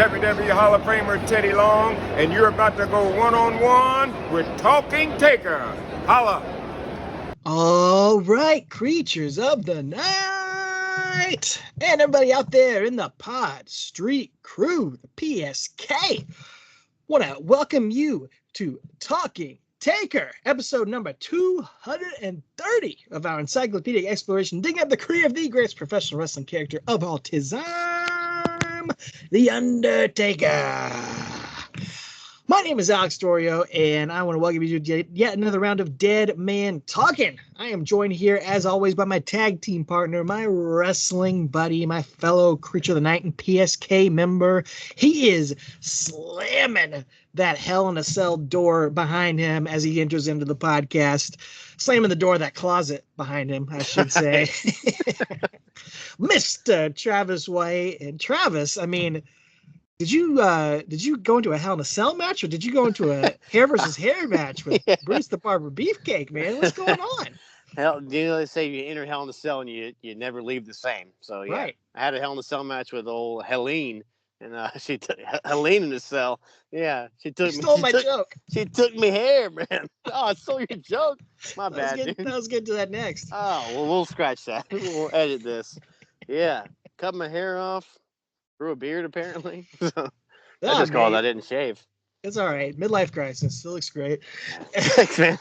WWE Hall of Famer Teddy Long, and you're about to go one-on-one with Talking Taker. Holla! All right, creatures of the night, and everybody out there in the Pod Street crew, the PSK, want to welcome you to Talking Taker, episode number 230 of our encyclopedic exploration, digging up the career of the greatest professional wrestling character of all time, The Undertaker. My name is Alex Dorio, and I want to welcome you to yet another round of Dead Man Talking. I am joined here, as always, by my tag team partner, my wrestling buddy, my fellow Creature of the Night and PSK member. He is slamming that Hell in a Cell door behind him as he enters into the podcast. Slamming the door of that closet behind him, I should say. Mr. Travis White. And Travis, I mean... Did you go into a Hell in a Cell match, or did you go into a hair versus hair match with Bruce the Barber Beefcake, man? What's going on? Hell, they say you enter Hell in a Cell and you never leave the same. So yeah, right. I had a Hell in a Cell match with old Helene, and she took Helene in the cell. Yeah, she stole my joke. She took me hair, man. Oh, I stole your joke. My bad, dude. Let's get to that next. Oh, well, we'll scratch that. We'll edit this. Yeah, cut my hair off. Grew a beard, apparently. I just called I didn't shave. It's all right. Midlife crisis. Still looks great. Thanks, man.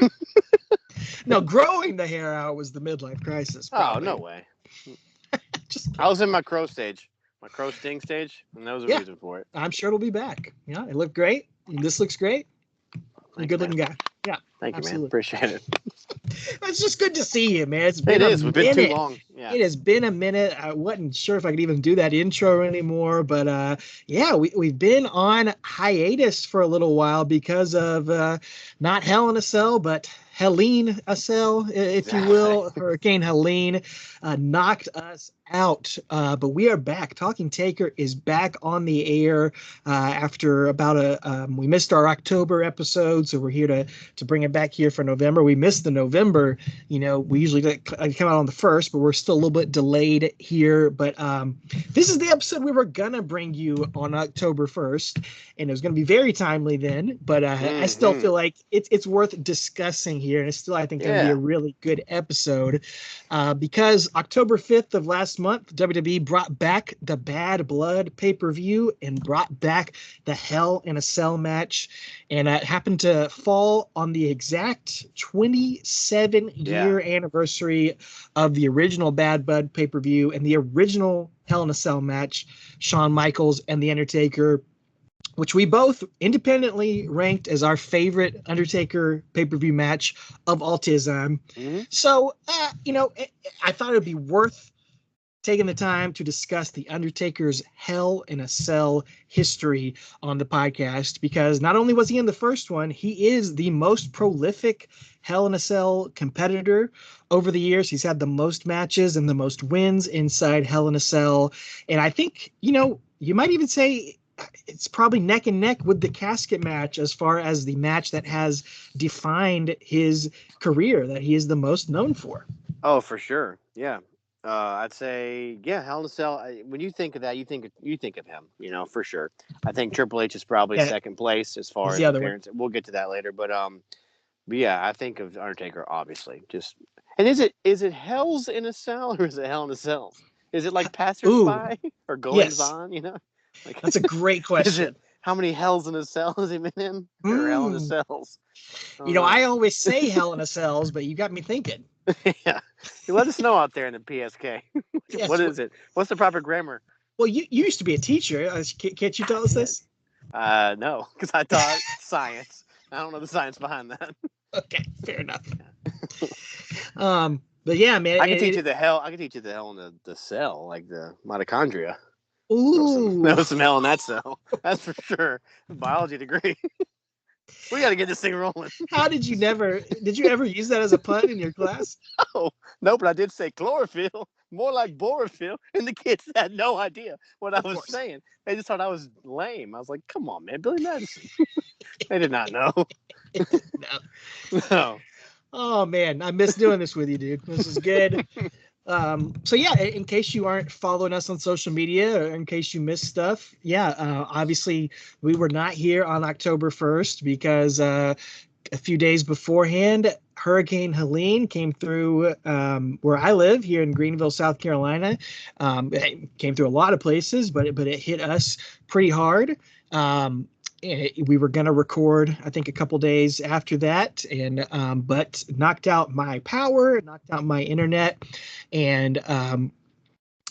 No, growing the hair out was the midlife crisis. Probably. Oh, no way. I was in my crow stage. My crow sting stage, and that was the reason for it. I'm sure it'll be back. Yeah, it looked great. This looks great. Good-looking guy. Yeah. Thank you, man. Appreciate it. It's just good to see you, man. It's been We've been too long. Yeah. It has been a minute. I wasn't sure if I could even do that intro anymore, but we've been on hiatus for a little while because of not Hell in a Cell, but Helene a Cell, if you will. Hurricane Helene knocked us out, but we are back. Talking Taker is back on the air after about we missed our October episode, so we're here to bring it back here for November. We missed the November, we usually come out on the 1st, but we're still a little bit delayed here. But this is the episode we were gonna bring you on October 1st, and it was gonna be very timely then, but I still feel like it's worth discussing here, and it's still, I think, gonna be a really good episode because October 5th of last month, WWE brought back the Bad Blood pay-per-view and brought back the Hell in a Cell match, and it happened to fall on the exact 27-year anniversary of the original Bad Blood pay-per-view and the original Hell in a Cell match, Shawn Michaels and The Undertaker, which we both independently ranked as our favorite Undertaker pay-per-view match of all time. Mm-hmm. So, I thought it would be worth taking the time to discuss the Undertaker's Hell in a Cell history on the podcast, because not only was he in the first one, he is the most prolific Hell in a Cell competitor over the years. He's had the most matches and the most wins inside Hell in a Cell. And I think, you might even say it's probably neck and neck with the casket match as far as the match that has defined his career that he is the most known for. Oh, for sure. Yeah. I'd say, Hell in a Cell. When you think of that, you think of him, for sure. I think Triple H is probably second place as far as the appearance. We'll get to that later, but I think of Undertaker, obviously. And is it Hell's in a Cell or is it Hell in a Cell? Is it like Passersby or Goings On? Like, that's a great question. Is it how many Hells in a Cell has he been in? Or Hell in a Cells? I always say Hell in a Cells, but you got me thinking. Yeah. Let us know out there in the PSK. Yes. What is it? What's the proper grammar? Well, you used to be a teacher. Can't you tell us this? No, because I taught science. I don't know the science behind that. Okay, fair enough. But yeah, man. I can teach you the Hell in the cell, like the mitochondria. Ooh. There was some Hell in that cell. That's for sure. Biology degree. We got to get this thing rolling. Did you ever use that as a pun in your class? No, but I did say chlorophyll, more like borophyll, and the kids had no idea what I was saying. They just thought I was lame. I was like, come on, man, Billy Madison. They did not know. No. Oh, man, I miss doing this with you, dude. This is good. So yeah, in case you aren't following us on social media, or in case you missed stuff, obviously we were not here on October 1st because a few days beforehand, Hurricane Helene came through where I live here in Greenville, South Carolina. It came through a lot of places, but it hit us pretty hard. We were going to record, I think, a couple days after that, and but knocked out my power, knocked out my internet, and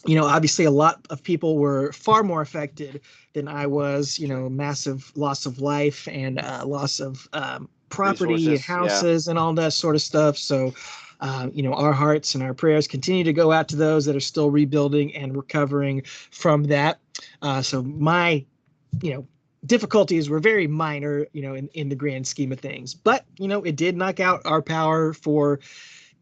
obviously a lot of people were far more affected than I was. Massive loss of life and loss of property and houses and all that sort of stuff. So, our hearts and our prayers continue to go out to those that are still rebuilding and recovering from that. So my, difficulties were very minor, in the grand scheme of things. But, it did knock out our power for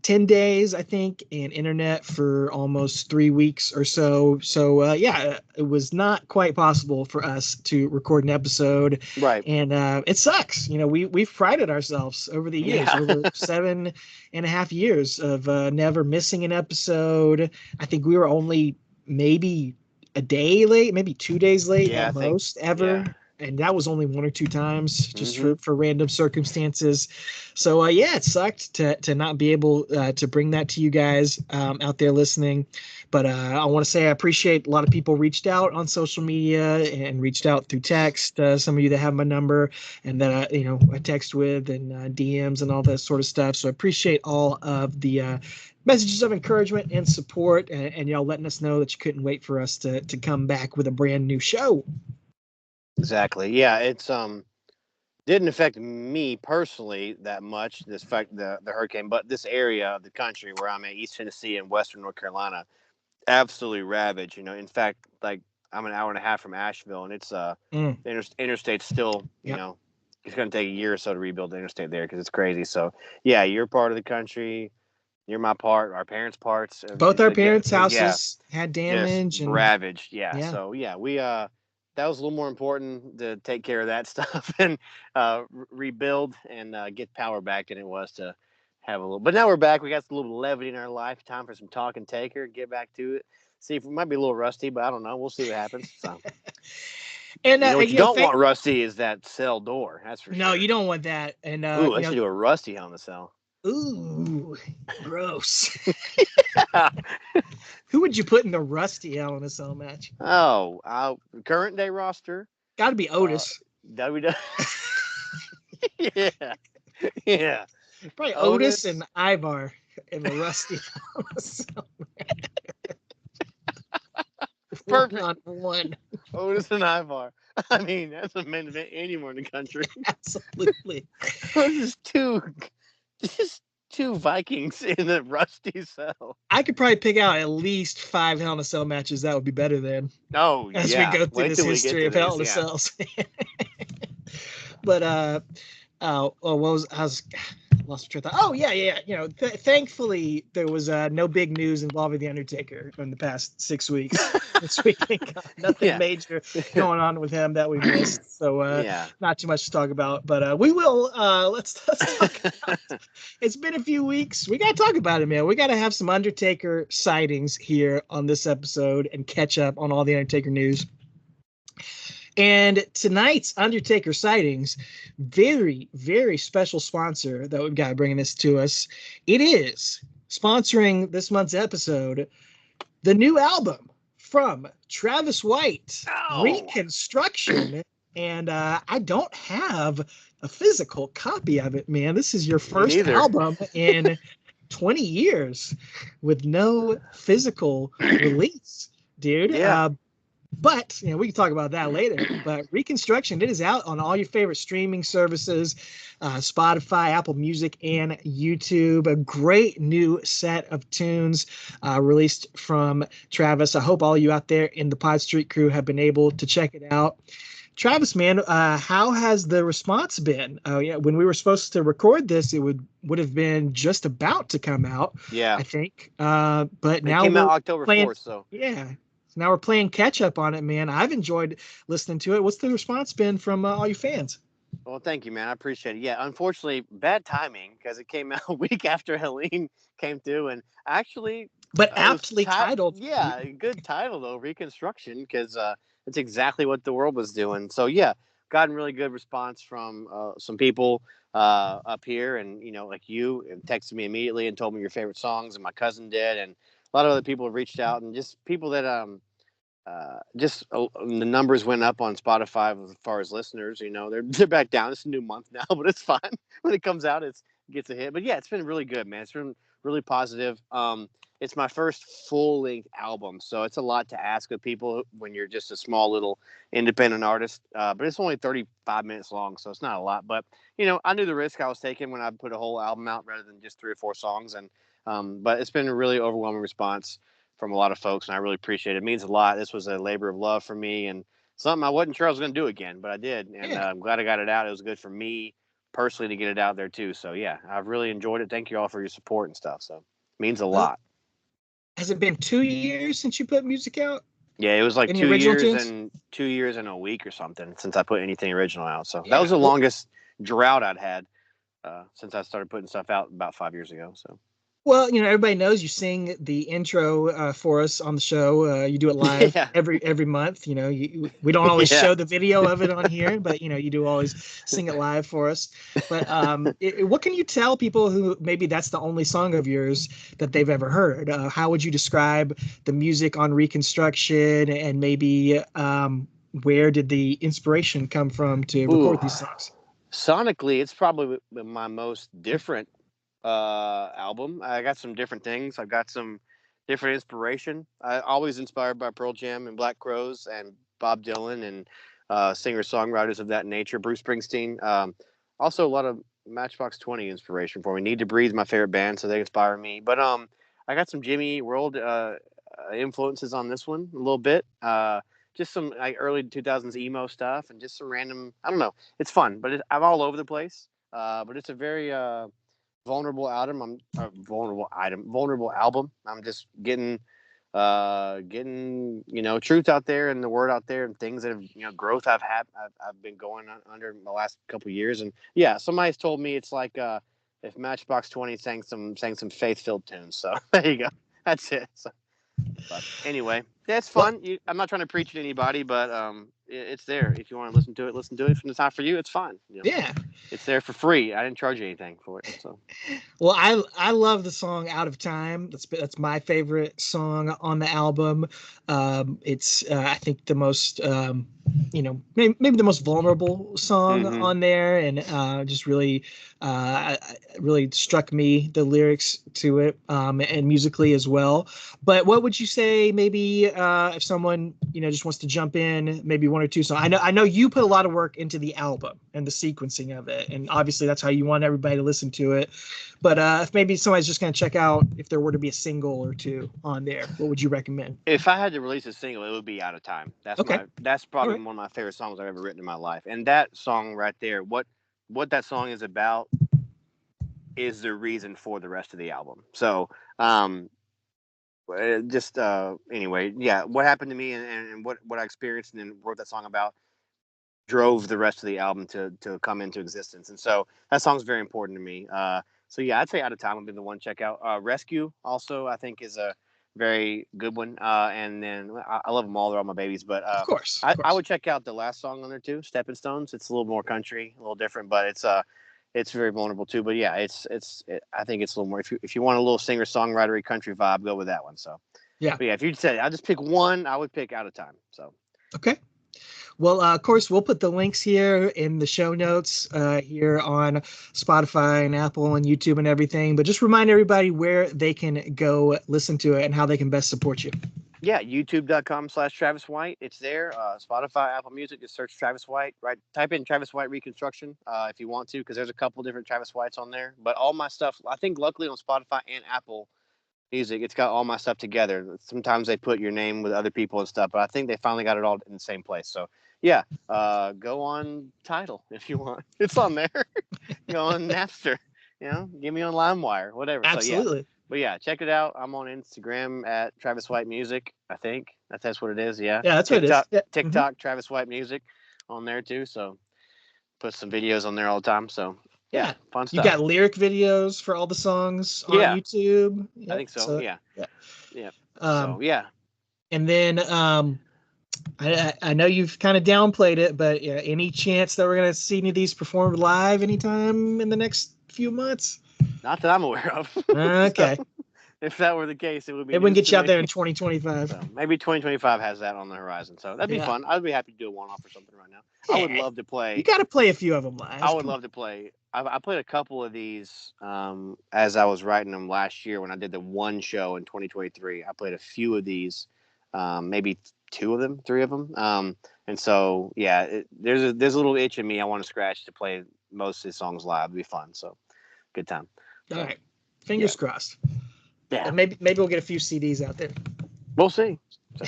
10 days, I think, and internet for almost 3 weeks or so. So, it was not quite possible for us to record an episode. Right. And it sucks. We've prided ourselves over the years, over 7.5 years of never missing an episode. I think we were only maybe a day late, maybe 2 days late at most ever. Yeah. And that was only 1 or 2 times, just for random circumstances. So, it sucked to not be able to bring that to you guys out there listening. But I want to say I appreciate a lot of people reached out on social media and reached out through text. Some of you that have my number and that, I text with and DMs and all that sort of stuff. So I appreciate all of the messages of encouragement and support and y'all letting us know that you couldn't wait for us to come back with a brand new show. Exactly. Yeah, it's didn't affect me personally that much. This fact, the hurricane, but this area of the country where I'm at, East Tennessee and Western North Carolina, absolutely ravaged. In fact, like I'm an hour and a half from Asheville, and it's the interstate's still, it's going to take a year or so to rebuild the interstate there because it's crazy. So yeah, your part of the country. You're my part, our parents' parts. Both our parents' houses had damage and ravaged. Yeah. So we that was a little more important to take care of that stuff and rebuild and get power back than it was to have a little. But now we're back. We got a little levity in our life. Time for some talking Taker. Get back to it. See if we might be a little rusty, but I don't know. We'll see what happens. So. And what you don't want rusty is that cell door. That's for sure. No, you don't want that. And I should do a rusty on the cell. Ooh, gross. Who would you put in the rusty Hell in a Cell match? Oh, current day roster. Got to be Otis. WWE. Yeah. Probably Otis and Ivar in the rusty Hell in a Cell match. Perfect. 1-on-1. Otis and Ivar. I mean, that's a main event anywhere in the country. Absolutely. Just two Vikings in a rusty cell. I could probably pick out at least 5 Hell in a Cell matches that would be better than. Oh, as we go through this history of Hell in a Cells. But lost my train of thought. Oh yeah. Thankfully there was no big news involving the Undertaker in the past 6 weeks. This weekend, nothing major going on with him that we missed. So not too much to talk about, but we will. Let's talk about it. It's been a few weeks. We got to talk about it, man. We got to have some Undertaker sightings here on this episode and catch up on all the Undertaker news. And tonight's Undertaker sightings, very, very special sponsor that we've got bringing this to us. It is sponsoring this month's episode, the new album from Travis White, Reconstruction. And I don't have a physical copy of it, man. This is your first album in 20 years with no physical release, dude. Yeah. But we can talk about that later. But Reconstruction, it is out on all your favorite streaming services, Spotify, Apple Music, and YouTube. A great new set of tunes released from Travis. I hope all you out there in the Pod Street crew have been able to check it out. Travis, man, how has the response been? When we were supposed to record this, it would have been just about to come out. Yeah, I think. But now it came out October 4th. So yeah. Now we're playing catch up on it, man. I've enjoyed listening to it. What's the response been from all your fans? Well, thank you, man. I appreciate it. Yeah, unfortunately, bad timing because it came out a week after Helene came through. And actually, but aptly titled. Yeah, good title though, Reconstruction, because it's exactly what the world was doing. So yeah, gotten really good response from some people up here, and like you texted me immediately and told me your favorite songs, and my cousin did, and a lot of other people have reached out, and just people that the numbers went up on Spotify as far as listeners. They're back down. It's a new month now, but it's fine. When it comes out, it gets a hit. But yeah, it's been really good, man. It's been really positive. It's my first full length album, so it's a lot to ask of people when you're just a small little independent artist. But it's only 35 minutes long, so it's not a lot. But I knew the risk I was taking when I put a whole album out rather than just 3 or 4 songs. And but it's been a really overwhelming response from a lot of folks, and I really appreciate it. It means a lot. This was a labor of love for me, and something I wasn't sure I was going to do again, but I did, and I'm glad I got it out. It was good for me personally to get it out there too. So yeah, I've really enjoyed it. Thank you all for your support and stuff. So it means a lot. Has it been 2 years since you put music out? Yeah, it was like Any 2 original years tunes? and 2 years and a week or something since I put anything original out. So that was the longest drought I'd had since I started putting stuff out about 5 years ago. So. Well, everybody knows you sing the intro for us on the show. You do it live every month. We don't always show the video of it on here, but you do always sing it live for us. But what can you tell people who maybe that's the only song of yours that they've ever heard? How would you describe the music on Reconstruction, and maybe where did the inspiration come from to record these songs? Sonically, it's probably my most different album. I got some different things. I've got some different inspiration. I always inspired by Pearl Jam and Black Crowes and Bob Dylan and singer-songwriters of that nature. Bruce Springsteen. Also a lot of Matchbox 20 inspiration for me. Need to Breathe, my favorite band, so they inspire me. But I got some Jimmy Eat World influences on this one a little bit. Just some like early 2000s emo stuff and just some random. I don't know. It's fun, but I'm all over the place. But it's a very vulnerable album. Vulnerable album. I'm just getting truth out there and the word out there and things that have growth I've been going on under the last couple of years. And yeah, somebody's told me it's like if Matchbox 20 sang some faith-filled tunes. So there you go. That's it. So, but anyway, that's fun. I'm not trying to preach to anybody, but it's there. If you want to listen to it, listen to it. If it's not for you, it's fine. Yeah. It's there for free. I didn't charge you anything for it. So. Well, I love the song "Out of Time." That's my favorite song on the album. It's I think the most maybe the most vulnerable song on there, and just really struck me, the lyrics to it, and musically as well. But what would you say maybe if someone just wants to jump in, maybe 1 or 2 songs? I know you put a lot of work into the album and the sequencing of it, and obviously that's how you want everybody to listen to it. But if maybe somebody's just going to check out, if there were to be a single or 2 on there, what would you recommend? If I had to release a single, it would be Out of Time. That's probably one of my favorite songs I've ever written in my life. And that song right there, what that song is about is the reason for the rest of the album. So anyway, yeah, what happened to me and what I experienced and then wrote that song about drove the rest of the album to come into existence. And so that song's very important to me. So yeah, I'd say Out of Time would be the one to check out. Rescue also, I think, is a very good one. And then I love them all. They're all my babies. But of course. I would check out the last song on there too, Stepping Stones. It's a little more country, a little different, but it's very vulnerable too. But yeah, I think it's a little more. If you want a little singer-songwritery country vibe, go with that one. So yeah. But yeah, if you said I'll just pick one, I would pick Out of Time. So okay. Well, of course, we'll put the links here in the show notes here on Spotify and Apple and YouTube and everything. But just remind everybody where they can go listen to it and how they can best support you. Yeah, youtube.com/Travis White. It's there. Spotify, Apple Music, just search Travis White. Right, type in Travis White Reconstruction if you want to, because there's a couple different Travis Whites on there. But all my stuff, I think, luckily on Spotify and Apple Music, it's got all my stuff together. Sometimes they put your name with other people and stuff, but I think they finally got it all in the same place. So yeah, go on Tidal if you want. It's on there. Go on Napster. Give me on LimeWire, whatever. Absolutely. So, yeah. But yeah, check it out. I'm on Instagram at Travis White Music. I think that's what it is. Yeah. Yeah, that's what it is. Yeah. TikTok, Travis White Music, on there too. So put some videos on there all the time. So Yeah, fun stuff. You got lyric videos for all the songs on YouTube. I think so. Yeah. So yeah. And then I know you've kind of downplayed it, but any chance that we're gonna see any of these performed live anytime in the next few months? Not that I'm aware of. Okay. So, if that were the case, it would be. Maybe we can get you out there in 2025. So maybe 2025 has that on the horizon. So that'd be fun. I'd be happy to do a one-off or something right now. I would love to play. You got to play a few of them live. I would love to play. I played a couple of these as I was writing them last year when I did the one show in 2023. I played a few of these, maybe 2 of them, 3 of them. And so there's a little itch in me I want to scratch to play most of these songs live. It'd be fun. So good time. All right, fingers crossed. Yeah, and maybe we'll get a few CDs out there. We'll see. So,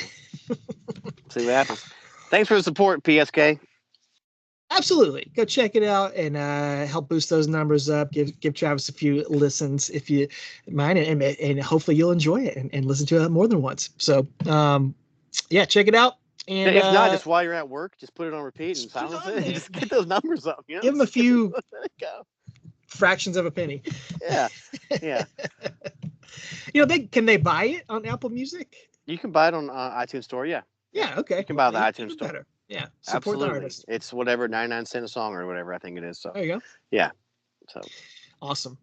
see what happens. Thanks for the support, PSK. Absolutely, go check it out and help boost those numbers up. Give Travis a few listens if you mind, and hopefully you'll enjoy it and listen to it more than once. So check it out. And if not, just while you're at work, just put it on repeat and silence it. And just get those numbers up. You know? Give them a few go. fractions of a penny. Yeah. Can they buy it on Apple Music? You can buy it on iTunes Store. Yeah. Yeah. Okay. You can buy the iTunes Store. Better. Yeah. Support absolutely. The artist. It's whatever 99 cents a song or whatever I think it is. So there you go. Yeah. So awesome.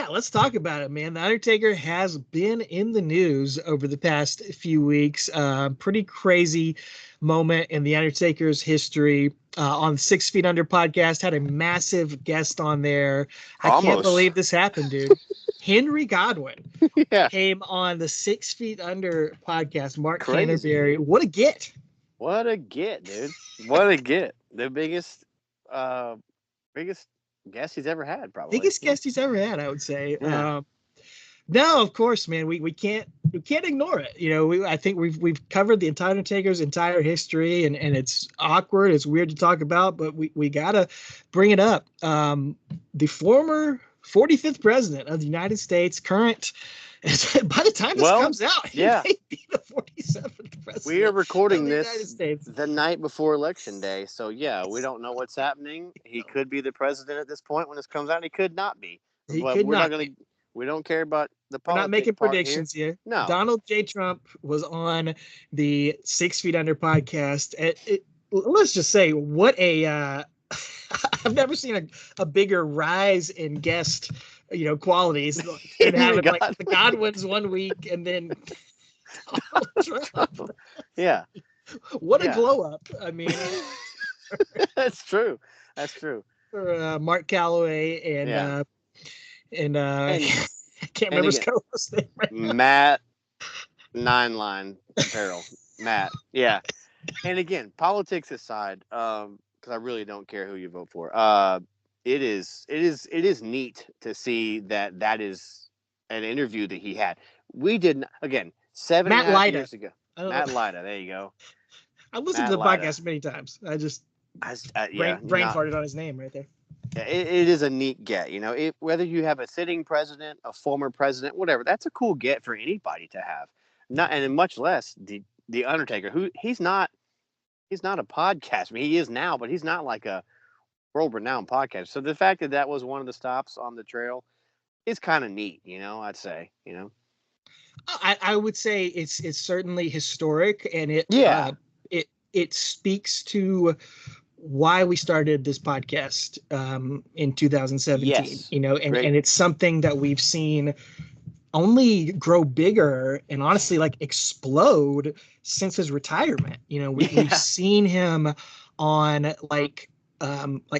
Let's talk about it, man. The Undertaker has been in the news over the past few weeks. Pretty crazy moment in the Undertaker's history. On the 6 Feet Under podcast, had a massive guest on there. I can't believe this happened, dude. Henry Godwin came on the 6 Feet Under podcast. Mark Canterbury. What a get! What a get, dude! What a get! The biggest guest he's ever had, probably. Biggest guest he's ever had, I would say. Yeah. No, of course, man. We can't ignore it. I think we've covered the Undertaker's entire history, and it's awkward. It's weird to talk about, but we gotta bring it up. The former 45th president of the United States, current. By the time this comes out, he may be the 47th president. We are recording this the night before Election Day, so we don't know what's happening. He could be the president at this point when this comes out. He could not be. We don't care about the politics. We're not making predictions here. No. Donald J. Trump was on the 6 Feet Under podcast. Let's just say, what a I've never seen a bigger rise in guest qualities than having like the Godwins one week and then Trump. Yeah. What a glow up. I mean, that's true. For Mark Calloway and I can't remember his co-host name right now. Matt 9line Apparel. Matt. Yeah. And again, politics aside, because I really don't care who you vote for. It is neat to see that is an interview that he had. We did not, again, 7.5 years ago. Matt Lyda, there you go. I listened to the podcast many times. I just brain farted on his name right there. Yeah, it is a neat get, whether you have a sitting president, a former president, whatever, that's a cool get for anybody to have. And much less the Undertaker, who he's not a podcast. I mean, he is now, but he's not like a world-renowned podcast. So the fact that was one of the stops on the trail is kind of neat, I'd say, I would say it's certainly historic, and it speaks to why we started this podcast in 2017. Yes. And it's something that we've seen only grow bigger and honestly like explode since his retirement. We've seen him on like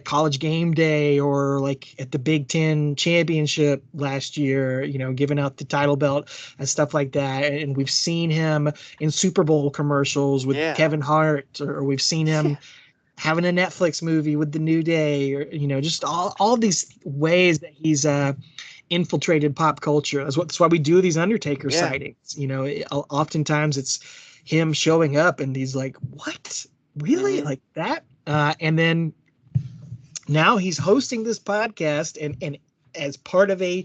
College Game Day or like at the Big Ten Championship last year, giving out the title belt and stuff like that. And we've seen him in Super Bowl commercials with Kevin Hart, or we've seen him having a Netflix movie with the New Day, or, just all these ways that he's infiltrated pop culture. That's why we do these Undertaker sightings. Oftentimes it's him showing up and he's like, what? Really? Mm-hmm. Like that? And then now he's hosting this podcast and as part of a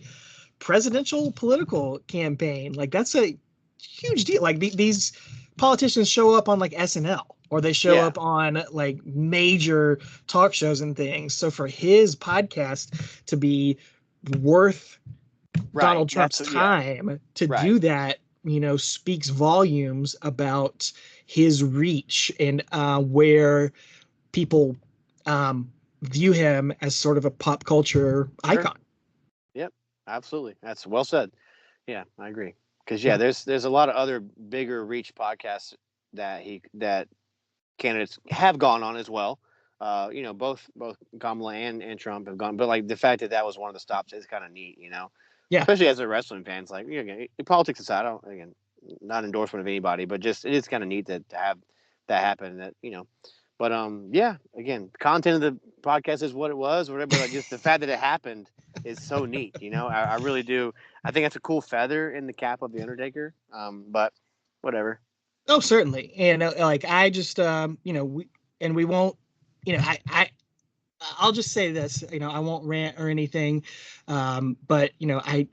presidential political campaign. Like, that's a huge deal. Like these politicians show up on like SNL, or they show up on like major talk shows and things. So for his podcast to be worth Donald Trump's time to do that, speaks volumes about his reach and where people view him as sort of a pop culture icon. Yep, absolutely. That's well said. Yeah, I agree. Because there's a lot of other bigger reach podcasts that candidates have gone on as well. Both Kamala and Trump have gone, but like the fact that was one of the stops is kind of neat. Yeah. Especially as a wrestling fans, like politics aside, not endorsement of anybody, but just it is kind of neat to have that happen. That but again, content of the podcast is what it was, whatever. But like just the fact that it happened is so neat. I really do. I think that's a cool feather in the cap of the Undertaker. But whatever. Oh, certainly. And I just we won't. I'll just say this. I won't rant or anything. But we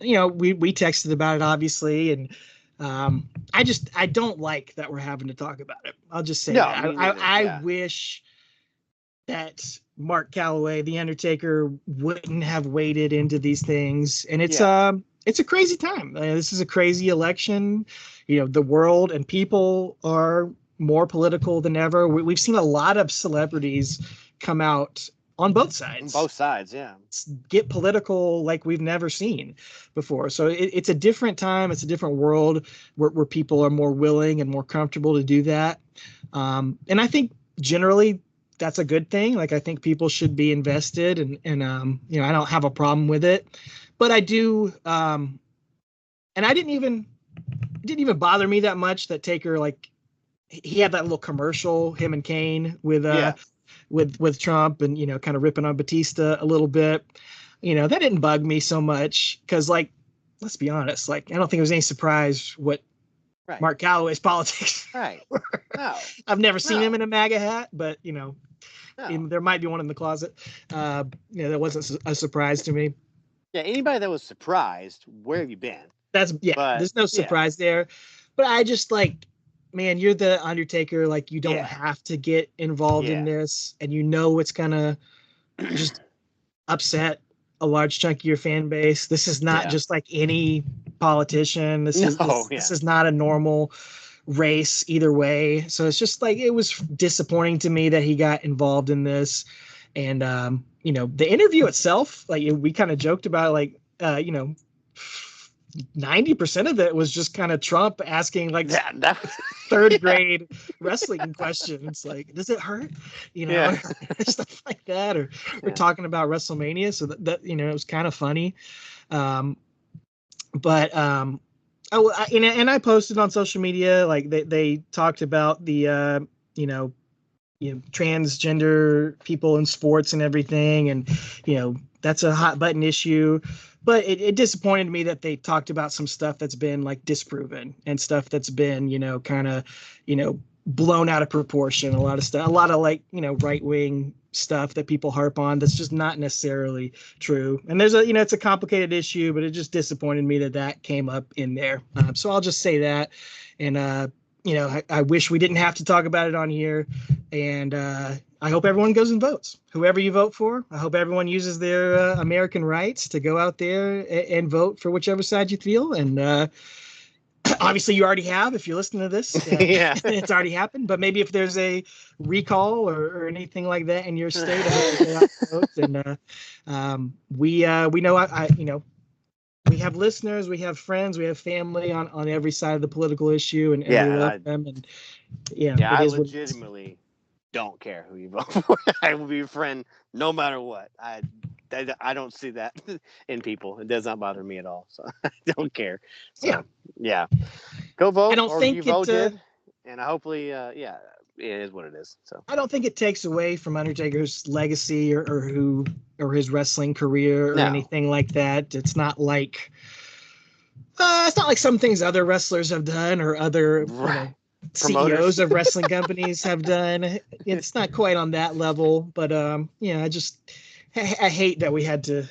texted about it obviously, and I don't like that we're having to talk about it. I'll just say that. I wish that Mark Calloway, the Undertaker, wouldn't have waded into these things. And it's a crazy time. This is a crazy election. The world and people are more political than ever. We've seen a lot of celebrities come out on both sides. On both sides, yeah. Get political like we've never seen before. So it's a different time. It's a different world where people are more willing and more comfortable to do that. And I think generally that's a good thing. Like I think people should be invested, and I don't have a problem with it. But I do, and it didn't even bother me that much that Taker, like, he had that little commercial, him and Kane with Trump, and kind of ripping on Batista a little bit. That didn't bug me so much because, like, let's be honest, like, I don't think it was any surprise what Mark Calloway's politics. Right. No. I've never seen him in a MAGA hat, but there might be one in the closet. That wasn't a surprise to me. Yeah, anybody that was surprised, where have you been? There's no surprise there. But I just man, you're the Undertaker. Like, you don't have to get involved in this, and it's gonna just upset a large chunk of your fan base. This is not just like any politician. This is not a normal race either way. So it's just like, it was disappointing to me that he got involved in this. And the interview itself, like, we kind of joked about, like 90% of it was just kind of Trump asking third grade wrestling questions, like, does it hurt? Stuff like that. Or we're talking about WrestleMania. So that it was kind of funny. And I posted on social media, like they talked about the, transgender people in sports and everything. And, that's a hot button issue. But it disappointed me that they talked about some stuff that's been like disproven and stuff that's been, kind of, blown out of proportion. A lot of stuff, a lot of right wing stuff that people harp on that's just not necessarily true. And there's it's a complicated issue, but it just disappointed me that came up in there. So I'll just say that. And, I wish we didn't have to talk about it on here. And I hope everyone goes and votes. Whoever you vote for, I hope everyone uses their American rights to go out there and vote for whichever side you feel. And obviously you already have, if you're listening to this. It's already happened. But maybe if there's a recall or anything like that in your state, and we know we have listeners, we have friends, we have family on every side of the political issue, and we love them. And I legitimately don't care who you vote for. I will be your friend no matter what. I don't see that in people. It does not bother me at all. So I don't care. So, go vote. I don't think you voted, and hopefully, it is what it is. So I don't think it takes away from Undertaker's legacy or his wrestling career or anything like that. It's not like some things other wrestlers have done or other CEOs of wrestling companies have done. It's not quite on that level, but I hate that we had to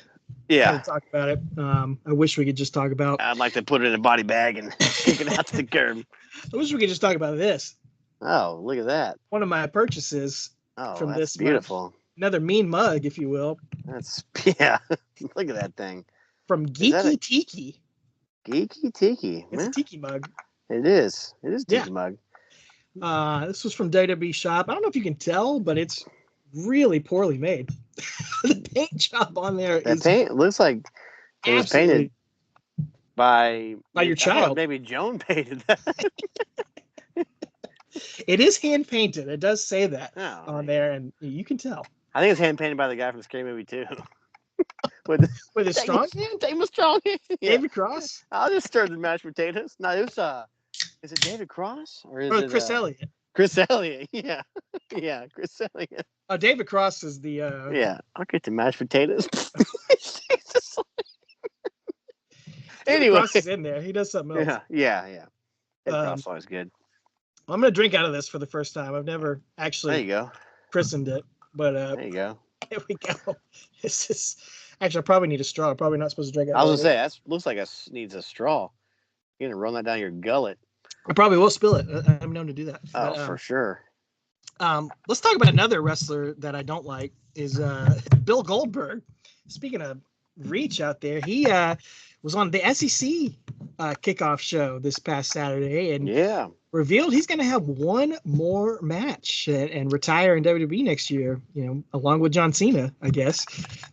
talk about it. I wish we could just talk about. I'd like to put it in a body bag and kick it out to the curb. I wish we could just talk about this. Oh, look at that. One of my purchases from That's this beautiful. month. Another mean mug, if you will. That's yeah. Look at that thing. From Geeky Tiki. Geeky Tiki. It's a tiki mug. It is. It is a tiki mug. This was from WWE Shop. I don't know if you can tell, but it's really poorly made. The paint job on there looks like it was painted by your child. Maybe Joan painted that. It is hand painted. It does say that on there, and you can tell. I think it's hand painted by the guy from Scary Movie 2. With his strong hand? Take my strong hand. Yeah. David Cross? I'll just stir the mashed potatoes. No, it was is it David Cross or is it Chris Elliott? Chris Elliott, yeah. Yeah, Chris Elliott. David Cross is the yeah, I'll get the mashed potatoes. Anyway. Cross is in there. He does something else. Yeah. David Cross is always good. I'm gonna drink out of this for the first time. I've never actually there you go. Christened it. But there you go. Here we go. This is actually I probably need a straw. I'm probably not supposed to drink out. I was gonna say that looks like it needs a straw. You're gonna run that down your gullet. I probably will spill it. I'm known to do that. For sure. Let's talk about another wrestler that I don't like is Bill Goldberg. Speaking of reach out there, he was on the SEC kickoff show this past Saturday and revealed he's going to have one more match and retire in WWE next year, along with John Cena, I guess.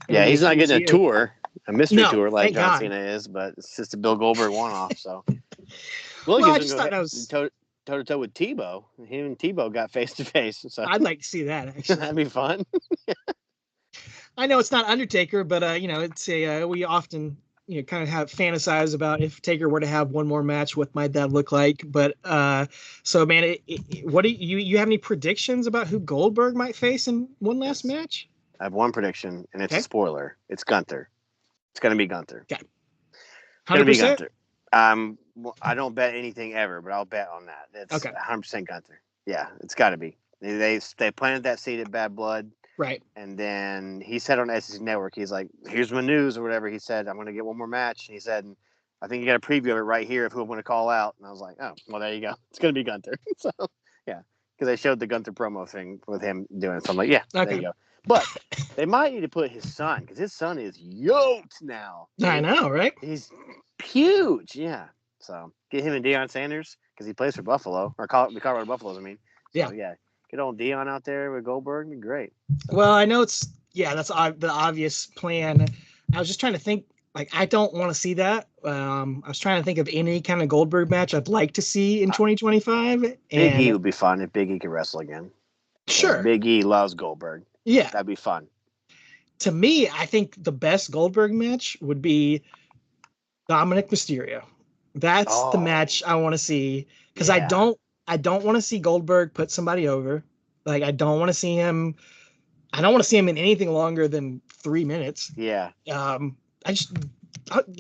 Yeah, he's not getting a tour, a mystery tour like John Cena is, but it's just a Bill Goldberg one-off, so. Well, I just thought I was toe-to-toe with Tebow. Him and Tebow got face-to-face. So I'd like to see that, actually. That'd be fun. I know it's not Undertaker, but, it's we often, kind of have fantasize about if Taker were to have one more match, what might that look like? But, so, man, what do you have any predictions about who Goldberg might face in one last match? I have one prediction, and it's a spoiler. It's Gunther. It's going to be Gunther. Okay. 100%? It's going to be Gunther. Well, I don't bet anything ever, but I'll bet on that. It's 100% Gunther. Yeah, it's got to be. They planted that seed at Bad Blood. Right. And then he said on SEC Network, he's like, here's my news or whatever. He said, I'm going to get one more match. And he said, I think you got a preview of it right here of who I'm going to call out. And I was like, oh, well, there you go. It's going to be Gunther. So, yeah, because they showed the Gunther promo thing with him doing it. So I'm like, there you go. But they might need to put his son, because his son is yoked now. I know, right? He's huge. Yeah. So get him and Deion Sanders, because he plays for Buffalo, or the Colorado Buffaloes, I mean. So, yeah. Get old Deion out there with Goldberg. It'd be great. So. Well, I know that's the obvious plan. I was just trying to think, I don't want to see that. I was trying to think of any kind of Goldberg match I'd like to see in 2025. Big E would be fun if Big E could wrestle again. Sure. Big E loves Goldberg. Yeah. That'd be fun. To me, I think the best Goldberg match would be Dominic Mysterio. That's the match I want to see, because I don't want to see Goldberg put somebody over. I don't want to see him. I don't want to see him in anything longer than 3 minutes. Yeah. I just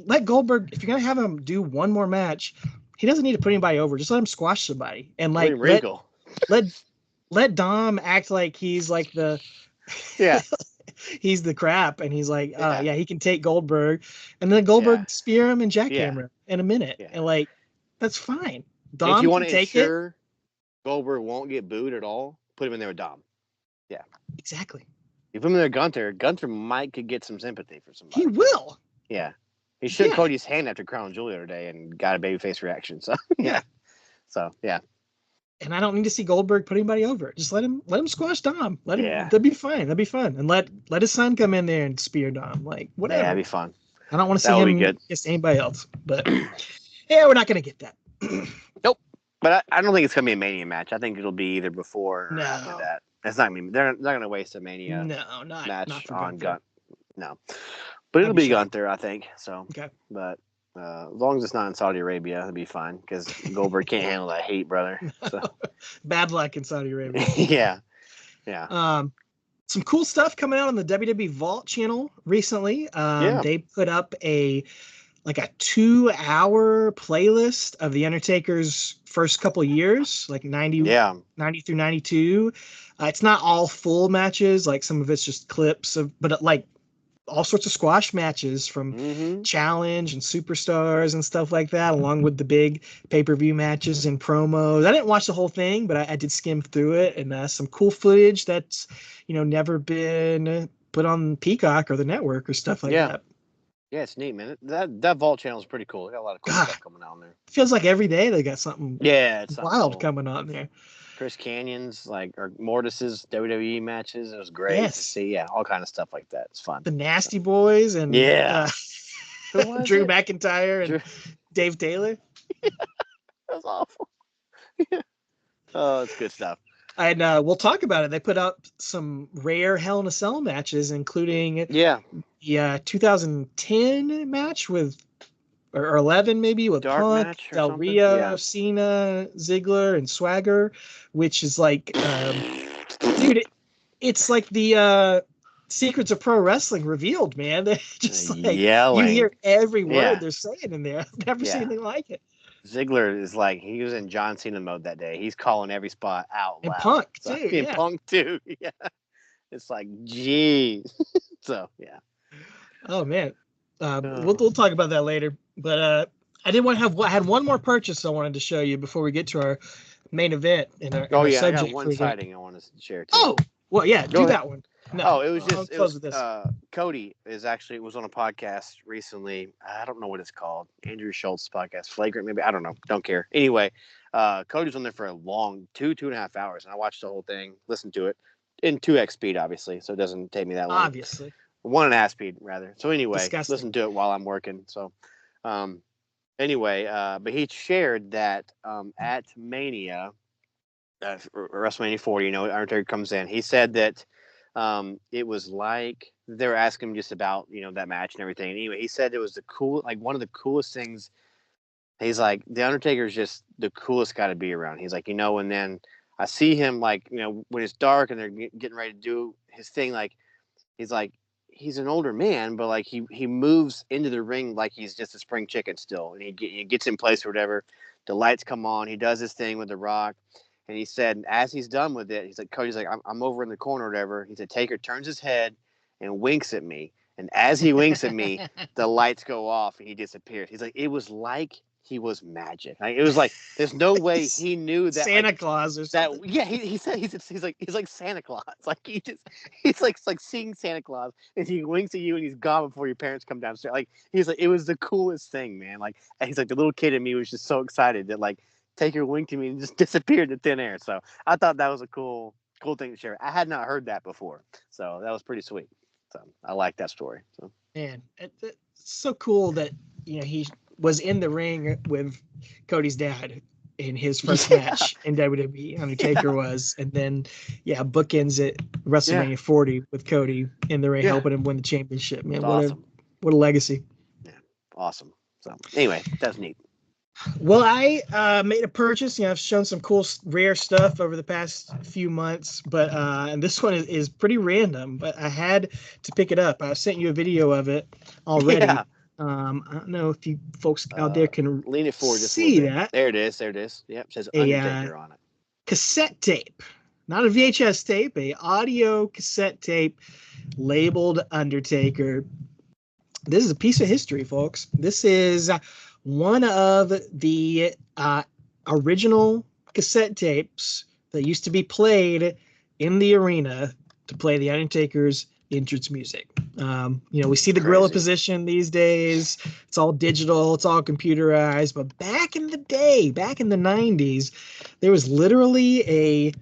let Goldberg. If you're gonna have him do one more match, he doesn't need to put anybody over. Just let him squash somebody and let Dom act like he's like the. Yeah. He's the crap, and he's like, he can take Goldberg, and then Goldberg spear him and jackhammer in a minute, and that's fine. Dom, if you want to ensure Goldberg won't get booed at all, put him in there with Dom. Yeah, exactly. You put him in there, Gunther might could get some sympathy for somebody. He will. Yeah, he shook Cody's hand after Crown Jewel the other day and got a babyface reaction. So yeah. And I don't need to see Goldberg put anybody over. Just let him squash Dom. That'd be fine. That'd be fun. And let his son come in there and spear Dom. Whatever. Yeah, that'd be fun. I don't want to see him against anybody else. But we're not gonna get that. Nope. But I don't think it's gonna be a Mania match. I think it'll be either before or after that. It's not gonna be. They're not gonna waste a Mania match on Gunther. No. But it'll be Gunther, I think. So. Okay. But. As long as it's not in Saudi Arabia, it'll be fine, because Goldberg can't handle that heat, brother. So. Bad luck in Saudi Arabia. Yeah. Some cool stuff coming out on the WWE Vault channel recently. They put up a 2-hour playlist of the Undertaker's first couple years, 90 through 92. It's not all full matches, some of it's just clips of, but all sorts of squash matches from Challenge and Superstars and stuff like that, along with the big pay-per-view matches and promos. I didn't watch the whole thing, but I did skim through it, and some cool footage that's, never been put on Peacock or the network or stuff like that. Yeah, it's neat, man. That Vault channel is pretty cool. They got a lot of cool stuff coming out there. Feels like every day they got something it's wild cool. coming on there. Chris Canyon's, or Mortis's WWE matches. It was great to see. Yeah, all kind of stuff like that. It's fun. The Nasty Boys and Who was Drew it? McIntyre and Dave Taylor. That was awful. Oh, it's good stuff. And we'll talk about it. They put out some rare Hell in a Cell matches, including the 2010 match or 11 maybe, with Dark Punk, Del Rio, Cena, Ziggler, and Swagger, which is like, dude, it's like the Secrets of Pro Wrestling revealed, man. They're just like yelling. You hear every word they're saying in there. I've never seen anything like it. Ziggler is like, he was in John Cena mode that day. He's calling every spot out loud. And Punk too. And Punk too. Yeah. It's like, geez. So yeah. Oh man. We'll talk about that later. But I had one more purchase I wanted to show you before we get to our main event. Our subject. I got one sighting I want to share too. Oh, well, yeah, do that one. No, it was Cody was on a podcast recently. I don't know what it's called. Andrew Schultz podcast, Flagrant, maybe. I don't know. Don't care. Anyway, Cody's on there for a long 2.5 hours, and I watched the whole thing, listened to it in 2x speed, obviously, so it doesn't take me that long. Obviously. 1.5 speed, rather. So anyway, Disgusting. Listen to it while I'm working. So, but he shared that at Mania, WrestleMania 40, Undertaker comes in. He said that it was like they were asking him just about that match and everything. Anyway, he said it was one of the coolest things. He's like, the Undertaker's just the coolest guy to be around. He's like, and then I see him when it's dark and they're getting ready to do his thing. He's an older man, but he moves into the ring like he's just a spring chicken still, and he gets in place or whatever. The lights come on. He does his thing with The Rock. And he said, as he's done with it, he's like, Cody's like, I'm over in the corner or whatever. He said, Taker turns his head and winks at me. And as he winks at me, the lights go off and he disappears. He's like, it was like he was magic. It was like, there's no way he knew that Santa Claus or something. That, yeah, he said he's like Santa Claus. He's like seeing Santa Claus, and he winks at you and he's gone before your parents come downstairs. He's like, it was the coolest thing, man. And he's like, the little kid in me was just so excited that Taker winked at me and just disappeared in thin air. So I thought that was a cool thing to share. I had not heard that before, so that was pretty sweet. So I like that story. So man, it's so cool that he was in the ring with Cody's dad in his first match in WWE. Undertaker was, and then bookends it WrestleMania 40 with Cody in the ring helping him win the championship. Man, what a legacy! Yeah, awesome. So anyway, that's neat. Well, I made a purchase. I've shown some cool, rare stuff over the past few months, but and this one is pretty random, but I had to pick it up. I sent you a video of it already. Yeah. I don't know if you folks out there can lean it forward. See that? There it is. Yep, it says Undertaker on it. Cassette tape, not a VHS tape, a audio cassette tape labeled Undertaker. This is a piece of history, folks. This is one of the original cassette tapes that used to be played in the arena to play the Undertaker's entrance music. We see the gorilla position these days. It's all digital. It's all computerized. But back in the day, back in the 90s, there was literally a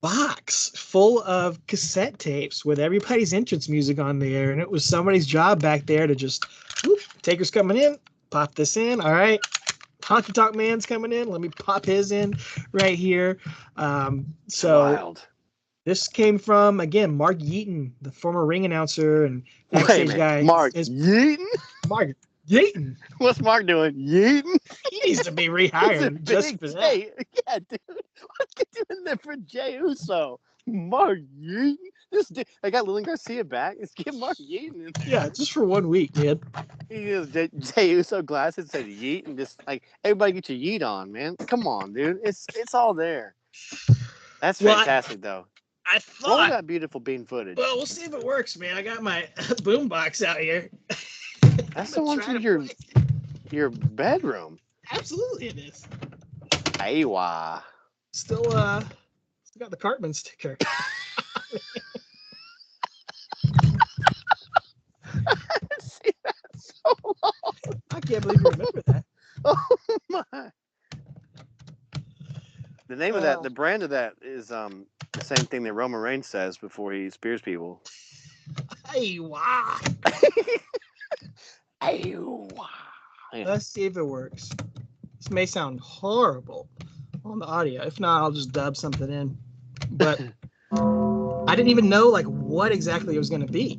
box full of cassette tapes with everybody's entrance music on there. And it was somebody's job back there to just, Taker's coming in. Pop this in. All right. Honky Tonk Man's coming in. Let me pop his in right here. Wild. This came from, again, Mark Yeaton, the former ring announcer and backstage guy. Mark Yeaton? Mark Yeaton. What's Mark doing? Yeaton? He needs to be rehired just for that. Yeah, dude. What's he doing there for Jey Uso? Mark Yeaton? This dude, I got Lillian Garcia back. Let's get Mark Yeaton in. Yeah, just for 1 week, man. He used Jey Uso glasses, said Yeet, and just everybody get your Yeet on, man. Come on, dude. It's all there. That's fantastic, though. I Roll thought. that beautiful bean footage. Well, we'll see if it works, man. I got my boombox out here. That's the one from your bedroom. Absolutely, it is. Aywa. Still got the Cartman sticker. I haven't seen that in so long. I can't believe you remember that. Oh my! The name of that, the brand of that is the same thing that Roman Reigns says before he spears people. Aywa. Aywa. Yeah. Let's see if it works. This may sound horrible on the audio. If not, I'll just dub something in. But I didn't even know like what exactly it was going to be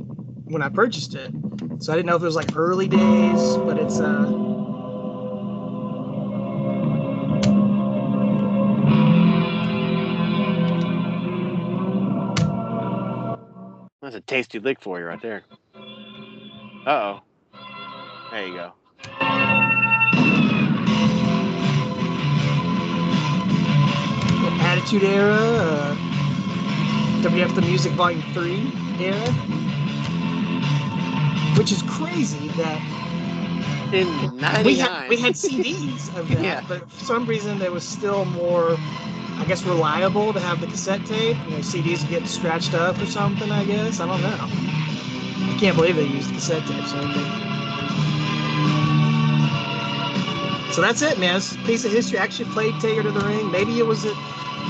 when I purchased it. So I didn't know if it was like early days, but it's That's a tasty lick for you right there. Uh-oh. There you go. Attitude Era, WF the Music Volume 3 era, which is crazy that in 99 we had CDs of that, yeah. But for some reason it was still more, I guess, reliable to have the cassette tape. You know, CDs get scratched up or something, I guess. I don't know. I can't believe they used cassette tapes. So that's it, man. This piece of history. Actually played Taker to the Ring. Maybe it was at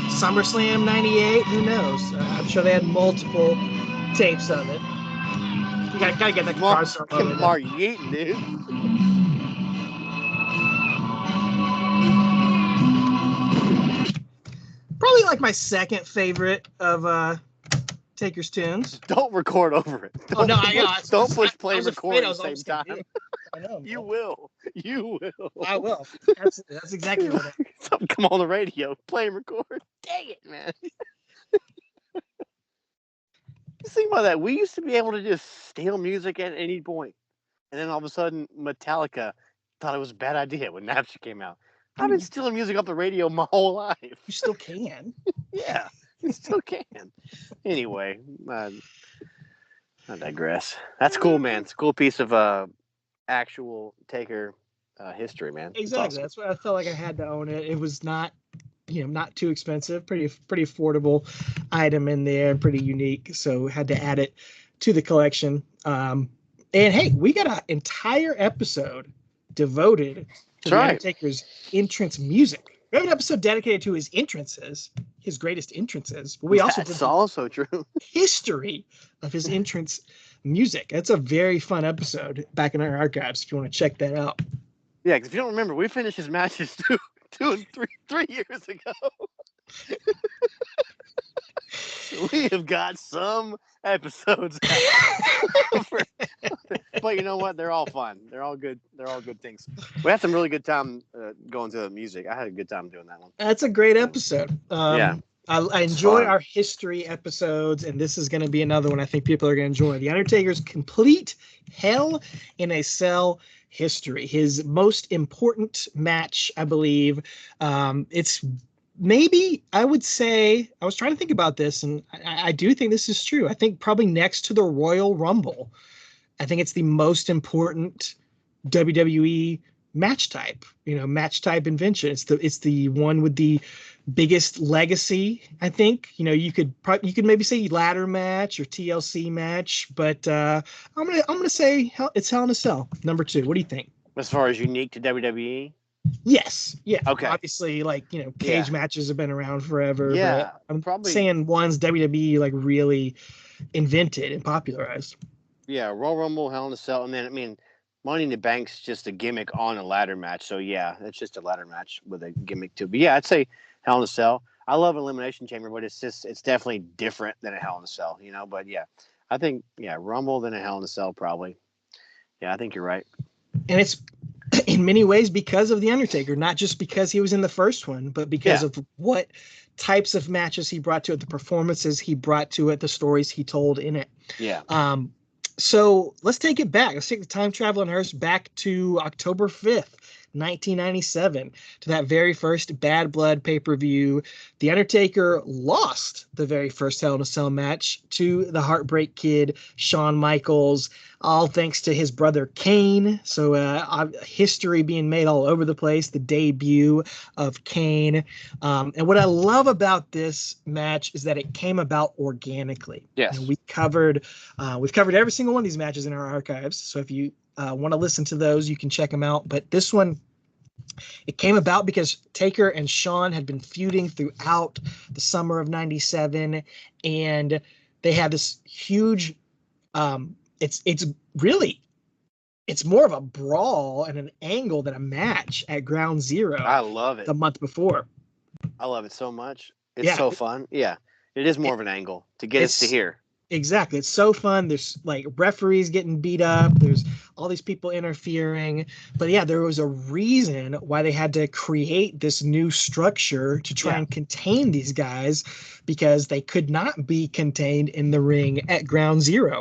SummerSlam 98. Who knows? I'm sure they had multiple tapes of it. You gotta get that guitar solo. Mark Yeaton, dude. Probably like my second favorite of Taker's tunes. Don't record over it. Don't Push play record at the same time. I know. You will. I will. That's exactly what I Something come on the radio. Play and record. Dang it, man. Just think about that. We used to be able to just steal music at any point. And then all of a sudden, Metallica thought it was a bad idea when Napster came out. I've been stealing music off the radio my whole life. You still can. Yeah, you still can. Anyway, I digress. That's cool, man. It's a cool piece of actual Taker history, man. Exactly. Awesome. That's why I felt like I had to own it. It was not, not too expensive. Pretty affordable item in there, pretty unique. So had to add it to the collection. And hey, we got an entire episode devoted to the Undertaker's entrance music. We have an episode dedicated to his entrances, his greatest entrances. But we also did also true history of his entrance music. That's a very fun episode back in our archives if you want to check that out. Yeah, because if you don't remember, we finished his matches two and three years ago. We have got some episodes out. But you know what? They're all fun. They're all good. They're all good things. We had some really good time going through the music. I had a good time doing that one. That's a great episode. Yeah. I enjoy our history episodes, and this is going to be another one I think people are going to enjoy. The Undertaker's complete Hell in a Cell history. His most important match, I believe. It's maybe, I would say, I was trying to think about this, and I do think this is true. I think probably next to the Royal Rumble, I think it's the most important WWE match type invention. It's the one with the biggest legacy. I think you could maybe say ladder match or TLC match, but I'm gonna say it's Hell in a Cell number 2. What do you think? As far as unique to WWE? Yes. Yeah. Okay. Obviously, cage matches have been around forever. Yeah. But I'm probably saying ones WWE really invented and popularized. Yeah, Royal Rumble, Hell in a Cell, and then Money in the Bank's just a gimmick on a ladder match. So yeah, it's just a ladder match with a gimmick too. But yeah, I'd say Hell in a Cell. I love Elimination Chamber, but it's definitely different than a Hell in a Cell, But yeah, I think Rumble then a Hell in a Cell probably. Yeah, I think you're right. And it's in many ways because of the Undertaker, not just because he was in the first one, but because of what types of matches he brought to it, the performances he brought to it, the stories he told in it. Yeah. So let's take it back. Let's take the time traveling hearse back to October 5th, 1997, to that very first Bad Blood pay-per-view. The Undertaker lost the very first Hell in a Cell match to the Heartbreak Kid, Shawn Michaels, all thanks to his brother Kane. So history being made all over the place, the debut of Kane. And what I love about this match is that it came about organically. Yes. We've covered every single one of these matches in our archives. So if you want to listen to those, you can check them out. But this one, it came about because Taker and Shawn had been feuding throughout the summer of 97, and they had this huge it's more of a brawl and an angle than a match at Ground Zero. I love it. The month before. I love it so much. It's so fun. Yeah. It is more of an angle to get us to here. Exactly. It's so fun. There's like referees getting beat up. There's all these people interfering. But yeah, there was a reason why they had to create this new structure to try and contain these guys, because they could not be contained in the ring at Ground Zero.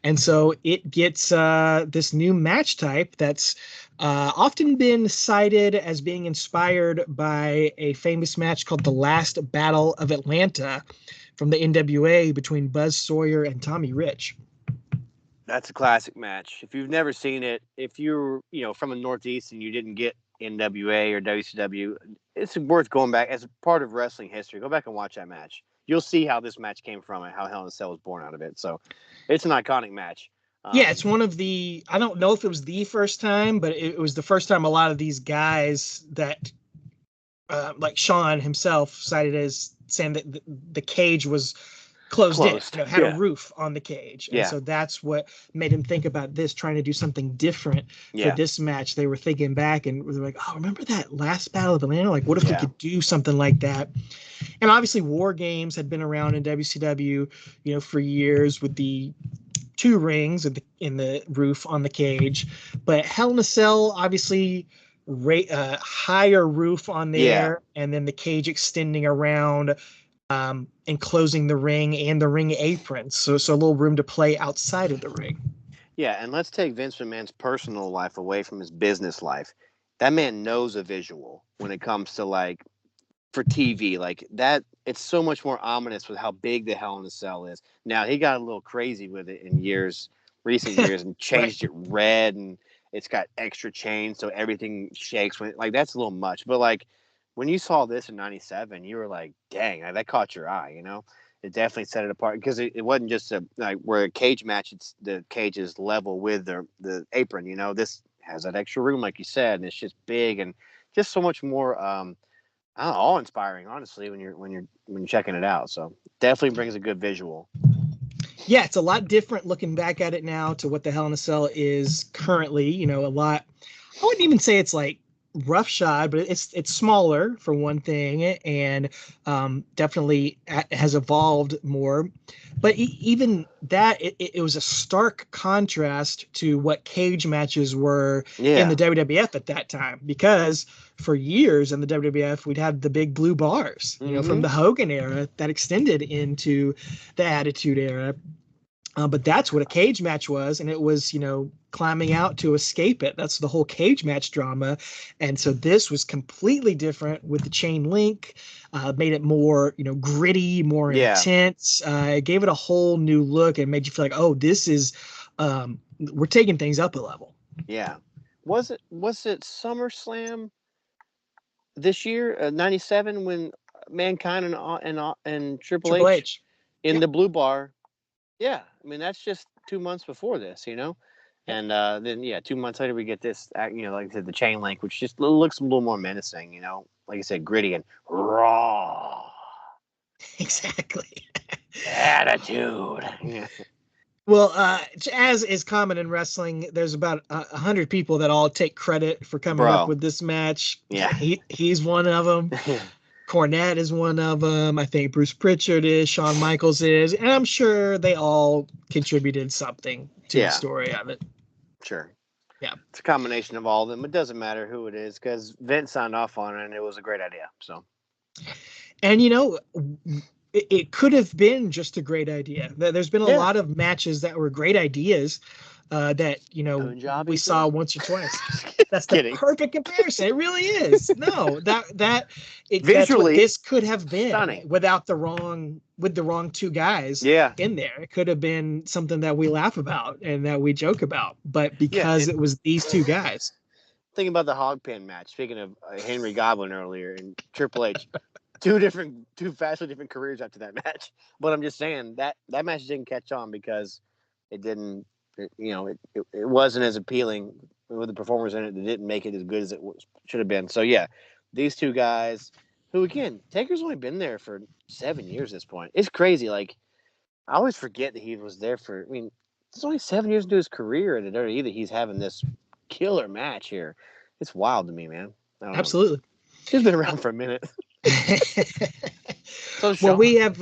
And so it gets this new match type that's often been cited as being inspired by a famous match called the Last Battle of Atlanta from the NWA between Buzz Sawyer and Tommy Rich. That's a classic match. If you've never seen it, if you're from the Northeast and you didn't get NWA or WCW, it's worth going back as a part of wrestling history. Go back and watch that match. You'll see how this match came from and how Hell in a Cell was born out of it. So it's an iconic match. Yeah, it's one of the, I don't know if it was the first time, but it was the first time a lot of these guys that, like Shawn himself, cited as saying that the cage was closed in, had a roof on the cage. And so that's what made him think about this, trying to do something different for this match. They were thinking back and they were like, oh, remember that Last Battle of Atlanta? Like, what if we could do something like that? And obviously War Games had been around in WCW, for years with the 2 rings in the roof on the cage. But Hell in a Cell, obviously, higher roof on there, and then the cage extending around, enclosing the ring and the ring apron. So a little room to play outside of the ring. Yeah, and let's take Vince McMahon's personal life away from his business life. That man knows a visual when it comes to, like, for TV. Like, that, it's so much more ominous with how big the Hell in a Cell is. Now, he got a little crazy with it in recent years, and changed it red, and it's got extra chains, so everything shakes. That's a little much. But, like, when you saw this in 97, you were like, dang, that caught your eye, It definitely set it apart, because it wasn't just where a cage match, the cage is level with the apron, This has that extra room, like you said, and it's just big and just so much more awe-inspiring, honestly, when you're checking it out. So definitely brings a good visual. Yeah, it's a lot different looking back at it now to what the Hell in a Cell is currently. A lot. I wouldn't even say it's like roughshod, but it's smaller for one thing, and definitely has evolved more. But even that, it was a stark contrast to what cage matches were in the WWF at that time, because for years in the WWF, we'd had the big blue bars, from the Hogan era that extended into the Attitude Era. But that's what a cage match was, and it was, climbing out to escape it. That's the whole cage match drama. And so this was completely different with the chain link, made it more, gritty, more intense. It gave it a whole new look and made you feel like, oh, this is, we're taking things up a level. Yeah. Was it SummerSlam this year, 97, when Mankind and Triple H in the blue bar? Yeah, I mean, that's just 2 months before this, and then 2 months later we get this, like I said, the chain link, which just looks a little more menacing, like I said, gritty and raw. Exactly. Attitude. Yeah. Well, as is common in wrestling, there's about 100 people that all take credit for coming up with this match. Yeah, he's one of them. Cornette is one of them. I think Bruce Pritchard is. Shawn Michaels is. And I'm sure they all contributed something to the story of it. Sure. Yeah. It's a combination of all of them. It doesn't matter who it is, because Vince signed off on it, and it was a great idea. So. And, it could have been just a great idea. There's been a lot of matches that were great ideas, that Punjabi we saw food? once or twice. That's the Kidding. perfect comparison. It really is. No, that's what Visually, this could have been stunning. with the wrong two guys Yeah. in there. It could have been something that we laugh about and that we joke about, but Yeah, because it was these two guys. Thinking about the hog pen match. Speaking of Henry Goblin earlier and Triple H, two vastly different careers after that match. But I'm just saying that match didn't catch on because it didn't. It wasn't as appealing with the performers in it. It didn't make it as good as it should have been. So yeah, these two guys, who again, Taker's only been there for 7 years at this point. It's crazy. Like I always forget that he was there for. I mean, it's only 7 years into his career, and either he's having this killer match here. It's wild to me, man. I don't know. Absolutely. He's been around for a minute. So well, we have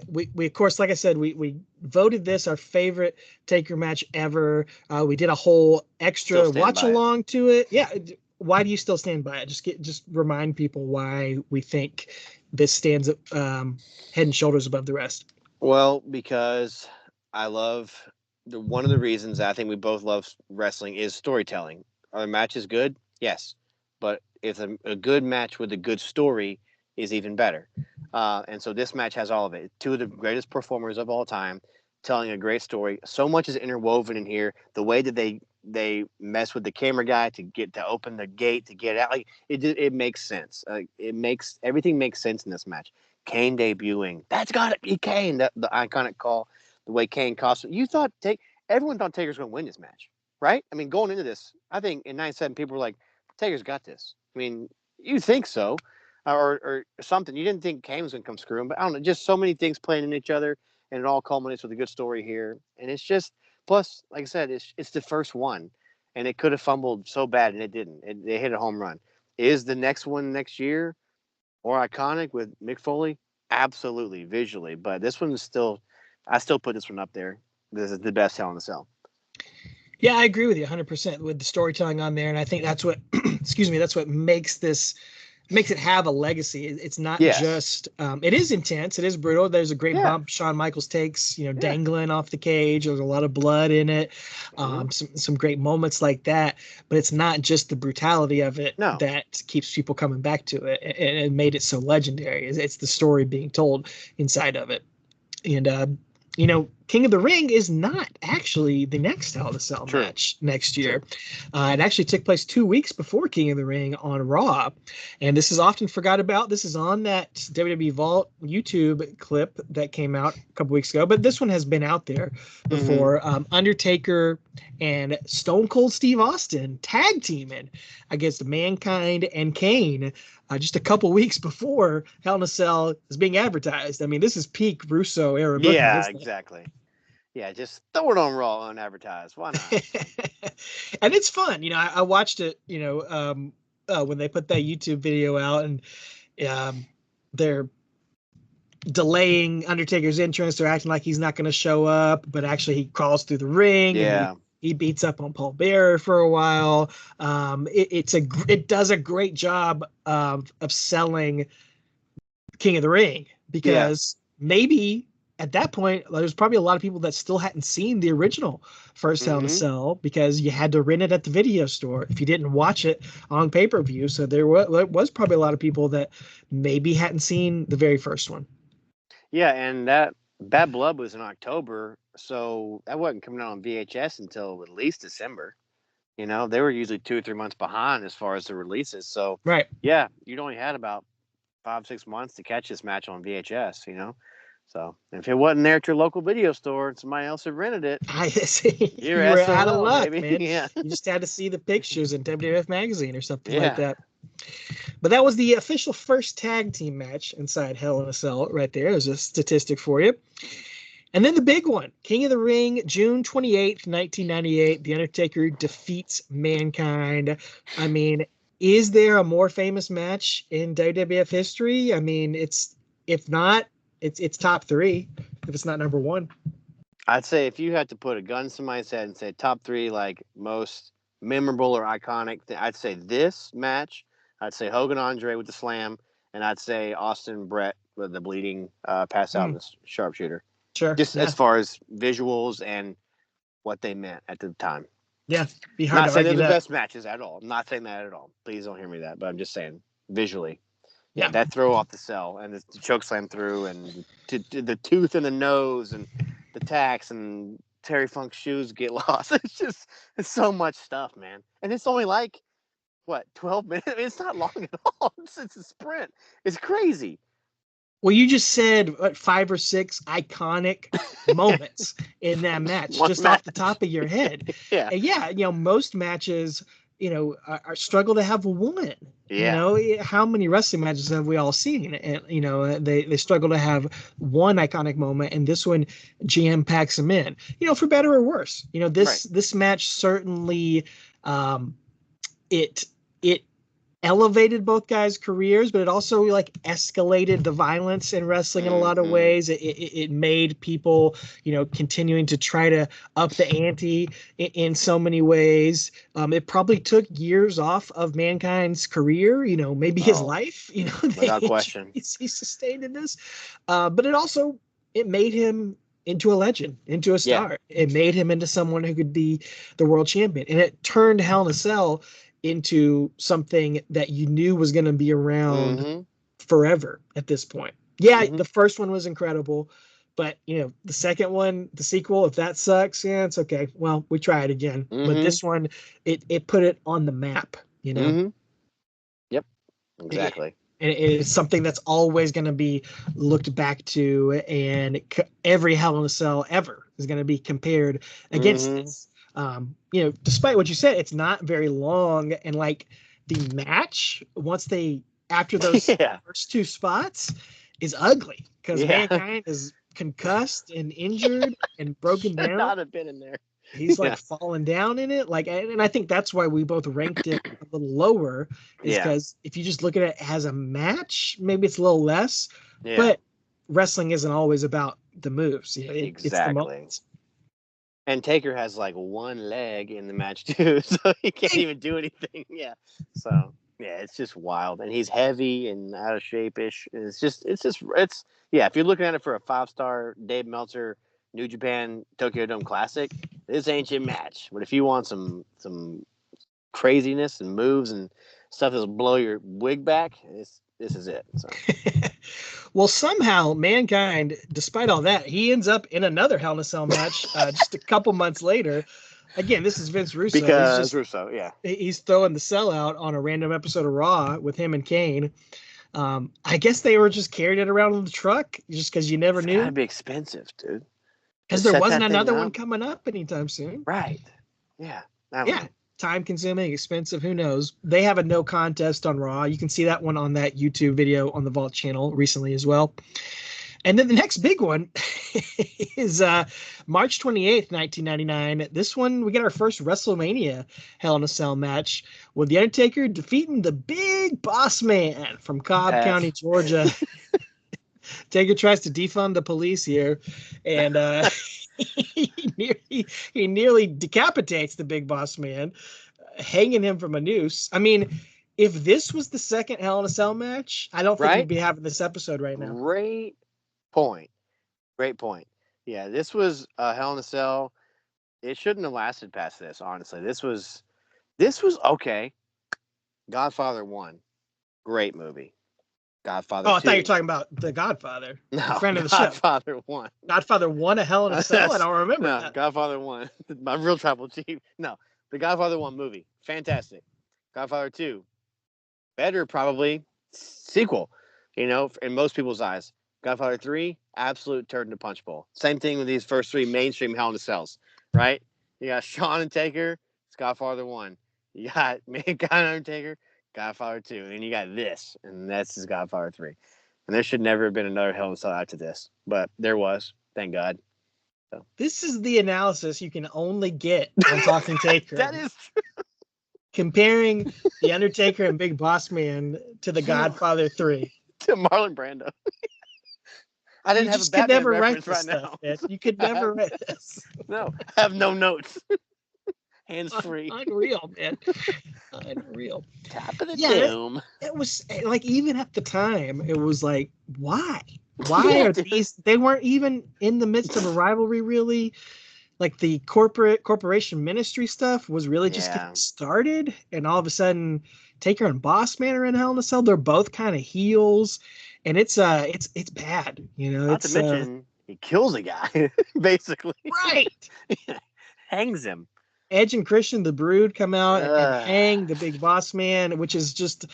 we of course, like I said, we voted this our favorite Taker match ever. We did a whole extra watch along to it. Yeah. Why do you still stand by it? Just remind people why we think this stands head and shoulders above the rest. Well, because I love one of the reasons I think we both love wrestling is storytelling. Are the matches good? Yes, but if a good match with a good story is even better. And so this match has all of it. Two of the greatest performers of all time telling a great story. So much is interwoven in here. The way that they mess with the camera guy to open the gate to get out, like it makes sense. Everything makes sense in this match. Kane debuting. That's got to be Kane. The iconic call, the way Kane cost. Everyone thought Taker's going to win this match, right? I mean, going into this, I think in '97 people were like, Taker's got this. I mean, you think so. Or something. You didn't think Kane was going to come screw him, but I don't know. Just so many things playing in each other, and it all culminates with a good story here. And it's just, plus, like I said, it's the first one, and it could have fumbled so bad, and it didn't. They hit a home run. Is the next one next year more iconic with Mick Foley? Absolutely, visually. But this one is still, I still put this one up there. This is the best Hell in a Cell. Yeah, I agree with you 100% with the storytelling on there, and I think that's what, that's what makes it have a legacy. It's not just it is intense, it is brutal. There's a great bump Shawn Michaels takes, dangling off the cage. There's a lot of blood in it, some great moments like that, but it's not just the brutality of it that keeps people coming back to it and it made it so legendary. It's the story being told inside of it. And King of the Ring is not actually the next Hell in a Cell match next year. It actually took place 2 weeks before King of the Ring on Raw. And this is often forgot about. This is on that WWE Vault YouTube clip that came out a couple weeks ago. But this one has been out there before. Undertaker and Stone Cold Steve Austin tag teaming against Mankind and Kane just a couple weeks before Hell in a Cell is being advertised. I mean, this is peak Russo era booking. Yeah, exactly. Yeah, just throw it on Raw unadvertised. Why not? And it's fun. I watched it, when they put that YouTube video out and they're delaying Undertaker's entrance. They're acting like he's not going to show up, but actually he crawls through the ring. Yeah. And he beats up on Paul Bearer for a while. It does a great job of selling King of the Ring because maybe at that point, there's probably a lot of people that still hadn't seen the original first Hell in a Cell because you had to rent it at the video store if you didn't watch it on pay-per-view. So there was probably a lot of people that maybe hadn't seen the very first one. Yeah, and that Bad Blood was in October, so that wasn't coming out on VHS until at least December. They were usually 2 or 3 months behind as far as the releases. So, yeah, you'd only had about 5-6 months to catch this match on VHS, So if it wasn't there at your local video store and somebody else had rented it, I see. you were out of luck, baby. Man. Yeah. You just had to see the pictures in WWF magazine or something like that. But that was the official first tag team match inside Hell in a Cell right there. There's a statistic for you. And then the big one, King of the Ring, June 28th, 1998. The Undertaker defeats Mankind. I mean, is there a more famous match in WWF history? I mean, if not, it's top 3 if it's not number 1. I'd say if you had to put a gun to somebody's head and say top 3 like most memorable or iconic, I'd say this match. I'd say Hogan Andre with the slam, and I'd say Austin Brett with the bleeding pass out in the sharpshooter. Sure. Just as far as visuals and what they meant at the time. Yeah, be hard Not to saying they're argue the that. best matches at all. I'm not saying that at all. Please don't hear me that. But I'm just saying visually. Yeah. That throw off the cell and the choke slam through and the tooth in the nose and the tacks and Terry Funk's shoes get lost. It's so much stuff, man. And it's only like, what, 12 minutes? I mean, it's not long at all. It's a sprint. It's crazy. Well, you just said 5 or 6 iconic moments in that match, just off the top of your head. Yeah. And yeah, most matches, are struggle to have one. Yeah. How many wrestling matches have we all seen? And they struggle to have one iconic moment, and this one jam packs them in. For better or worse. This match certainly, it elevated both guys' careers, but it also escalated the violence in wrestling in a lot of ways. It made people, continuing to try to up the ante in so many ways. It probably took years off of Mankind's career, maybe his life, without question. He sustained in this. But it made him into a legend, into a star. Yeah. It made him into someone who could be the world champion. And it turned Hell in a Cell into something that you knew was going to be around forever at this point. Yeah, the first one was incredible, but the second one, the sequel, if that sucks, yeah, it's okay. Well, we try it again. But this one, it put it on the map, Yep, exactly. And it's something that's always going to be looked back to, and every Hell in a Cell ever is going to be compared against this. Despite what you said, it's not very long, and the match after those first 2 spots is ugly because Mankind is concussed and injured and broken down. Not have been in there. He's falling down in it, and I think that's why we both ranked it a little lower, is because if you just look at it as a match, maybe it's a little less. Yeah. But wrestling isn't always about the moves. Exactly. It's the moments. And Taker has one leg in the match too, so he can't even do anything. Yeah. So it's just wild, and he's heavy and out of shape-ish. It's if you're looking at it for a 5-star Dave Meltzer New Japan Tokyo Dome Classic, this ain't your match. But if you want some craziness and moves and stuff that'll blow your wig back, this is it. So. Well, somehow Mankind, despite all that, he ends up in another Hell in a Cell match just a couple months later. Again, this is Vince Russo. Because Russo, yeah. He's throwing the Cell out on a random episode of Raw with him and Kane. I guess they were just carrying it around in the truck just because you never knew. It's gotta be expensive, dude. Because there wasn't another one coming up anytime soon. Right. Yeah. Time-consuming, expensive, who knows? They have a no contest on Raw. You can see that one on that YouTube video on the Vault channel recently as well. And then the next big one is March 28th, 1999. This one, we get our first WrestleMania Hell in a Cell match with The Undertaker defeating the Big Boss Man from Cobb County, Georgia. Taker tries to defund the police here, and he nearly decapitates the Big Boss Man, hanging him from a noose. I mean, if this was the second Hell in a Cell match, I don't think we'd be having this episode right now. Great point. Yeah, this was Hell in a Cell. It shouldn't have lasted past this, honestly. This was okay. Godfather 1, great movie. Godfather 2. I thought you were talking about The Godfather. No, friend of the Godfather show. 1. Godfather 1, a Hell in a Cell? I don't remember that. Godfather 1. My real tribal chief. No, the Godfather 1 movie. Fantastic. Godfather 2. Better, probably. Sequel, in most people's eyes. Godfather 3, absolute turd in a punch bowl. Same thing with these first 3 mainstream Hell in a Cells, right? You got Shawn and Taker, it's Godfather 1. You got Mankind Undertaker, Godfather 2. And then you got this, and that's his Godfather 3. And there should never have been another Hell in a Cell after this. But there was, thank God. So. This is the analysis you can only get on Talking Taker. That is true. Comparing The Undertaker and Big Boss Man to The Godfather 3. To Marlon Brando. I didn't have a Batman reference right now. You could never write this. No, I have no notes. Hands free. Unreal, man. Unreal. Top of the dome. It was even at the time, it was why? Why are these? They weren't even in the midst of a rivalry, really. like the corporation ministry stuff was really just getting started, and all of a sudden Taker and Boss Man are in Hell in a Cell. They're both kind of heels, and it's bad, you know. Not to mention he kills a guy basically. Right. Hangs him. Edge and Christian, the Brood, come out and hang the Big Boss Man, which is just,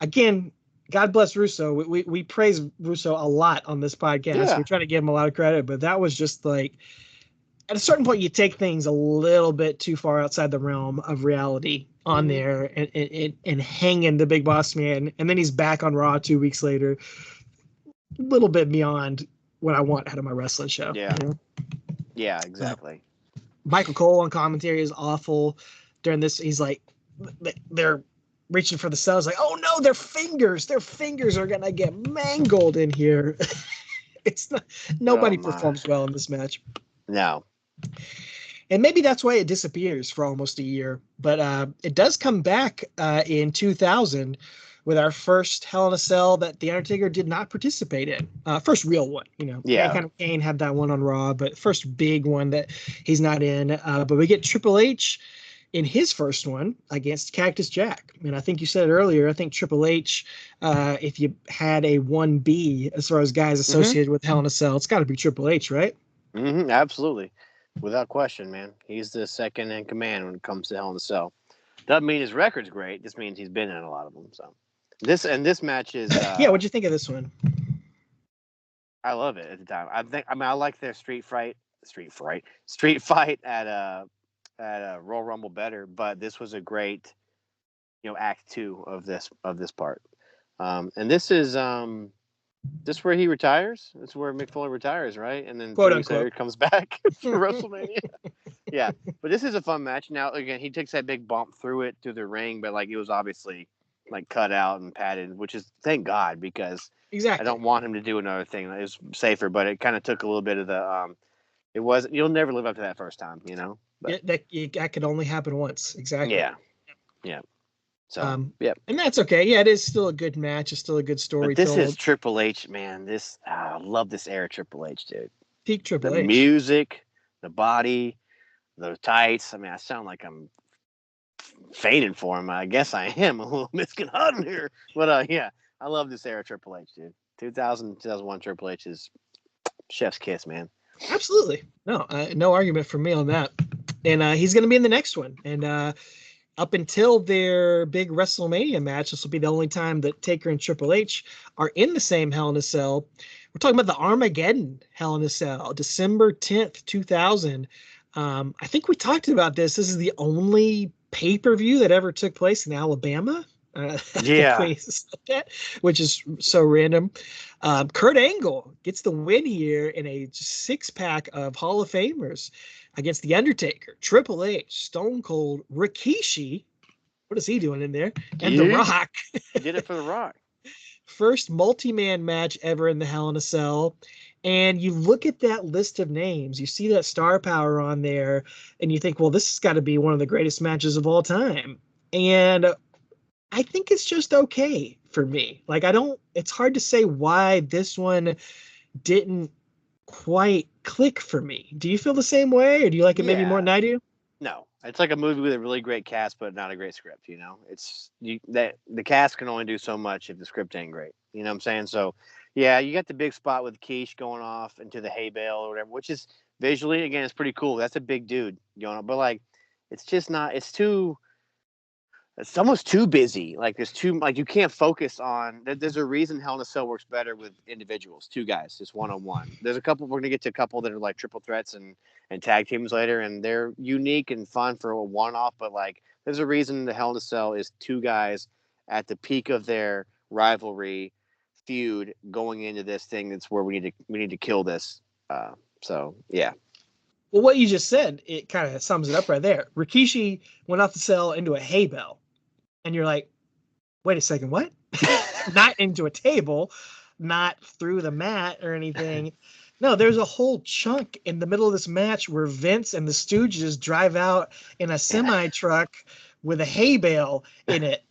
again, God bless Russo. We praise Russo a lot on this podcast. Yeah. We try to give him a lot of credit, but that was just like, at a certain point, you take things a little bit too far outside the realm of reality on there and hanging the Big Boss Man. And then he's back on Raw 2 weeks later. A little bit beyond what I want out of my wrestling show. Yeah. You know? Yeah, exactly. Michael Cole on commentary is awful during this. He's like, they're reaching for the cells. Like, oh no, their fingers are going to get mangled in here. It's not, nobody performs well in this match. No. And maybe that's why it disappears for almost a year. But it does come back in 2000 with our first Hell in a Cell that The Undertaker did not participate in. First real one, you know. Yeah. Mankind Kane had that one on Raw, but first big one that he's not in. But we get Triple H in his first one against Cactus Jack. And I think you said it earlier, I think Triple H, if you had a 1B as far as guys associated with Hell in a Cell, it's got to be Triple H, right? Absolutely. Without question, man. He's the second in command when it comes to Hell in a Cell. Doesn't mean his record's great. Just means he's been in a lot of them. So this match is yeah, what'd you think of this one? I love it at the time. I like their street fight at Royal Rumble better, but this was a great, act 2 of this part. And this is this where he retires? This is where Mick Foley retires, right? And then 3 weeks later comes back for WrestleMania. Yeah, but this is a fun match. Now, again, he takes that big bump through the ring, but like it was obviously like cut out and padded, which is thank God, because I don't want him to do another thing. It was safer, but it kind of took a little bit of the it was, you'll never live up to that first time, But, that could only happen once. Exactly. Yeah. So, and that's okay. Yeah, it is still a good match. It's still a good story. But this is Triple H, man. I love this era Triple H, dude. Peak Triple H. The music, the body, the tights. I mean, I sound like I'm fainting for him. I guess I am a little Michigan Hutton here. But, yeah, I love this era Triple H, dude. 2000, 2001 Triple H is chef's kiss, man. Absolutely. No argument for me on that. And he's going to be in the next one. And up until their big WrestleMania match, this will be the only time that Taker and Triple H are in the same Hell in a Cell. We're talking about the Armageddon Hell in a Cell, December 10th, 2000. I think we talked about this. This is the only pay-per-view that ever took place in Alabama. Which is so random. Kurt Angle gets the win here in a 6-pack of Hall of Famers against The Undertaker, Triple H, Stone Cold, Rikishi. What is he doing in there? And The Rock. He did it for The Rock. First multi-man match ever in the Hell in a Cell. And you look at that list of names, you see that star power on there, and you think, well, this has got to be one of the greatest matches of all time. And I think it's just okay for me. Like, it's hard to say why this one didn't quite click for me. Do you feel the same way, or do you like it maybe more than I do? No, it's like a movie with a really great cast, but not a great script. It's that the cast can only do so much if the script ain't great. You know what I'm saying? So, yeah, you got the big spot with Keish going off into the hay bale or whatever, which is visually, again, it's pretty cool. That's a big dude going on, but like, it's just not. It's almost too busy. Like you can't focus on. There's a reason Hell in a Cell works better with individuals, 2 guys, just 1-on-1. There's a couple. We're gonna get to a couple that are like triple threats and tag teams later, and they're unique and fun for a one-off. But like, there's a reason the Hell in a Cell is 2 guys at the peak of their rivalry feud going into this thing. That's where we need to kill this. So yeah. Well, what you just said, it kind of sums it up right there. Rikishi went off the cell into a hay bale. And you're like, wait a second, what? Not into a table, not through the mat or anything. No, there's a whole chunk in the middle of this match where Vince and the Stooges drive out in a semi-truck with a hay bale in it,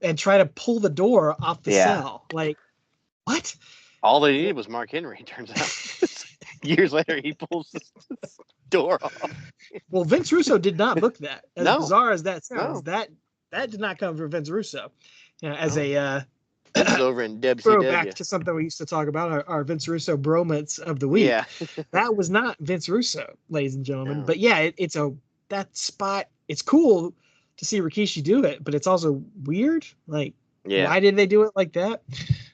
and try to pull the door off the cell. Like, what? All they needed was Mark Henry, it turns out. Years later, he pulls this. door off. Well, Vince Russo did not book that. As bizarre as that sounds, No. that did not come from Vince Russo. As a this is over in WCW. Throwback to something we used to talk about, our Vince Russo bromance of the week. Yeah. That was not Vince Russo, ladies and gentlemen. No. But yeah, that spot. It's cool to see Rikishi do it, but it's also weird. Like, why did they do it like that?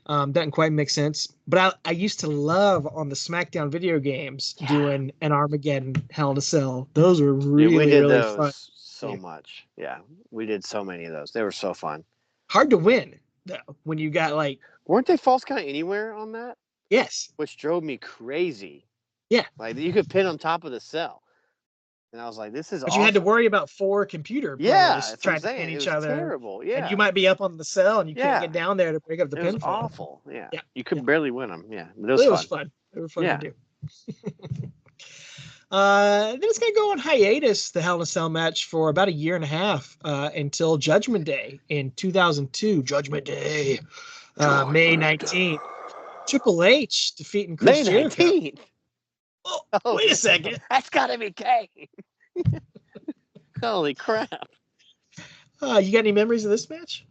Doesn't quite make sense. But I used to love on the SmackDown video games doing an Armageddon Hell in a Cell. Those were really fun. So much. Yeah, we did so many of those. They were so fun. Hard to win though when you got like. Weren't they false count anywhere on that? Yes. Which drove me crazy. Yeah. Like you could pin on top of the cell. And I was like, this is But awesome. you had to worry about 4 computer players trying to pin each other. Terrible. Yeah. And you might be up on the cell and you can't get down there to break up the pinfall. It was awful. Yeah. You could barely win them. Yeah. But it was fun. It was fun to do. Then it's going to go on hiatus, the Hell in a Cell match, for about 1.5 years until Judgment Day in 2002. Judgment Day, May 19th. Triple H defeating Chris Jericho. May 19th? Oh, wait a second. That's got to be Kane. Holy crap. You got any memories of this match?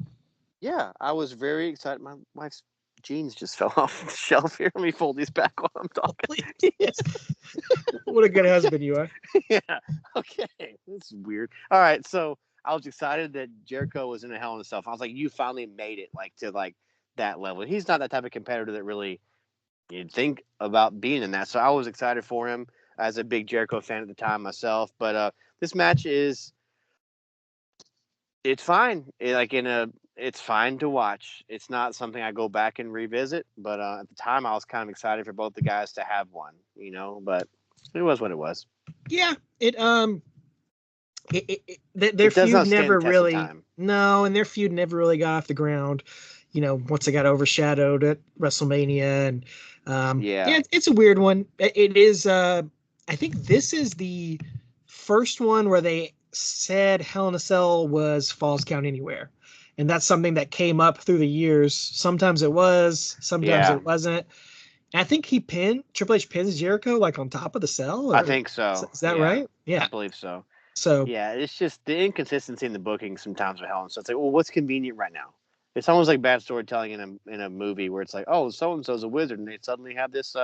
Yeah, I was very excited. My wife's jeans just fell off the shelf here. Let me fold these back while I'm talking. Yes. What a good husband you are. Yeah. Okay. This is weird. All right. So I was excited that Jericho was in a Hell in a Cell. I was like, you finally made it to that level. He's not that type of competitor that really you'd think about being in that. So I was excited for him as a big Jericho fan at the time myself. But this match it's fine. It's fine to watch. It's not something I go back and revisit. But at the time, I was kind of excited for both the guys to have one, but it was what it was. Yeah. Their feud never really, and their feud never really got off the ground. Once it got overshadowed at WrestleMania, and it's a weird one. It is. I think this is the first one where they said Hell in a Cell was Falls Count Anywhere, and that's something that came up through the years. Sometimes it was, sometimes it wasn't. And I think Triple H pins Jericho like on top of the cell. I think so. Is that right? Yeah, I believe so. So yeah, it's just the inconsistency in the booking sometimes with Hell in a Cell. It's like, well, what's convenient right now? It's almost like bad storytelling in a movie where it's like, oh, so and so's a wizard, and they suddenly have this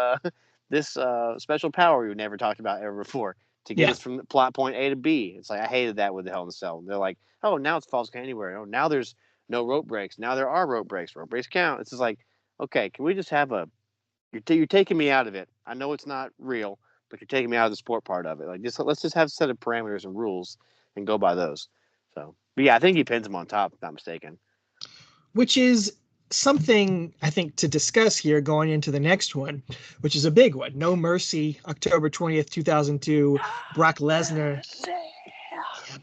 special power we never talked about ever before to get us from the plot point A to B. It's like I hated that with the Hell in a Cell. They're like, oh, now it's Falls Count Anywhere. Oh, now there's no rope breaks. Now there are rope breaks. Rope breaks count. It's just like, okay, can we just have you're taking me out of it. I know it's not real, but you're taking me out of the sport part of it. Like, let's just have a set of parameters and rules and go by those. So, but yeah, I think he pins him on top, if not mistaken. Which is something I think to discuss here going into the next one, which is a big one. No Mercy, October 20th, 2002. Brock Lesnar.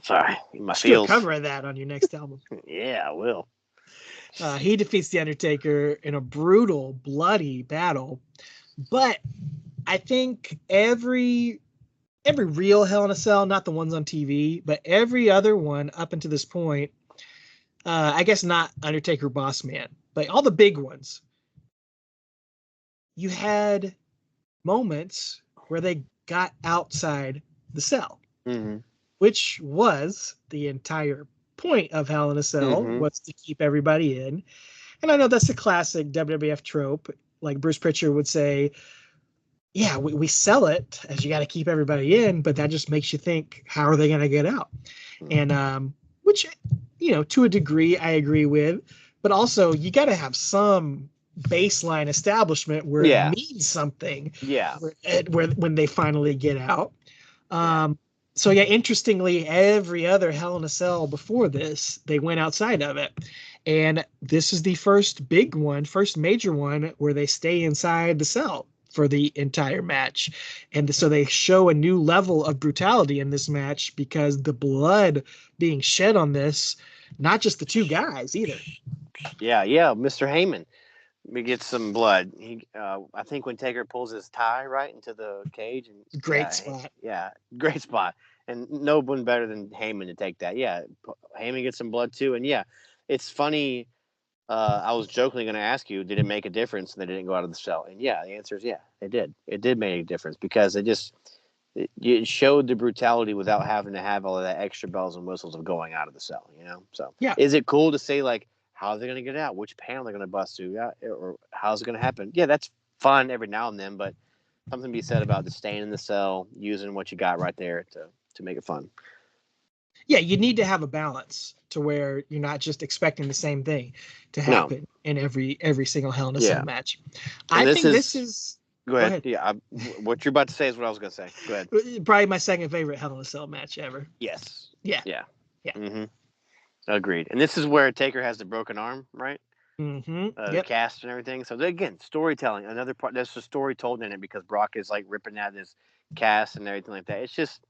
Sorry, my feels. Still cover that on your next album. Yeah, I will. He defeats the Undertaker in a brutal, bloody battle. But I think every real Hell in a Cell, not the ones on TV, but every other one up until this point, I guess not Undertaker Boss Man, but all the big ones, you had moments where they got outside the cell, which was the entire point of Hell in a Cell, was to keep everybody in. And I know that's a classic WWF trope. Like Bruce Pritchard would say, yeah, we sell it as you got to keep everybody in, but that just makes you think, how are they going to get out? And which, to a degree, I agree with. But also, you got to have some baseline establishment where it means something. Yeah. Where when they finally get out. So, interestingly, every other Hell in a Cell before this, they went outside of it. And this is the first major one where they stay inside the cell for the entire match. And so they show a new level of brutality in this match because the blood being shed on this, not just the two guys either. Yeah, Mr. Heyman. We get some blood. I think when Taker pulls his tie right into the cage. And great spot. Yeah, great spot. And no one better than Heyman to take that. Yeah, Heyman gets some blood too. And yeah, it's funny. I was jokingly going to ask you, did it make a difference? And they didn't go out of the cell. And yeah, the answer is yeah, it did. It did make a difference because it it showed the brutality without having to have all of that extra bells and whistles of going out of the cell, you know? So, yeah. Is it cool to say, like, how are they going to get out? Which panel are they going to bust through? Or how's it going to happen? Yeah, that's fun every now and then, but something to be said about just staying in the cell, using what you got right there to make it fun. Yeah, you need to have a balance to where you're not just expecting the same thing to happen in every single Hell in a Cell match. And I think this is. Go ahead. Yeah, what you're about to say is what I was going to say. Go ahead. Probably my second favorite Hell in a Cell match ever. Yes. Yeah. Yeah. Yeah. Mm-hmm. Agreed. And this is where Taker has the broken arm, right? Mm-hmm. The cast and everything. So again, storytelling. Another part. There's a story told in it because Brock is like ripping at his cast and everything like that. It's just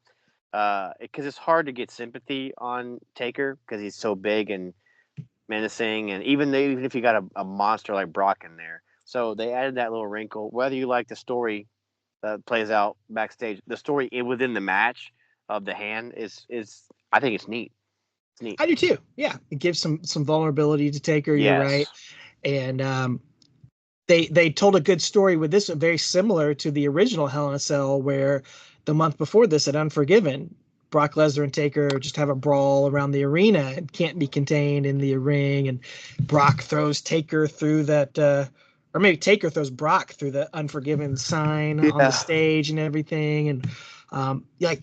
because it's hard to get sympathy on Taker because he's so big and menacing, and even if you got a monster like Brock in there. So they added that little wrinkle. Whether you like the story that plays out backstage, the story within the match of the hand is I think it's neat. It's neat. I do too. Yeah, it gives some vulnerability to Taker. Yes. You're right, and they told a good story with this, very similar to the original Hell in a Cell, where the month before this at Unforgiven, Brock Lesnar and Taker just have a brawl around the arena and can't be contained in the ring, and Brock throws Taker through that. Or maybe Taker throws Brock through the Unforgiven sign on the stage and everything. And like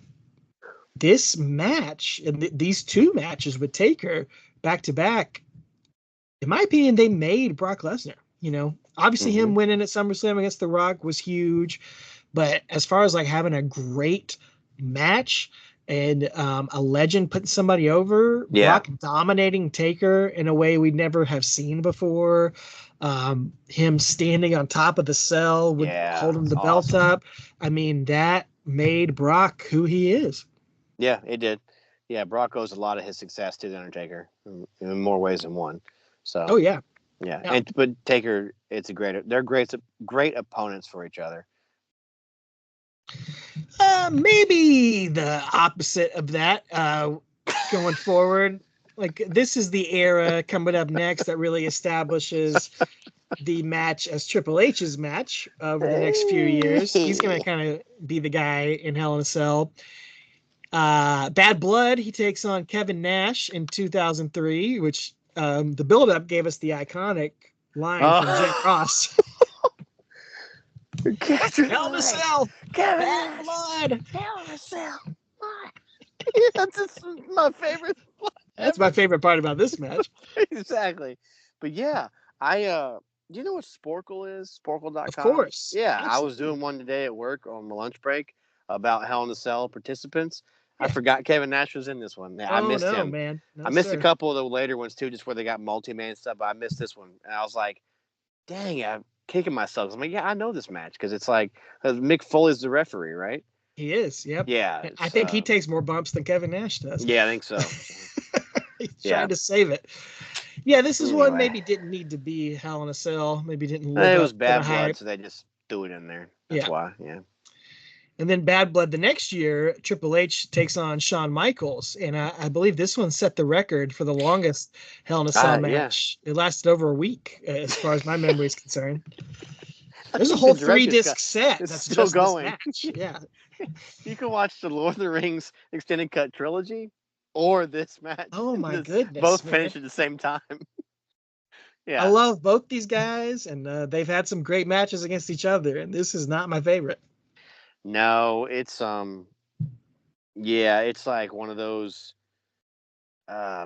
this match and these two matches with Taker back to back, in my opinion, they made Brock Lesnar. You know, obviously him winning at SummerSlam against The Rock was huge. But as far as like having a great match and a legend putting somebody over, Brock dominating Taker in a way we'd never have seen before. Him standing on top of the cell with holding the belt up. I mean, that made Brock who he is. Yeah, it did. Yeah, Brock owes a lot of his success to the Undertaker in more ways than one. So. Yeah. But Taker, they're great opponents for each other. Maybe the opposite of that going forward. Like this is the era coming up next that really establishes the match as Triple H's match over the next few years. He's going to kind of be the guy in Hell in a Cell. Bad Blood, he takes on Kevin Nash in 2003, which the build-up gave us the iconic line from Jake Ross. Hell in a Cell, Bad Blood. Hell in a Cell. That's my favorite. That's my favorite part about this match. Exactly. But yeah, do you know what Sporkle is? Sporkle.com? Of course. Yeah, absolutely. I was doing one today at work on my lunch break about Hell in a Cell participants. I forgot Kevin Nash was in this one. I missed him. Man. No, I missed a couple of the later ones too, just where they got multi-man stuff, but I missed this one. And I was like, dang, I'm kicking myself. I'm like, yeah, I know this match because it's like Mick Foley's the referee, right? He is, yep. Yeah. I think he takes more bumps than Kevin Nash does. Yeah, I think so. He's trying to save it. Yeah, this is one maybe didn't need to be Hell in a Cell. Maybe didn't live It up was Bad to the Blood, hype. so they just threw it in there. That's why, And then Bad Blood the next year, Triple H takes on Shawn Michaels. And I believe this one set the record for the longest Hell in a Cell match. It lasted over a week, as far as my memory is concerned. There's a whole 3-disc set that's still just going. This match. Yeah. You can watch the Lord of the Rings extended cut trilogy or this match. Oh my goodness. Both finish at the same time. Yeah. I love both these guys, and they've had some great matches against each other, and this is not my favorite. No, it's it's like one of those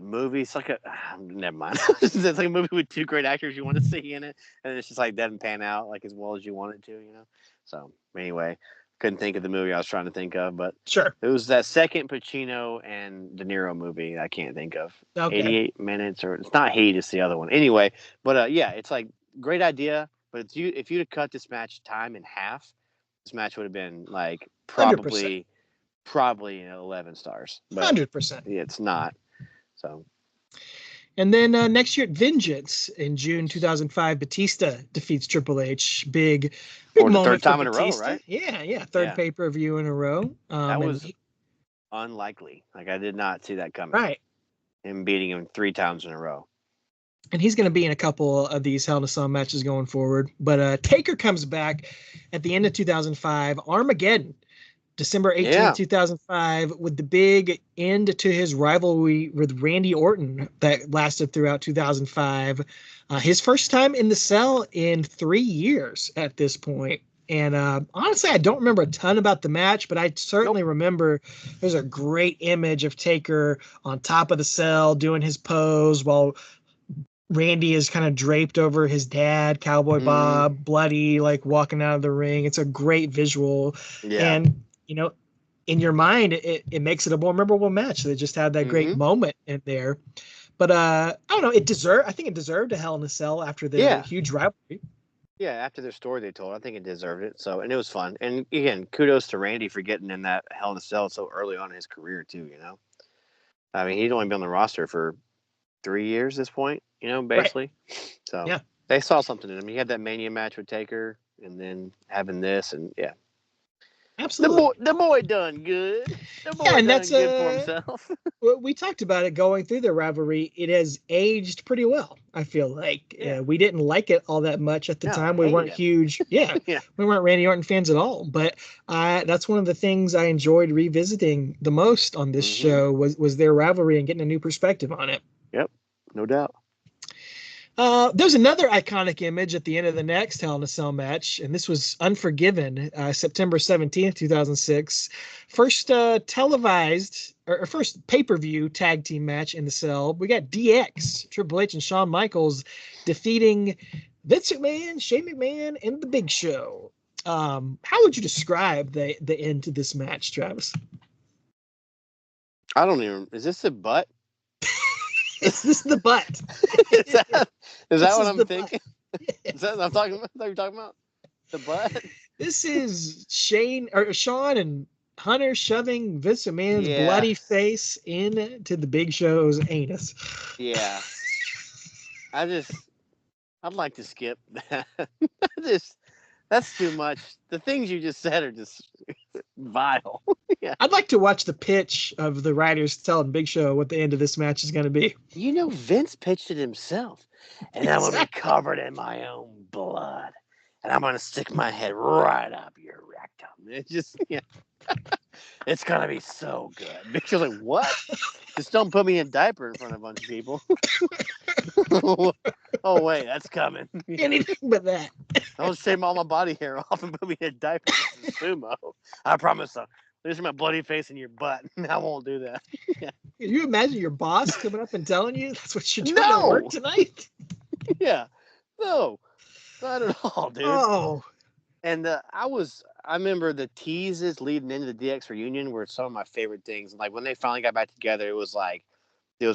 movies, like never mind. It's like a movie with two great actors you want to see in it, and it's just like doesn't pan out like as well as you want it to, you know. So anyway, couldn't think of the movie I was trying to think of, but sure, it was that second Pacino and De Niro movie I can't think of. Okay. 88 minutes, or it's not Heat, it's the other one. Anyway, but it's like great idea, but if you'd have cut this match time in half, this match would have been like probably 11 stars. But 100%. It's not. So. And then next year at Vengeance in June 2005, Batista defeats Triple H. Big moment third time for in Batista. a row, right? Yeah. Third pay-per-view in a row. That was unlikely. Like I did not see that coming. Right. Him beating him 3 times in a row. And he's going to be in a couple of these Hell in a Cell matches going forward. But Taker comes back at the end of 2005, Armageddon, December 18th, 2005, with the big end to his rivalry with Randy Orton that lasted throughout 2005. His first time in the cell in 3 years at this point. And honestly, I don't remember a ton about the match, but I certainly remember there's a great image of Taker on top of the cell doing his pose while Randy is kind of draped over his dad, Cowboy Bob, bloody, like walking out of the ring. It's a great visual. Yeah. And, in your mind, it makes it a more memorable match. They just had that great moment in there. But I don't know. I think it deserved a Hell in a Cell after the huge rivalry. Yeah, after their story they told, I think it deserved it. So, and it was fun. And again, kudos to Randy for getting in that Hell in a Cell so early on in his career too. I mean, he'd only been on the roster for 3 years at this point. Basically. Right. So they saw something in him. He had that Mania match with Taker, and then having this, and absolutely, the boy done good. The boy and done that's good for himself. We talked about it going through the rivalry. It has aged pretty well. I feel like we didn't like it all that much at the time. We weren't huge. We weren't Randy Orton fans at all. But that's one of the things I enjoyed revisiting the most on this show was their rivalry and getting a new perspective on it. Yep, no doubt. There's another iconic image at the end of the next Hell in a Cell match, and this was Unforgiven, September 17th, 2006. First televised, or first pay-per-view tag team match in the cell. We got DX, Triple H and Shawn Michaels defeating Vince McMahon, Shane McMahon, and The Big Show. How would you describe the end to this match, Travis? I don't even... Is this a butt? Is this the butt? Is that what I'm thinking? Yes. Is that what I'm talking about? That you're talking about? The butt? This is Shawn and Hunter shoving Vince McMahon's bloody face into the Big Show's anus. Yeah. I'd like to skip that. That's too much. The things you just said are just vile. I'd like to watch the pitch of the writers telling Big Show what the end of this match is going to be. Vince pitched it himself. And I'm going to be covered in my own blood. And I'm going to stick my head right up your rectum. It's just, it's going to be so good. Big Show's like, what? Just don't put me in a diaper in front of a bunch of people. Oh, wait, that's coming. Anything but that. Don't shave all my body hair off and put me in a diaper. This is sumo. I promise so. There's my bloody face in your butt. I won't do that. Can you imagine your boss coming up and telling you that's what you're doing at work tonight? Yeah. No. Not at all, dude. Oh. And I remember the teases leading into the DX reunion were some of my favorite things. Like when they finally got back together, it was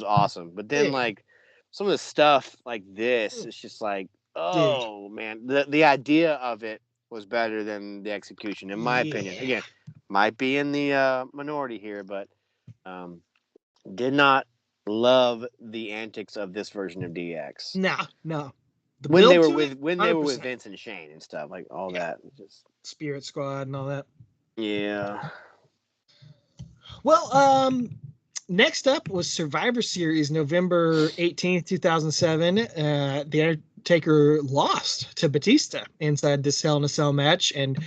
awesome. But then some of the stuff like this, it's just like, oh man, the idea of it was better than the execution, in my opinion. Again, might be in the minority here, but did not love the antics of this version of DX. No. When they were with Vince and Shane and stuff, like all that, just Spirit Squad and all that. Yeah. Well, next up was Survivor Series, November 18th, 2007. The Undertaker lost to Batista inside this Hell in a Cell match, and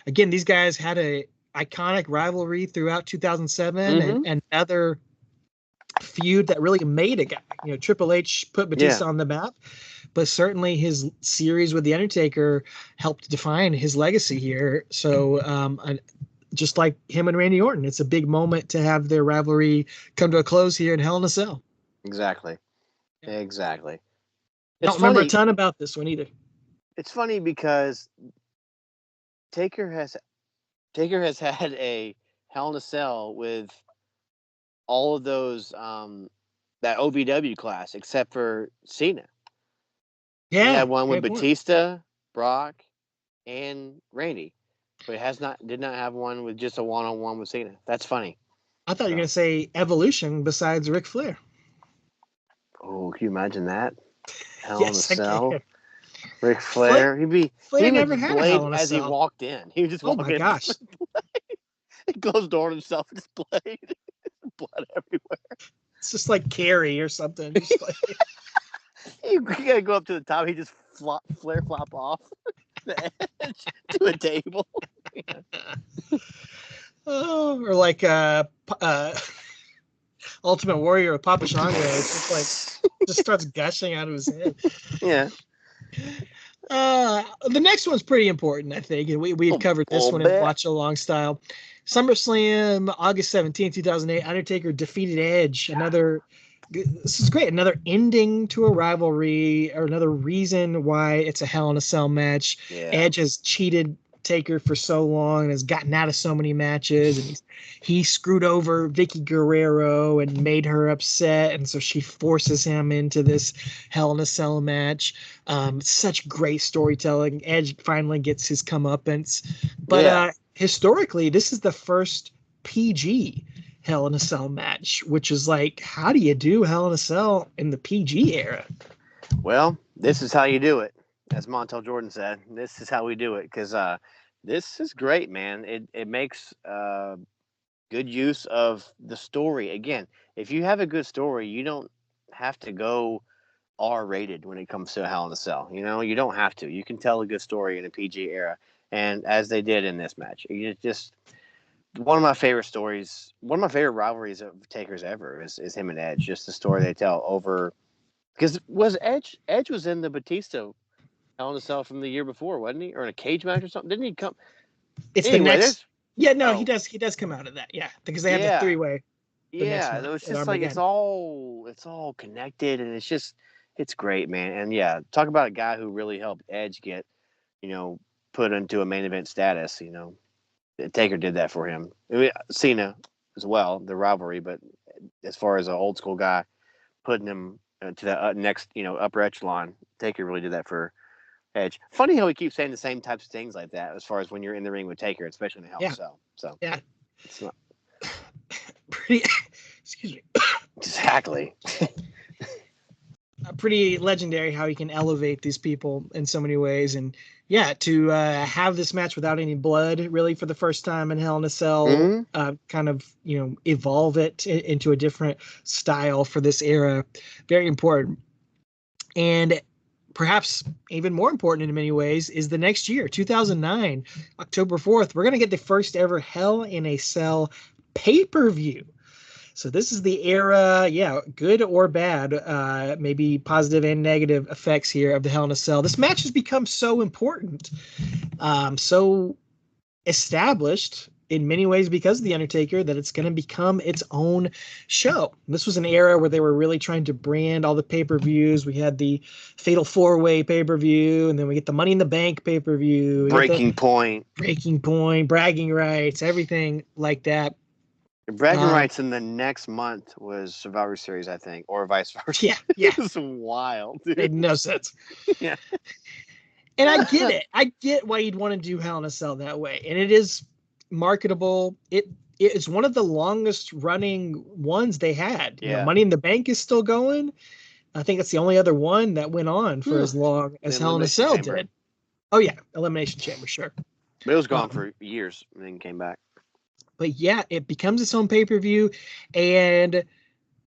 again, these guys had a iconic rivalry throughout 2007, and another feud that really made a guy. Triple H put Batista on the map, but certainly his series with the Undertaker helped define his legacy here. So, just like him and Randy Orton, it's a big moment to have their rivalry come to a close here in Hell in a Cell. Exactly. I It's don't remember a ton about this one either. It's funny because Taker has had a Hell in a Cell with all of those that OVW class except for Cena. Yeah, he had one with Batista, Brock, and Randy, but did not have one with just a one-on-one with Cena. That's funny. I thought you were gonna say Evolution besides Ric Flair. Oh, can you imagine that? Hell Yes, in a Cell. I can. Ric Flair. Flair never had a Hell in a as Cell. He walked in. He would just walk in. Oh my gosh. He closed the door on himself and just played. Blood everywhere. It's just like Carrie or something. Just like... you gotta go up to the top. He just flare flop off the edge to a table. Oh, or like Ultimate Warrior with Papa Shango. It's just like just starts gushing out of his head. Yeah. The next one's pretty important, I think, and we've covered this one in Watch Along style. SummerSlam, August 17th, 2008. Undertaker defeated Edge. This is great. Another ending to a rivalry, or another reason why it's a Hell in a Cell match. Yeah. Edge has cheated Taker for so long and has gotten out of so many matches, and he screwed over Vicky Guerrero and made her upset, and so she forces him into this Hell in a Cell match. Such great storytelling. Edge finally gets his comeuppance, but historically, this is the first PG Hell in a Cell match, which is like, how do you do Hell in a Cell in the PG era? Well, this is how you do it, as Montel Jordan said. This is how we do it, because this is great, man. It makes good use of the story. Again, if you have a good story, you don't have to go R-rated when it comes to Hell in a Cell. You know, you don't have to. You can tell a good story in a PG era, and as they did in this match, just one of my favorite stories, one of my favorite rivalries of Taker's ever is him and Edge. Just the story they tell over, because Edge was in the Batista Hell in a Cell from the year before, wasn't he? Or in a cage match or something? Didn't he come? It's anyway, the next. Yeah, no, he does come out of that. Yeah, because they have the three-way. Yeah, it was just like it's all connected, and it's great, man. And yeah, talk about a guy who really helped Edge get, put into a main event status. Taker did that for him. Cena as well, the rivalry, but as far as an old school guy, putting him to that next, upper echelon, Taker really did that for Edge. Funny how we keep saying the same types of things like that as far as when you're in the ring with Taker, especially in the Hell in a Cell. So yeah, it's not pretty. Excuse me. Exactly. Pretty legendary how he can elevate these people in so many ways, and to have this match without any blood, really for the first time in Hell in a Cell, kind of evolve it into a different style for this era, very important. And perhaps even more important in many ways is the next year, 2009, October 4th. We're going to get the first ever Hell in a Cell pay-per-view. So this is the era, good or bad, maybe positive and negative effects here of the Hell in a Cell. This match has become so important, so established in many ways because of The Undertaker, that it's going to become its own show. This was an era where they were really trying to brand all the pay-per-views. We had the Fatal 4-Way pay-per-view, and then we get the Money in the Bank pay-per-view. Breaking Point, Bragging Rights, everything like that. Bragging rights in the next month was Survivor Series, I think, or vice versa. Yeah. It's wild, dude. Made no sense. Yeah. And I get it. I get why you'd want to do Hell in a Cell that way. And it is marketable. It's one of the longest running ones they had. Yeah. Money in the Bank is still going. I think that's the only other one that went on for as long as Hell in a Cell did. Oh, yeah. Elimination Chamber, sure. But it was gone for years and then came back. But it becomes its own pay-per-view, and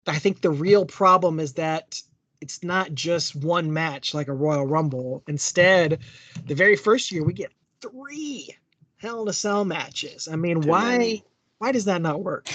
I think the real problem is that it's not just one match like a Royal Rumble. Instead, the very first year we get 3 Hell in a Cell matches. I mean, why does that not work?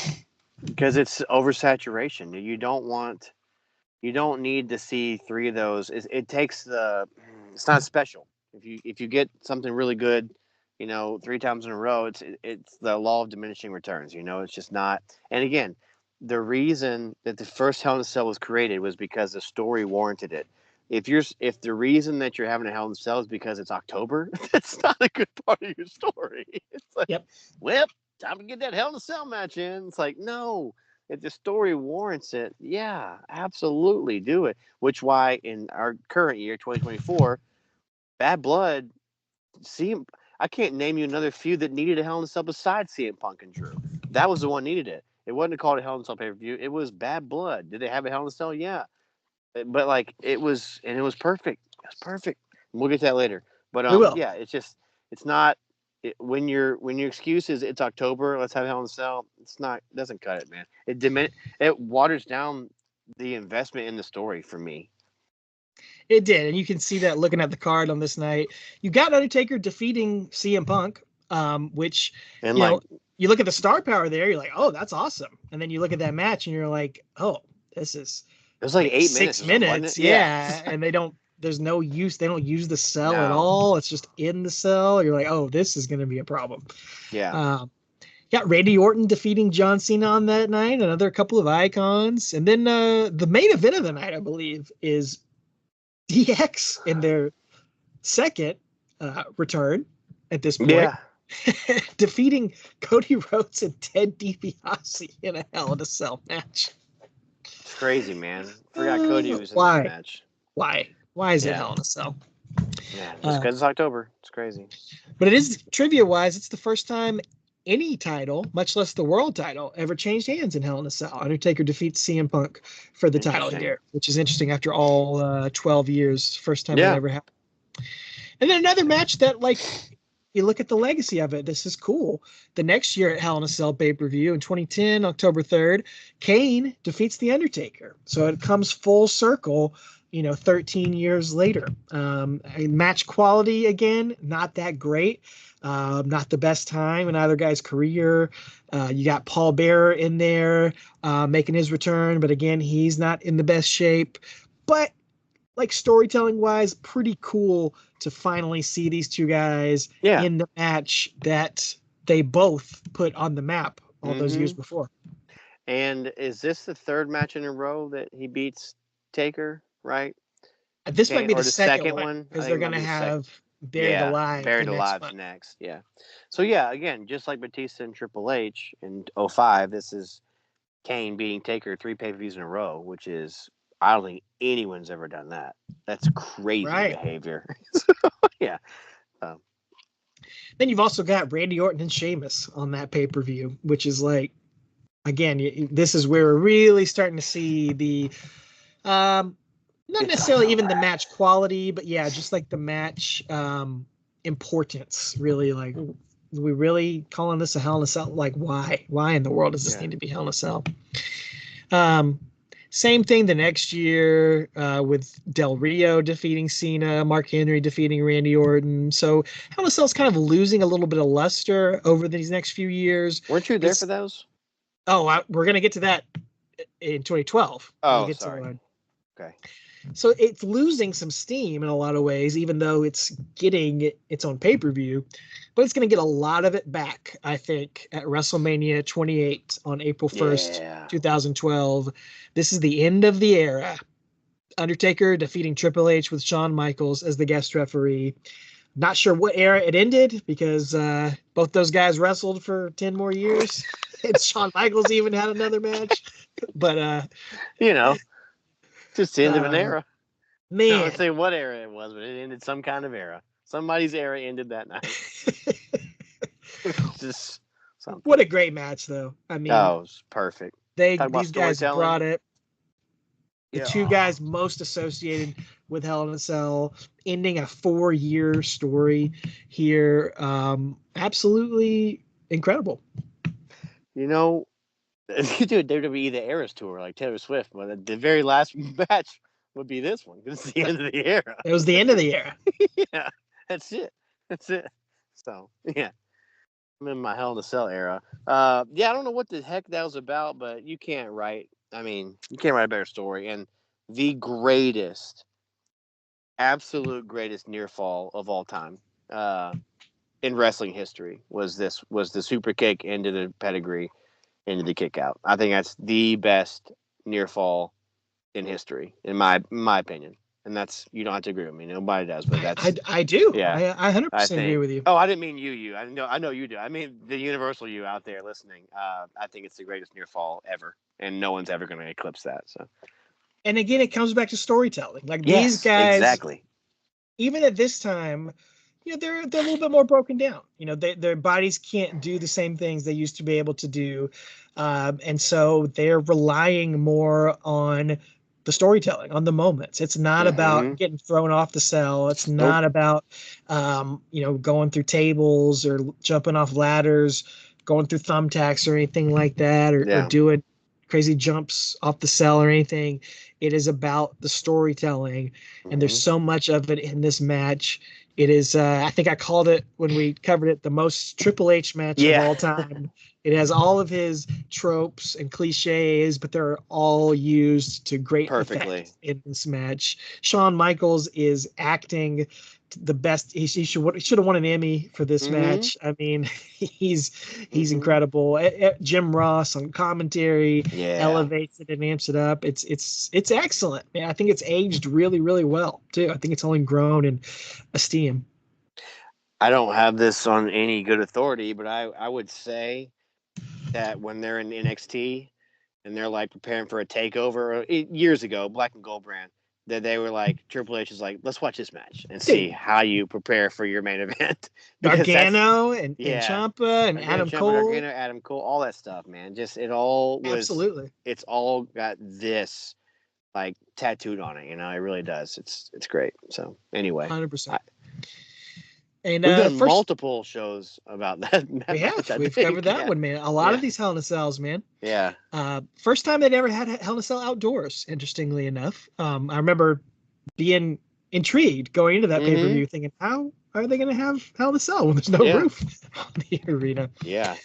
Because it's oversaturation. You don't need to see 3 of those. It's not special. If you get something really good, 3 times in a row, it's the law of diminishing returns. It's just not. And again, the reason that the first Hell in a Cell was created was because the story warranted it. If the reason that you're having a Hell in a Cell is because it's October, that's not a good part of your story. It's like, well, time to get that Hell in a Cell match in. It's like, no, if the story warrants it, yeah, absolutely do it. Which why in our current year, 2024, Bad Blood, I can't name you another feud that needed a Hell in a Cell besides CM Punk and Drew. That was the one needed it. It wasn't called a Hell in a Cell pay-per-view. It was Bad Blood. Did they have a Hell in a Cell? Yeah. But it was perfect. It was perfect. We'll get to that later. But it's not when your excuse is it's October, let's have Hell in a Cell. It doesn't cut it, man. It waters down the investment in the story for me. It did, and you can see that looking at the card on this night. You got Undertaker defeating CM Punk, which you look at the star power there, you're like, oh, that's awesome. And then you look at that match and you're like, oh, this is it was like 8 6 minutes, minutes. Yeah. And there's no use. They don't use the cell at all. It's just in the cell. You're like, oh, this is going to be a problem. Yeah. Got Randy Orton defeating John Cena on that night, another couple of icons. And then the main event of the night, I believe, is DX in their second return at this point. Yeah. Defeating Cody Rhodes and Ted DiBiase in a Hell in a Cell match. It's crazy, man. Forgot Cody was in Why? that match. Why is it Hell in a Cell? Yeah, just because it's October. It's crazy. But it is, trivia-wise, it's the first time any title, much less the world title, ever changed hands in Hell in a Cell. Undertaker defeats CM Punk for the title here, which is interesting after all 12 years. First time it ever happened. And then another match that, like, you look at the legacy of it, this is cool. The next year at Hell in a Cell pay-per-view in 2010, October 3rd, Kane defeats The Undertaker. So it comes full circle, 13 years later. Match quality, again, not that great. Not the best time in either guy's career. You got Paul Bearer in there making his return, but again, he's not in the best shape. But like storytelling wise, pretty cool to finally see these two guys in the match that they both put on the map all those years before. And is this the third match in a row that he beats Taker, right? This might be the second one because they're going to have Buried Alive. Buried Alive next. Yeah. So again, just like Batista and Triple H in 2005, this is Kane beating Taker 3 pay-per-views in a row, which is, I don't think anyone's ever done that. That's crazy behavior. Yeah. Then you've also got Randy Orton and Sheamus on that pay-per-view, which is like, again, this is where we're really starting to see the not necessarily even the match quality, but just like the match importance. Really, like, we really calling this a Hell in a Cell? Like, why in the world does this need to be Hell in a Cell? Same thing the next year with Del Rio defeating Cena, Mark Henry defeating Randy Orton. So Hell in a Cell's kind of losing a little bit of luster over these next few years. Weren't you there for those? Oh, we're going to get to that in 2012. Oh, sorry. Okay. So it's losing some steam in a lot of ways, even though it's getting its own pay-per-view. But it's going to get a lot of it back, I think, at WrestleMania 28 on April 1st, 2012. This is the end of the era. Undertaker defeating Triple H with Shawn Michaels as the guest referee. Not sure what era it ended because both those guys wrestled for 10 more years. And Shawn Michaels even had another match. But, just the end of an era. Man. I don't say what era it was, but it ended some kind of era. Somebody's era ended that night. Just something. What a great match, though. I mean, it was perfect. These guys brought it. The two guys most associated with Hell in a Cell, ending a 4-year story here. Absolutely incredible. You could do a WWE The Eras tour like Taylor Swift, but the very last match would be this one. It's the end of the era. It was the end of the era. Yeah, that's it. So, yeah. I'm in my Hell in a Cell era. I don't know what the heck that was about, but you can't write a better story. And the absolute greatest near fall of all time in wrestling history was the super kick into the pedigree, into the kick out. I think that's the best near fall in history, in my opinion. And that's, you don't have to agree with me. Nobody does, but that's... I do. Yeah. I 100% agree with you. Oh, I didn't mean you. I know you do. I mean the universal you out there listening. I think it's the greatest near fall ever. And no one's ever going to eclipse that. So, and again, it comes back to storytelling. Like these guys... Exactly. Even at this time, they're a little bit more broken down. Their bodies can't do the same things they used to be able to do. And so they're relying more on the storytelling, on the moments. It's not about getting thrown off the cell. It's not about, going through tables or jumping off ladders, going through thumbtacks or anything like that, or doing crazy jumps off the cell or anything. It is about the storytelling. And there's so much of it in this match. It is, I think I called it when we covered it, the most Triple H match of all time. It has all of his tropes and cliches, but they're all used to great effect in this match. Shawn Michaels is acting the best. He should have won an Emmy for this match. I mean, he's incredible. Jim Ross on commentary elevates it and amps it up. It's excellent, man. I think it's aged really, really well too. I think it's only grown in esteem. I don't have this on any good authority, but I would say that when they're in NXT and they're like preparing for a takeover years ago, Black and Gold brand, that they were like, Triple H is like, let's watch this match and see how you prepare for your main event. Gargano and Ciampa and Adam Cole. Gargano, Adam Cole, all that stuff, man. Just it all was absolutely. It's all got this like tattooed on it, you know. It really does. It's great. So anyway, 100%. And we've done multiple shows about that. We've covered that one, man. A lot of these Hell in a Cells, man. Yeah. First time they'd ever had Hell in a Cell outdoors, interestingly enough. I remember being intrigued going into that pay-per-view thinking, how are they going to have Hell in a Cell when there's no roof on the arena? Yeah.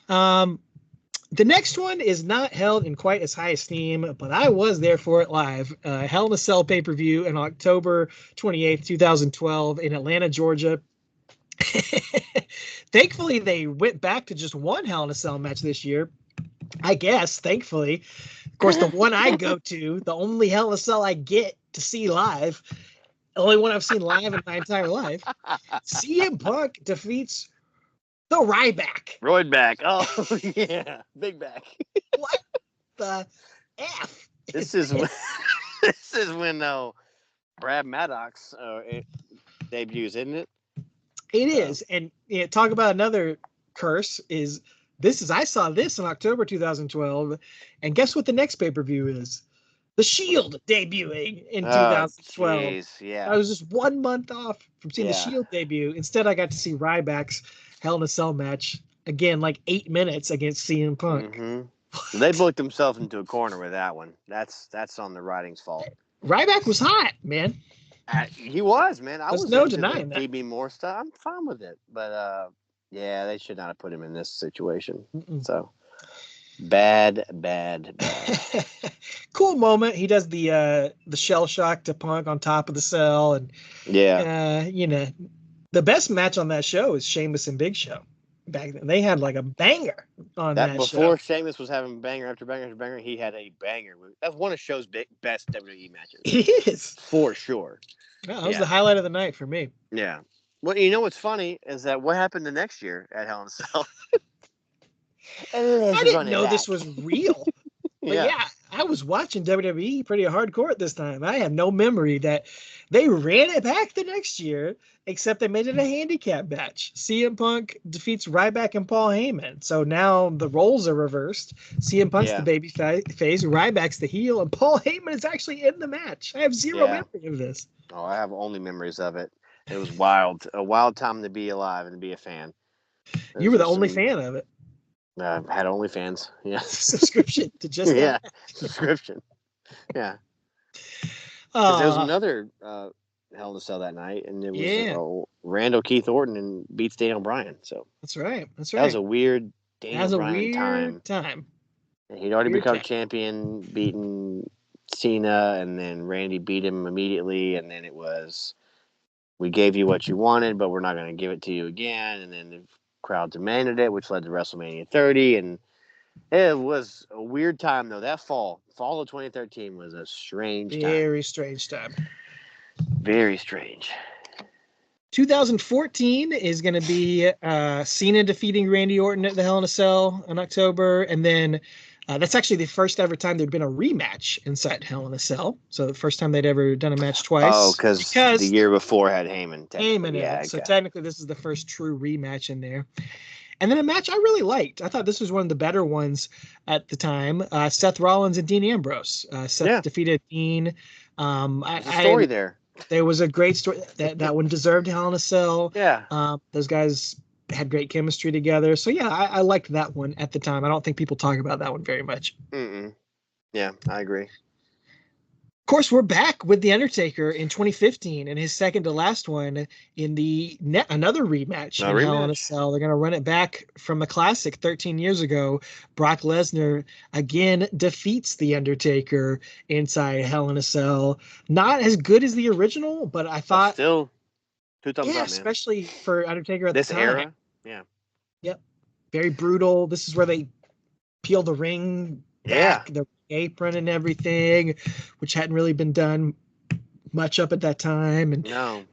The next one is not held in quite as high esteem, but I was there for it live. Hell in a Cell pay-per-view in October 28th, 2012 in Atlanta, Georgia. Thankfully, they went back to just one Hell in a Cell match this year. I guess, thankfully. Of course, the one I go to, the only Hell in a Cell I get to see live, the only one I've seen live in my entire life, CM Punk defeats the Ryback. Roidback. Oh, yeah. Big back. What the F? This is when Brad Maddox debuts, isn't it? It is. And talk about another curse is I saw this in October 2012. And guess what the next pay-per-view is? The Shield debuting in 2012. Geez, yeah. I was just 1 month off from seeing the Shield debut. Instead, I got to see Ryback's Hell in a Cell match again, like 8 minutes against CM Punk. They booked themselves into a corner with that one. That's on the writing's fault. Ryback was hot, man. He was, man. There's no denying that. DB Moore stuff. I'm fine with it, but they should not have put him in this situation. So bad. Cool moment. He does the shell shock to Punk on top of the cell, and the best match on that show is Sheamus and Big Show. Back then, they had like a banger on that show. Before Sheamus was having banger after banger after banger, he had a banger. That's one of Show's best WWE matches. It is for sure. Yeah, that was the highlight of the night for me. Yeah. Well, you know what's funny is that what happened the next year at Hell in a Cell. I didn't know this was real. But I was watching WWE pretty hardcore at this time. I have no memory that they ran it back the next year, except they made it a handicap match. CM Punk defeats Ryback and Paul Heyman. So now the roles are reversed. CM Punk's the baby face, Ryback's the heel, and Paul Heyman is actually in the match. I have zero memory of this. Oh, I have only memories of it. It was wild. A wild time to be alive and to be a fan. You were the only fan of it. I had OnlyFans. Yeah. Subscription to just that. Subscription. Yeah. There was another Hell in a Cell that night, and it was Randall Keith Orton and beats Daniel Bryan. So that's right. That was a weird Daniel Bryan time. And he'd already become champion, beaten Cena, and then Randy beat him immediately, and then it was, we gave you what you wanted, but we're not going to give it to you again, and then the crowd demanded it, which led to WrestleMania 30, and it was a weird time, though. That fall of 2013 was a strange time. Very strange time. Very strange. 2014 is going to be Cena defeating Randy Orton at the Hell in a Cell in October, and then that's actually the first ever time there'd been a rematch inside Hell in a Cell. So the first time they'd ever done a match twice. Oh, because the year before had Heyman. So technically this is the first true rematch in there. And then a match I really liked. I thought this was one of the better ones at the time. Seth Rollins and Dean Ambrose. Seth defeated Dean. There's a story there. There was a great story. That one deserved Hell in a Cell. Yeah. Those guys had great chemistry together. So I liked that one at the time. I don't think people talk about that one very much. Yeah, I agree. Of course, we're back with The Undertaker in 2015 and his second to last one in another rematch in Hell in a Cell. They're going to run it back from the classic 13 years ago. Brock Lesnar again defeats The Undertaker inside Hell in a Cell. Not as good as the original, but I thought but still 2 thumbs up, man. Especially for Undertaker at this the time. Era. Yeah. Yep. Very brutal. This is where they peel the ring back, the apron and everything, which hadn't really been done much up at that time. And no,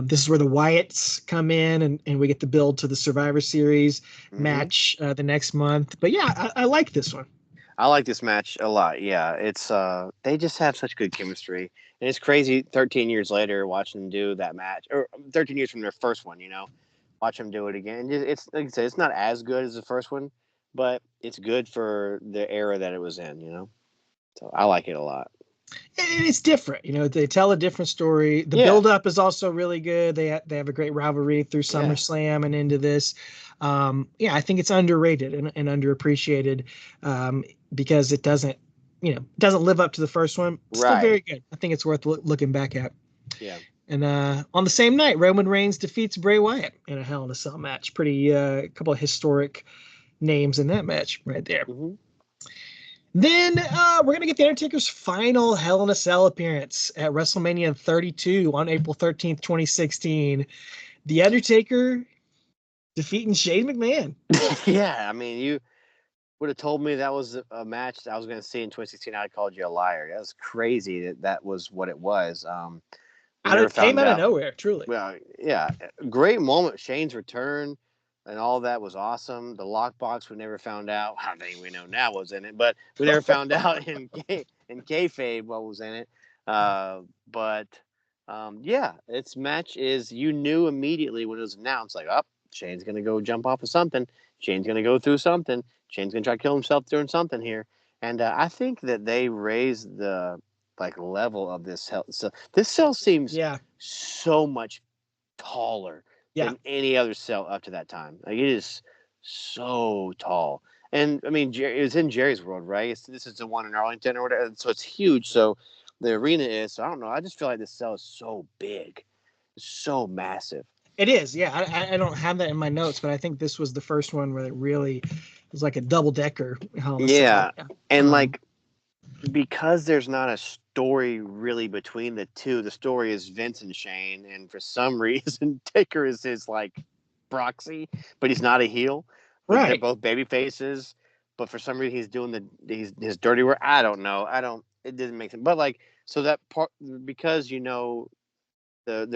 this is where the Wyatts come in, and we get the build to the Survivor Series match the next month. But yeah, I like this one. I like this match a lot. Yeah, it's they just have such good chemistry, and it's crazy. 13 years later, watching them do that match, or 13 years from their first one, watch them do it again. It's like I said, it's not as good as the first one, but it's good for the era that it was in. So I like it a lot. And it's different, they tell a different story. The build up is also really good. They have a great rivalry through SummerSlam and into this. I think it's underrated and underappreciated because it doesn't live up to the first one. Still very good. I think it's worth looking back at. Yeah. And on the same night, Roman Reigns defeats Bray Wyatt in a Hell in a Cell match. Pretty couple of historic names in that match right there. Then we're going to get The Undertaker's final Hell in a Cell appearance at WrestleMania 32 on April 13th, 2016. The Undertaker defeating Shane McMahon. Yeah, I mean, you would have told me that was a match that I was going to see in 2016. I'd called you a liar. That was crazy that was what it was. It came out of nowhere, truly. Well, yeah, great moment. Shane's return and all that was awesome. The lockbox we never found out. I think we know now what was in it, but we never found out in kayfabe what was in it. Its match is you knew immediately when it was announced, like, Shane's gonna go jump off of something. Shane's gonna go through something. Shane's gonna try to kill himself doing something here. And I think that they raised the level of this cell. So this cell seems so much taller than any other cell up to that time. Like, it is so tall. And I mean, it was in Jerry's World, right? This is the one in Arlington or whatever. So it's huge. So the arena is. So I don't know. I just feel like this cell is so big, so massive. It is. Yeah, I don't have that in my notes, but I think this was the first one where it really was like a double decker. And because there's not a story really between the two, the story is Vince and Shane, and for some reason Taker is his proxy, but he's not a heel. Right. They're both baby faces, but for some reason he's doing his dirty work. I don't know. It didn't make sense. But so that part, because there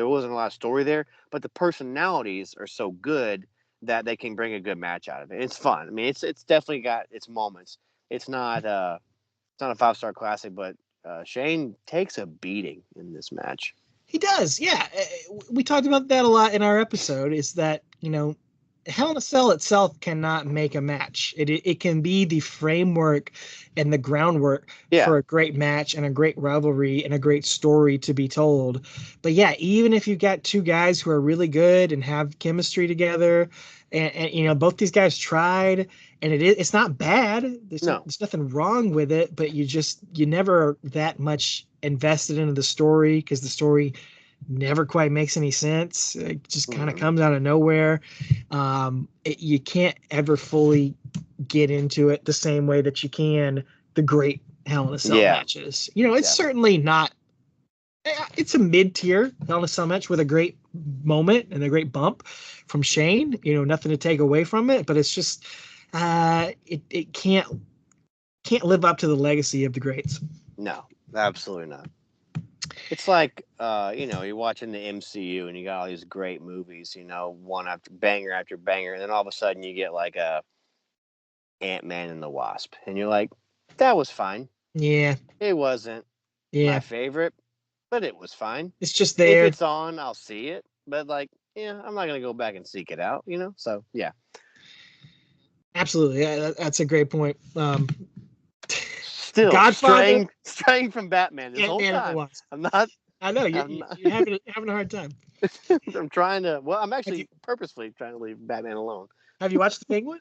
wasn't a lot of story there, but the personalities are so good that they can bring a good match out of it. It's fun. I mean, it's definitely got its moments. It's not a 5-star classic, but Shane takes a beating in this match. He does, yeah. We talked about that a lot in our episode, is that, Hell in a Cell itself cannot make a match. It can be the framework and the groundwork for a great match and a great rivalry and a great story to be told. But yeah, even if you've got two guys who are really good and have chemistry together, and both these guys tried, and it's not bad. There's nothing wrong with it, but you never are that much invested into the story because the story never quite makes any sense. It just kind of comes out of nowhere. You can't ever fully get into it the same way that you can the great Hell in a Cell matches. It's certainly not. It's a mid-tier Hell in a Cell match with a great moment and a great bump from Shane. Nothing to take away from it, but it's just it can't live up to the legacy of the greats. No, absolutely not. It's like, you're watching the MCU and you got all these great movies, one after banger, and then all of a sudden you get a Ant-Man and the Wasp, and you're like, that was fine. Yeah. It wasn't my favorite, but it was fine. It's just there. If it's on, I'll see it, but I'm not going to go back and seek it out, So, yeah. Absolutely. Yeah, that's a great point. Still straying from Batman this whole time. I'm not. I know you're having a hard time. I'm trying to. Well, I'm actually purposefully trying to leave Batman alone. Have you watched The Penguin?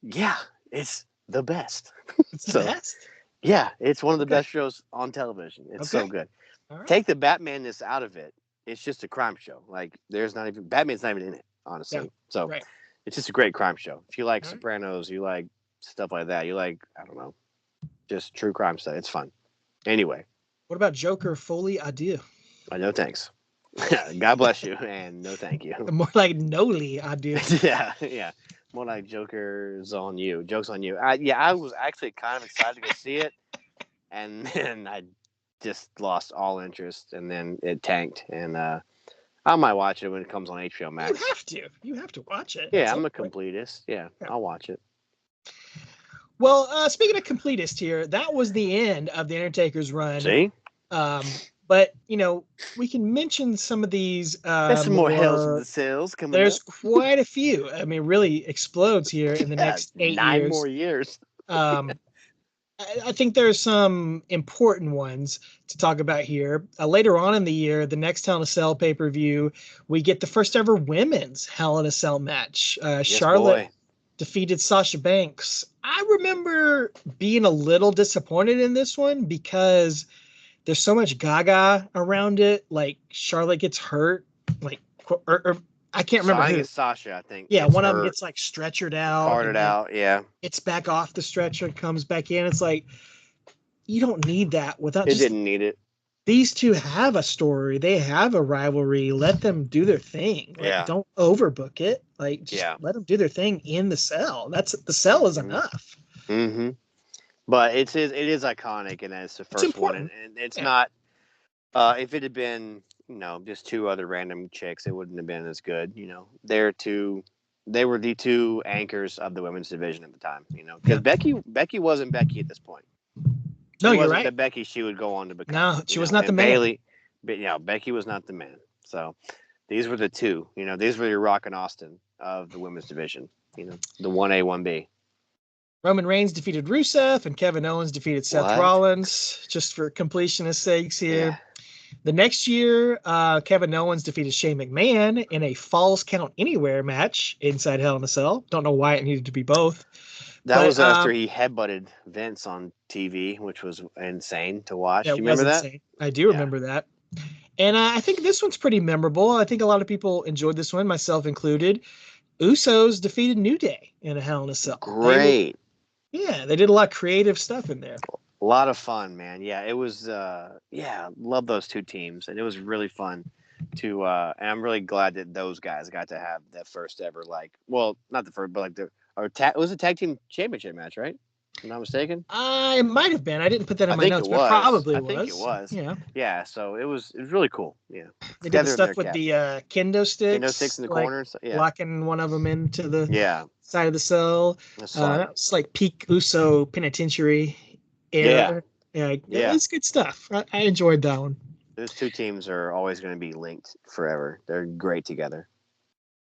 Yeah, it's the best. It's the best. Yeah, it's one of the best shows on television. It's so good. All right. Take the Batman-ness out of it. It's just a crime show. Like Batman's not even in it, honestly. Yeah. So Right. it's just a great crime show. If you like All right. Sopranos, you like stuff like that. You like, I don't know, just true crime stuff. It's fun. Anyway, What about Joker Foley Adieu? no thanks. God bless you, and no thank you. More like Noli Adieu. yeah. More like Joker's on you. Joke's on you. I was actually kind of excited to go see it, and then I just lost all interest, and then it tanked. And I might watch it when it comes on HBO Max. You have to watch it. Yeah, I'm a completist. Yeah, I'll watch it. Well, speaking of completist here, that was the end of the Undertaker's run. See? But we can mention some of these. There's some more Hells in the Cells coming There's up. quite a few. I mean, really explodes here in the next 8 years. 9 more years. I think there's some important ones to talk about here. Later on in the year, the next Hell in a Cell pay-per-view, we get the first ever women's Hell in a Cell match. Charlotte defeated Sasha Banks. I remember being a little disappointed in this one because there's so much gaga around it. Like Charlotte gets hurt, like or I can't remember who. It's Sasha, I think. Yeah, one of them gets like stretchered out. Carted out, yeah. It's back off the stretcher, comes back in. It's like, you don't need that without. It didn't need it. These two have a story. They have a rivalry. Let them do their thing. Like, don't overbook it. Like, just let them do their thing in the cell. The cell is enough. Mm-hmm. But it is iconic, and it's the first one, and it's not. If it had been, just 2 other random chicks, it wouldn't have been as good. They were the 2 anchors of the women's division at the time. Because Becky wasn't Becky at this point. No, you're right. The Becky she would go on to become. No, she was not the man. Bayley, but Becky was not the man. So these were the 2. These were your Rock and Austin of the women's division. The 1A, 1B. Roman Reigns defeated Rusev, and Kevin Owens defeated Seth Rollins, just for completionist sakes here. Yeah. The next year, Kevin Owens defeated Shane McMahon in a Falls Count Anywhere match inside Hell in a Cell. Don't know why it needed to be both. That was after he headbutted Vince on TV, which was insane to watch. Do you remember that? Insane. I do remember that. And I think this one's pretty memorable. I think a lot of people enjoyed this one, myself included. Usos defeated New Day in a Hell in a Cell. Great. They did a lot of creative stuff in there. A lot of fun, man. Yeah, it was. Love those 2 teams, and it was really fun to. And I'm really glad that those guys got to have that first ever, not the first, but it was a tag team championship match, right? If I'm not mistaken. It might have been. I didn't put that in my notes, but probably was. I think it was. Yeah. Yeah. So it was really cool. Yeah. They did the stuff with the kendo sticks. Kendo sticks in the corner. Locking one of them into the side of the cell. That was like peak Uso penitentiary era. Yeah. It's good stuff. I enjoyed that one. Those 2 teams are always going to be linked forever. They're great together.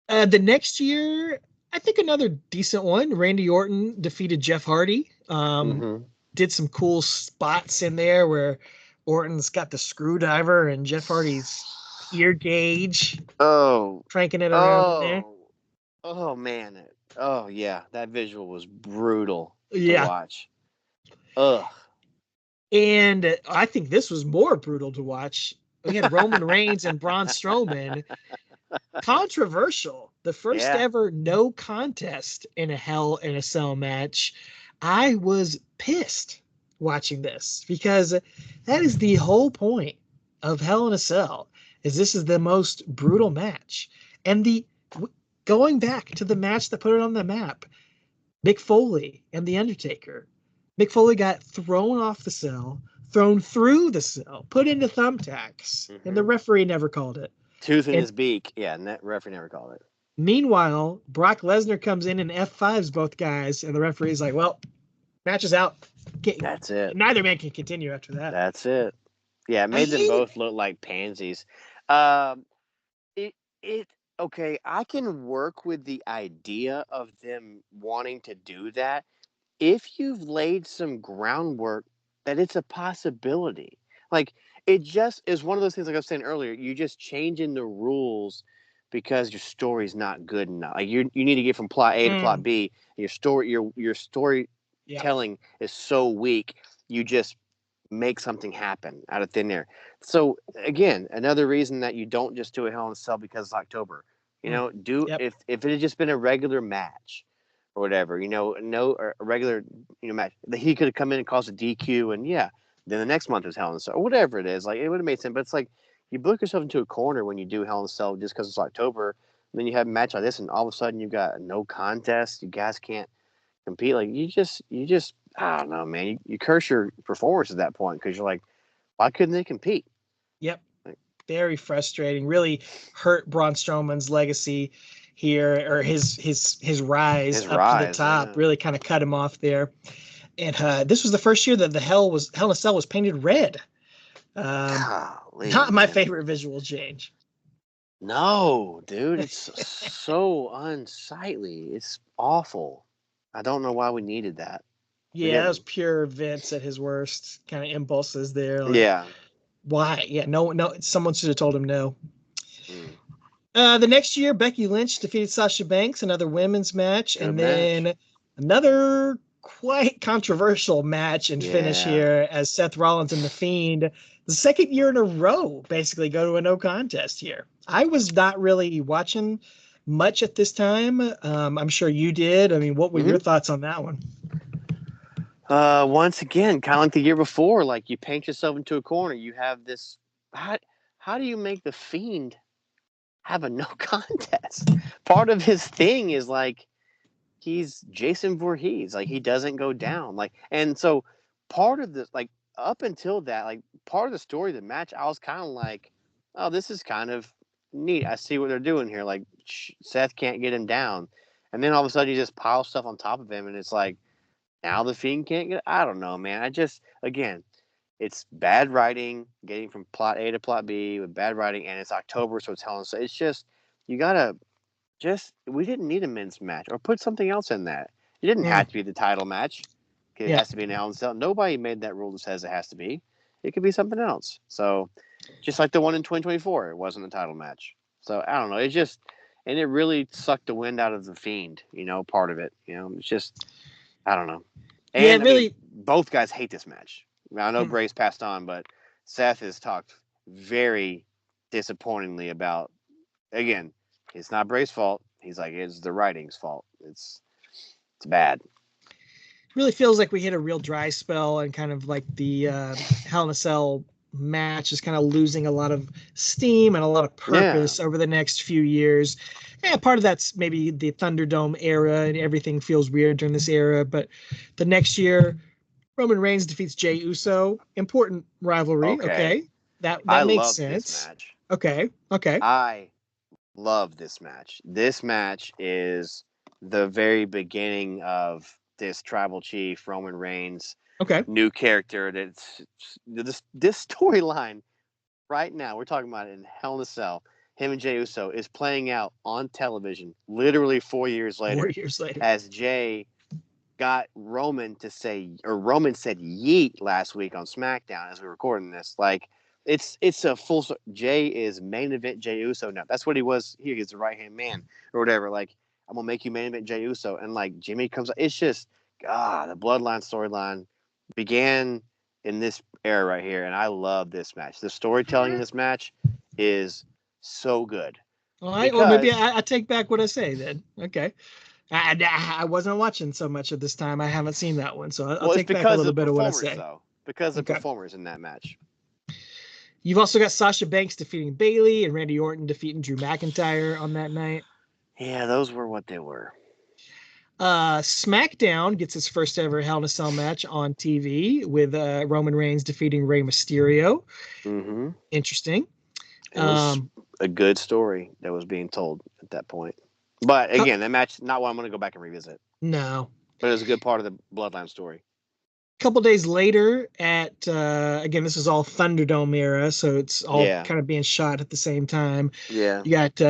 The next year, I think another decent one. Randy Orton defeated Jeff Hardy. Did some cool spots in there where Orton's got the screwdriver and Jeff Hardy's ear gauge. Cranking it around in there. Oh, man. Oh, yeah. That visual was brutal to watch. Ugh. And I think this was more brutal to watch. We had Roman Reigns and Braun Strowman. Controversial. The first ever no contest in a Hell in a Cell match. I was pissed watching this because that is the whole point of Hell in a Cell. This is the most brutal match. And going back to the match that put it on the map, Mick Foley and The Undertaker. Mick Foley got thrown off the cell, thrown through the cell, put into thumbtacks, and the referee never called it. Tooth in his beak. Yeah, and that referee never called it. Meanwhile, Brock Lesnar comes in and F5s both guys, and the referee's like, well, match is out. That's it. Neither man can continue after that. That's it. Yeah, it made them both look like pansies. Okay, I can work with the idea of them wanting to do that if you've laid some groundwork that it's a possibility. Like, it just is one of those things, like I was saying earlier, you're just changing the rules because your story's not good enough. Like, you need to get from plot A to plot B. And your storytelling is so weak. you just make something happen out of thin air. So again, another reason that you don't just do a Hell in a Cell because it's October. You know, Yep. if it had just been a regular match or whatever, or a regular match, that he could have come in and caused a DQ, and then the next month is Hell in a Cell or whatever it is. Like, it would have made sense, but it's like you book yourself into a corner when you do Hell in a Cell just because it's October. And then you have a match like this, and all of a sudden you got a no contest. You guys can't compete. Like, you just I don't know, man. You curse your performers at that point because you're like, why couldn't they compete? Yep. Very frustrating. Really hurt Braun Strowman's legacy here, or his rise up to the top. Yeah. Really kind of cut him off there. And this was the first year that the Hell in a Cell was painted red. Not my favorite visual change. No, dude, it's so unsightly. It's awful. I don't know why we needed that. Yeah, that was pure Vince at his worst. Kind of impulses there. Like, yeah. Why? Yeah, no. Someone should have told him no. The next year, Becky Lynch defeated Sasha Banks, another women's match, then another quite controversial match and finish here as Seth Rollins and The Fiend, the second year in a row, basically go to a no contest here. I was not really watching much at this time. I'm sure you did. I mean, what were your thoughts on that one? Once again, kind of like the year before, like, you paint yourself into a corner. You have this. How do you make the Fiend have a no contest? Part of his thing is like he's Jason Voorhees, like he doesn't go down, like, and so part of this, like, up until that, like, part of the story of the match, I was kind of like, oh, this is kind of neat. I see what they're doing here. Like, Seth can't get him down, and then all of a sudden you just pile stuff on top of him, and it's like, now the Fiend can't get. I don't know, man. Again, it's bad writing, getting from plot A to plot B with bad writing, and it's October, so it's Hell in a Cell. It's just, you gotta we didn't need a men's match, or put something else in that. It didn't have to be the title match. It has to be an Hell in a Cell. Nobody made that rule that says it has to be. It could be something else. So, just like the one in 2024, it wasn't a title match. So, I don't know. And it really sucked the wind out of the Fiend, part of it. It's just, I don't know. And really, both guys hate this match. I know Bray's passed on, but Seth has talked very disappointingly about, again, it's not Bray's fault. He's like, it's the writing's fault. It's bad. It really feels like we hit a real dry spell, and kind of like the Hell in a Cell match is kind of losing a lot of steam and a lot of purpose over the next few years. And part of that's maybe the Thunderdome era, and everything feels weird during this era. But the next year, Roman Reigns defeats Jey Uso. Important rivalry. Okay. That makes sense. This match. Okay. I love this match. This match is the very beginning of this Tribal Chief Roman Reigns new character. That's this storyline right now. We're talking about it in Hell in a Cell. Him and Jey Uso is playing out on television literally 4 years later. 4 years later. As Jey got Roman to say, or Roman said yeet last week on SmackDown as we're recording this. Like, it's a full. Jey is main event Jey Uso now. That's what he was here. He's the right hand man or whatever. Like, I'm gonna make you main event Jey Uso, and like Jimmy comes. It's just the Bloodline storyline began in this era right here, and I love this match. The storytelling in this match is so good. All right. Well, maybe I take back what I say then. Okay. I wasn't watching so much at this time. I haven't seen that one, so I'll take back a little bit of what I say. Because of performers in that match. You've also got Sasha Banks defeating Bayley and Randy Orton defeating Drew McIntyre on that night. Yeah, those were what they were. SmackDown gets its first ever Hell in a Cell match on TV with Roman Reigns defeating Rey Mysterio. Mm-hmm. Interesting. It was a good story that was being told at that point. But again, that match, not one I'm going to go back and revisit. No. But it was a good part of the Bloodline story. A couple days later at, again, this is all Thunderdome era, so it's all kind of being shot at the same time. Yeah. You got,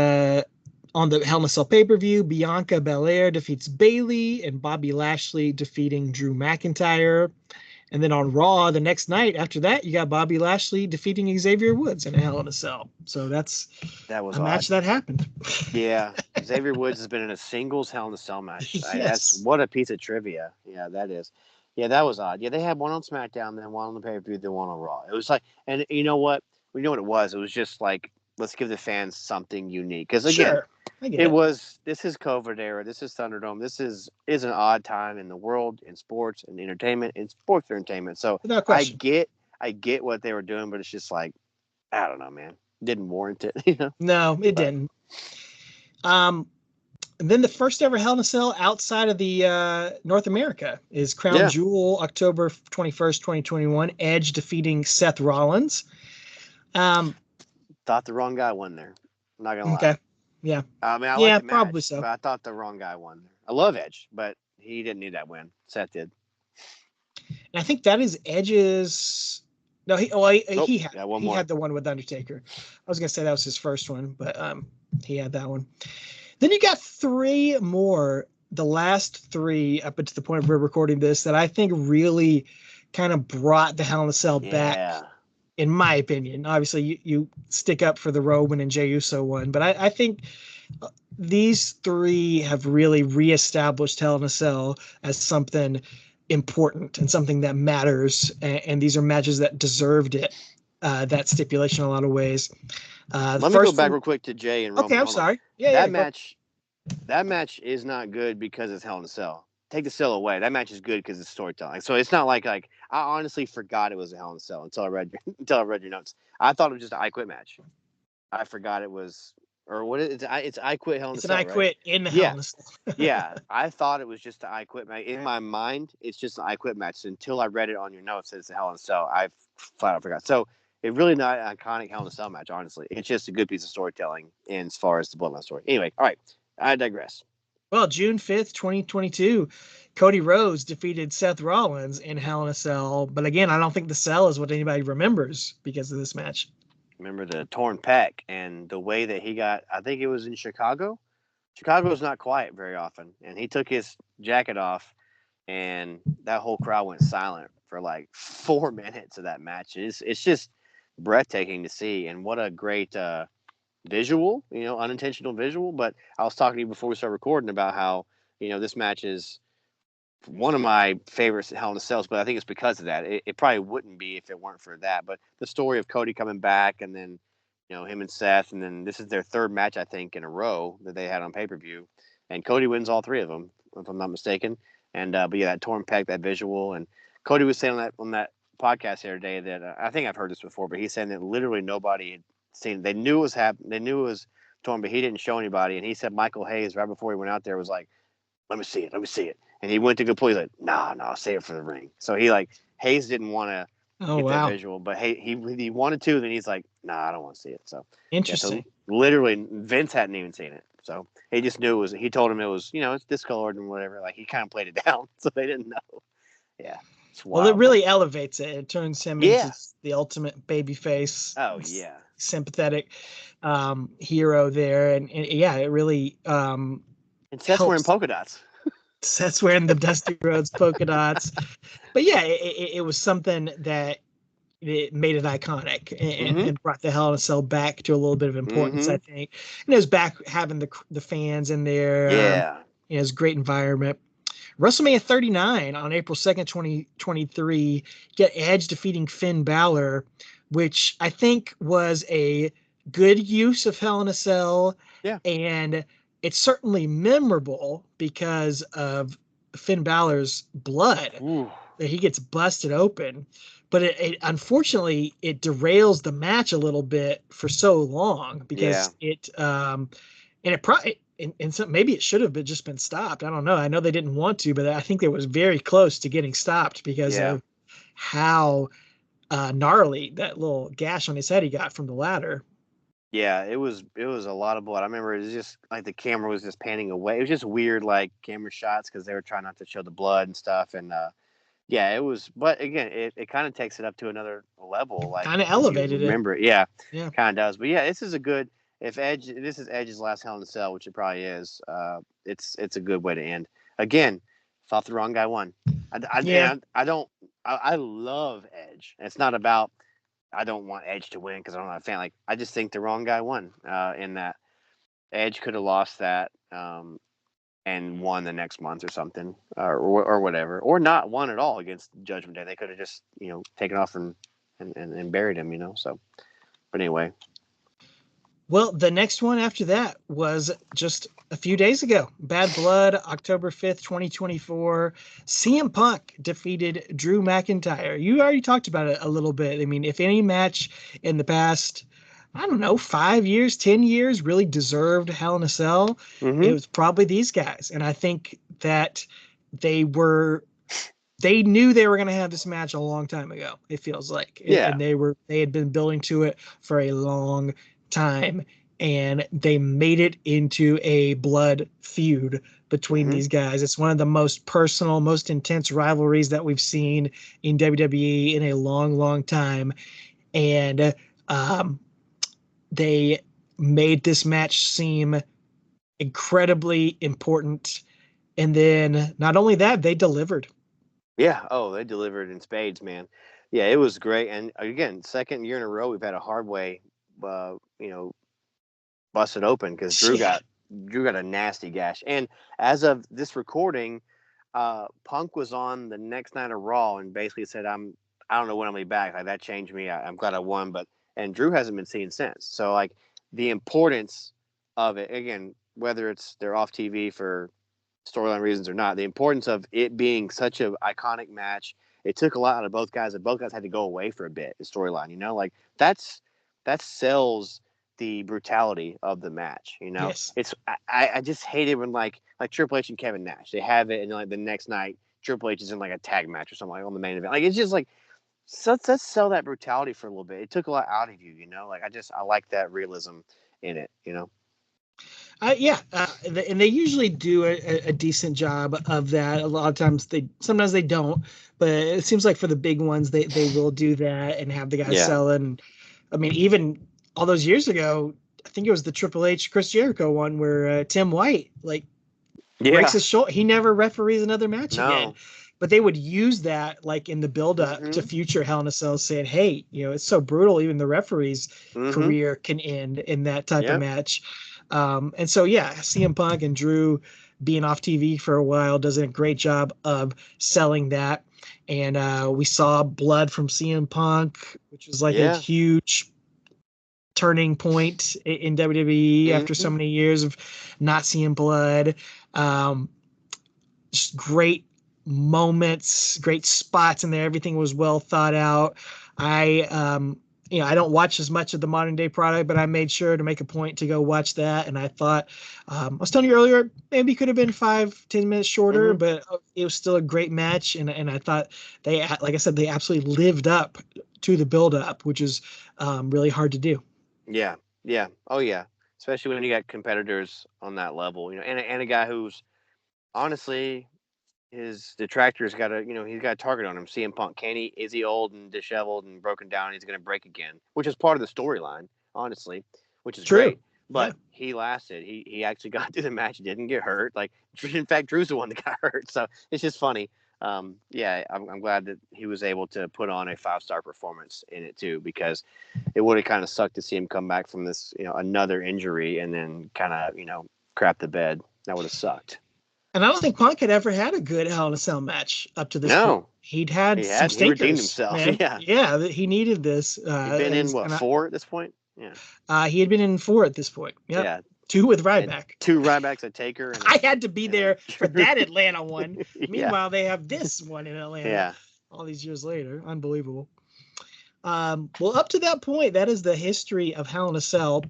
on the Hell in a Cell pay-per-view, Bianca Belair defeats Bayley and Bobby Lashley defeating Drew McIntyre. And then on Raw the next night after that, you got Bobby Lashley defeating Xavier Woods in a Hell in a Cell. So that was a match that happened. Yeah. Xavier Woods has been in a singles Hell in a Cell match. Yes. That's what a piece of trivia. Yeah, that is. Yeah, that was odd. Yeah, they had one on SmackDown, then one on the pay-per-view, then one on Raw. It was like, and you know what? We know what it was. It was just like, let's give the fans something unique. Because again, Sure, I get it. this is COVID era. This is Thunderdome. This is an odd time in the world, in sports and entertainment, in sports entertainment. So Without I question. get what they were doing, but it's just like, I don't know, man. Didn't warrant it, you know? No, it didn't. And then the first ever Hell in a Cell outside of the North America is Crown Yeah. Jewel, October 21st, 2021. Edge defeating Seth Rollins. Thought the wrong guy won there. I'm not gonna lie. Okay. Yeah. I mean, I like Yeah, the probably match, so. but I thought the wrong guy won there. I love Edge, but he didn't need that win. Seth did. And I think that is Edge's. No, he had the one with Undertaker. I was gonna say that was his first one, but he had that one. Then you got three more, the last three up until the point of we're recording this, that I think really kind of brought the Hell in a Cell back, in my opinion. Obviously, you stick up for the Roman and Jey Uso one, but I think these three have really reestablished Hell in a Cell as something important and something that matters, and these are matches that deserved it, that stipulation in a lot of ways. Let me go back real quick to Jey and Roman. Okay, I'm sorry. That match is not good because it's Hell in a Cell. Take the cell away. That match is good because it's storytelling. So it's not like I honestly forgot it was a Hell in a Cell until I read your notes. I thought it was just an I Quit match. I forgot it was, or what is it? It's I Quit Hell in a Cell. It's an I Quit in the Hell in a Cell. Yeah, I thought it was just an I Quit match. In my mind, it's just an I Quit match until I read it on your notes that it's a Hell in a Cell. I flat out forgot. So it's really not an iconic Hell in a Cell match, honestly. It's just a good piece of storytelling in as far as the Bloodline story. Anyway, all right, I digress. Well, June 5th, 2022, Cody Rhodes defeated Seth Rollins in Hell in a Cell. But again, I don't think the cell is what anybody remembers because of this match. Remember the torn pec and the way that he got, I think it was in Chicago. Chicago's not quiet very often. And he took his jacket off, and that whole crowd went silent for like 4 minutes of that match. It's just breathtaking to see. And what a great visual, unintentional visual. But I was talking to you before we started recording about how, this match is one of my favorites at Hell in a Cell, but I think it's because of that. It probably wouldn't be if it weren't for that. But the story of Cody coming back, and then, him and Seth, and then this is their third match, I think, in a row that they had on pay-per-view. And Cody wins all three of them, if I'm not mistaken. And but yeah, that torn pec, that visual, and Cody was saying on that podcast the other day that I think I've heard this before, but he's saying that literally nobody had seen. They knew it was happening. They knew it was torn, but he didn't show anybody. And he said Michael Hayes right before he went out there was like, "Let me see it." And he went to go play. He's like, "Nah, save it for the ring." So Hayes didn't want to get that visual, but he wanted to. Then he's like, "Nah, I don't want to see it." So interesting. Yeah, so literally, Vince hadn't even seen it, so he just knew it was. He told him it was, it's discolored and whatever. Like he kind of played it down, so they didn't know. Yeah, it's wild. Well, it really elevates it. It turns him into the ultimate babyface. Oh yeah, sympathetic hero there, and yeah, it really. And Seth's wearing polka dots. Seth's wearing the Dusty Rhodes polka dots, but yeah, it was something that it made it iconic and brought the Hell in a Cell back to a little bit of importance, I think. And it was back having the fans in there. Yeah. It was a great environment. WrestleMania 39 on April 2nd, 2023, get Edge defeating Finn Balor, which I think was a good use of Hell in a Cell. Yeah. And it's certainly memorable because of Finn Balor's blood. Ooh. That he gets busted open. But it unfortunately it derails the match a little bit for so long because it and it probably and so maybe it should have just been stopped. I don't know. I know they didn't want to, but I think it was very close to getting stopped because of how gnarly that little gash on his head he got from the ladder. Yeah, it was a lot of blood. I remember it was just like the camera was just panning away. It was just weird, like camera shots because they were trying not to show the blood and stuff. And yeah, it was. But again, it kind of takes it up to another level. Like kind of elevated it. Remember it? Yeah, kind of does. But yeah, this is a good. If this is Edge's last Hell in a Cell, which it probably is. It's a good way to end. Again, thought the wrong guy won. I love Edge. It's not about. I don't want Edge to win because I'm not a fan. Like I just think the wrong guy won in that. Edge could have lost that. and won the next month or something, or whatever, or not won at all against Judgment Day. They could have just taken off and buried him. So, but anyway. Well, the next one after that was just a few days ago. Bad Blood, October 5th, 2024. CM Punk defeated Drew McIntyre. You already talked about it a little bit. I mean, if any match in the past, I don't know, 5 years, 10 years really deserved Hell in a Cell, it was probably these guys. And I think that they knew they were going to have this match a long time ago, it feels like. Yeah. And they had been building to it for a long time, and they made it into a blood feud between these guys. It's one of the most personal, most intense rivalries that we've seen in WWE in a long, long time. And they made this match seem incredibly important. And then not only that, they delivered. Yeah. Oh, they delivered in spades, man. Yeah, it was great. And again, second year in a row, we've had a hard way, busted open because Drew got a nasty gash. And as of this recording, Punk was on the next night of Raw and basically said, I don't know when I'll be back. Like, that changed me. I'm glad I won, and Drew hasn't been seen since. So like the importance of it, again, whether it's they're off TV for storyline reasons or not, the importance of it being such an iconic match. It took a lot out of both guys, and both guys had to go away for a bit. The storyline, like that sells the brutality of the match. Yes. It's I just hate it when like Triple H and Kevin Nash, they have it, and like the next night Triple H is in like a tag match or something like on the main event. Like, it's just like, so let's sell that brutality for a little bit. It took a lot out of you. Like I like that realism in it. And they usually do a decent job of that. A lot of times sometimes they don't, but it seems like for the big ones, they will do that and have the guys selling. I mean, even all those years ago, I think it was the Triple H Chris Jericho one where Tim White breaks his shoulder. He never referees another match again. But they would use that like in the build up to future Hell in a Cell, saying, hey, it's so brutal, even the referee's career can end in that type of match. And so, CM Punk and Drew being off TV for a while does a great job of selling that. And we saw blood from CM Punk, which was like a huge turning point in WWE after so many years of not seeing blood. Just great moments, great spots in there. Everything was well thought out. I don't watch as much of the modern day product, but I made sure to make a point to go watch that. And I thought, I was telling you earlier, maybe could have been 5-10 minutes shorter, but it was still a great match. And I thought they, like I said, they absolutely lived up to the build up, which is really hard to do. Yeah. Yeah. Oh yeah. Especially when you got competitors on that level, and a guy who's honestly, his detractors got he's got a target on him. CM Punk, is he old and disheveled and broken down? He's going to break again, which is part of the storyline, honestly, which is great. But he lasted. He actually got through the match. Didn't get hurt. Like, in fact, Drew's the one that got hurt. So it's just funny. I'm glad that he was able to put on a 5-star performance in it too, because it would have kind of sucked to see him come back from this, another injury and then kind of, crap the bed. That would have sucked. And I don't think Punk had ever had a good Hell in a Cell match up to this point. He some stinkers. He redeemed himself. Man. Yeah, he needed this. He'd been in 4 at this point? Yeah. He had been in 4 at this point. Yep. Yeah. 2 with Ryback. And 2 Rybacks, a Taker. And I had to be there for that Atlanta one. Meanwhile, they have this one in Atlanta all these years later. Unbelievable. Well, up to that point, that is the history of Hell in a Cell.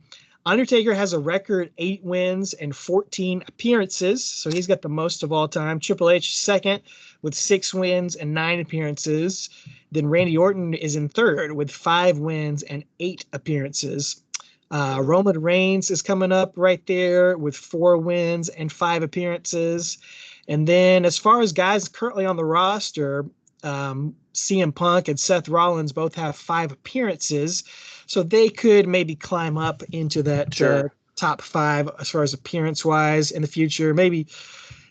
Undertaker has a record 8 wins and 14 appearances, so he's got the most of all time. Triple H second with 6 wins and 9 appearances. Then Randy Orton is in third with 5 wins and 8 appearances. Roman Reigns is coming up right there with 4 wins and 5 appearances. And then as far as guys currently on the roster, CM Punk and Seth Rollins both have 5 appearances. So they could maybe climb up into that top 5 as far as appearance-wise in the future. Maybe,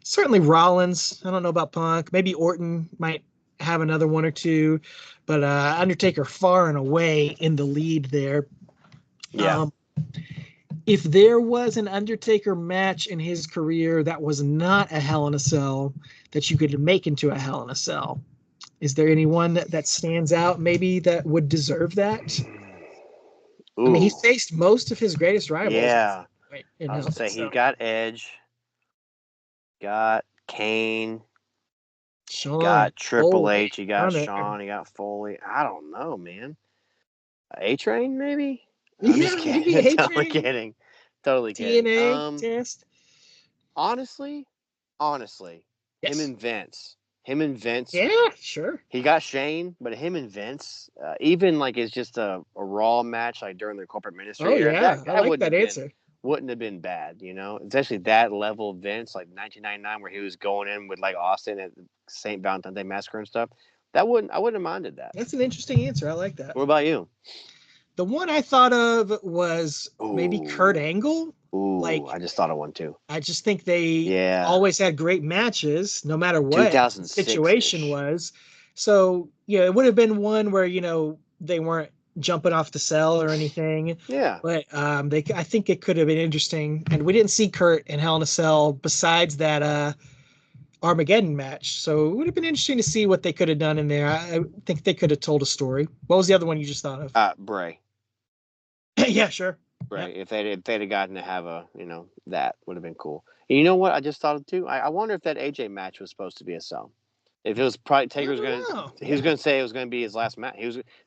certainly Rollins. I don't know about Punk. Maybe Orton might have another 1 or 2. But Undertaker far and away in the lead there. Yeah. if there was an Undertaker match in his career that was not a Hell in a Cell that you could make into a Hell in a Cell, is there anyone that stands out maybe that would deserve that? Ooh. I mean, he faced most of his greatest rivals. Yeah. In I was Hell going to in a say, he Cell. got Edge, got Kane, Shawn, got Triple Foley, H, he got Hunter. Shawn, he got Foley. I don't know, man. A-Train, maybe? I'm Yeah, just maybe kidding. Totally A-Train, kidding. Totally kidding. TNA test. Honestly, him Yes. and Vince. Him and Vince. Yeah, sure. He got Shane, but him and Vince, even like it's just a Raw match like during the corporate ministry Oh era, yeah, I that like that answer. wouldn't have been bad, you know, especially that level of Vince, like 1999, where he was going in with like Austin at St. Valentine's Day Massacre and stuff. I wouldn't have minded that. That's an interesting answer. I like that. What about you? The one I thought of was maybe Kurt Angle. Ooh, I just thought of one too. I just think they always had great matches, no matter what the situation was. So, it would have been one where, they weren't jumping off the cell or anything. Yeah. But I think it could have been interesting. And we didn't see Kurt in Hell in a Cell besides that Armageddon match. So it would have been interesting to see what they could have done in there. I think they could have told a story. What was the other one you just thought of? Bray. Yeah, sure. Right. Yep. If they'd have gotten to have that would have been cool. And you know what? I just thought of too. I wonder if that AJ match was supposed to be a cell. If it was probably Taker was he was going to say it was going to be his last match.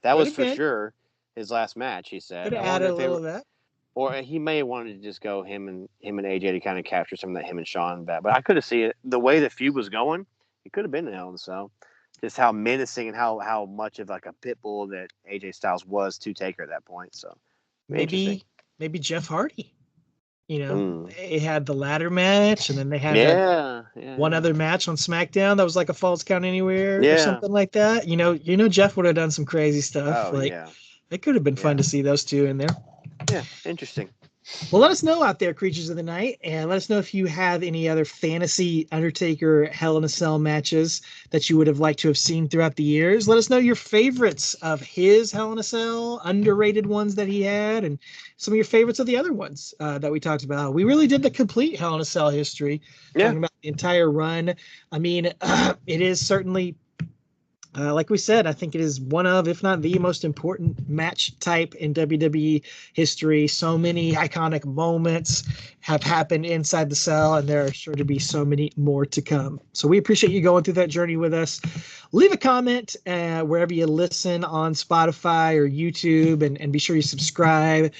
That was for sure his last match. He said. Could have added a little of that. Or he may have wanted to just go him and AJ to kind of capture some of that him and Shawn back. But I could have seen it the way the feud was going. It could have been in Hell in a Cell. Just how menacing and how much of like a pit bull that AJ Styles was to Taker at that point. So maybe Jeff Hardy. They had the ladder match, and then they had one other match on SmackDown that was like a Falls Count Anywhere or something like that. Jeff would have done some crazy stuff. It could have been fun to see those two in there. Yeah, interesting. Well, let us know out there, Creatures of the Night, and let us know if you have any other fantasy Undertaker Hell in a Cell matches that you would have liked to have seen throughout the years. Let us know your favorites of his Hell in a Cell, underrated ones that he had, and some of your favorites of the other ones that we talked about. We really did the complete Hell in a Cell history, talking about the entire run. I mean, it is certainly... like we said, I think it is one of, if not the most important match type in WWE history. So many iconic moments have happened inside the cell, and there are sure to be so many more to come. So we appreciate you going through that journey with us. Leave a comment wherever you listen on Spotify or YouTube, and be sure you subscribe.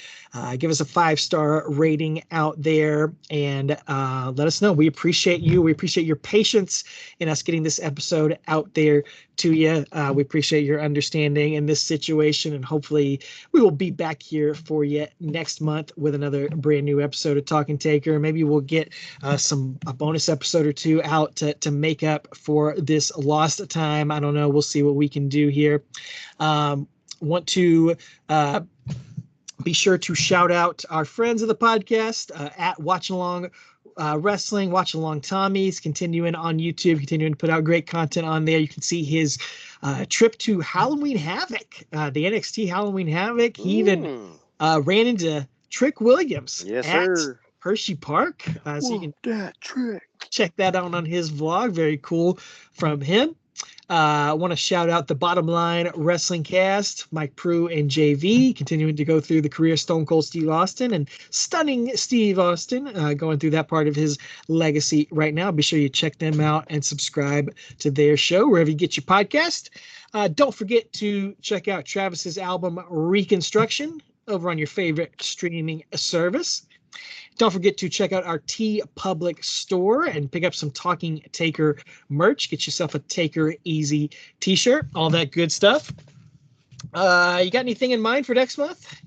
Give us a 5-star rating out there, and let us know. We appreciate you. We appreciate your patience in us getting this episode out there to you. We appreciate your understanding in this situation, and hopefully we will be back here for you next month with another brand new episode of Talking Taker. Maybe we'll get a bonus episode or two out to make up for this lost time. I don't know. We'll see what we can do here. Want to be sure to shout out our friends of the podcast at Watching Along Wrestling, Watching Along Tommy's, continuing on YouTube, continuing to put out great content on there. You can see his trip to Halloween Havoc, the NXT Halloween Havoc. He even ran into Trick Williams at Hershey Park. So you can check that out on his vlog. Very cool from him. I want to shout out the Bottom Line Wrestling Cast, Mike Prue and JV, continuing to go through the career of Stone Cold Steve Austin and stunning Steve Austin, going through that part of his legacy right now. Be sure you check them out and subscribe to their show wherever you get your podcast. Don't forget to check out Travis's album Reconstruction over on your favorite streaming service. Don't forget to check out our T Public store and pick up some Talking Taker merch. Get yourself a Taker Easy t-shirt, all that good stuff. You got anything in mind for next month?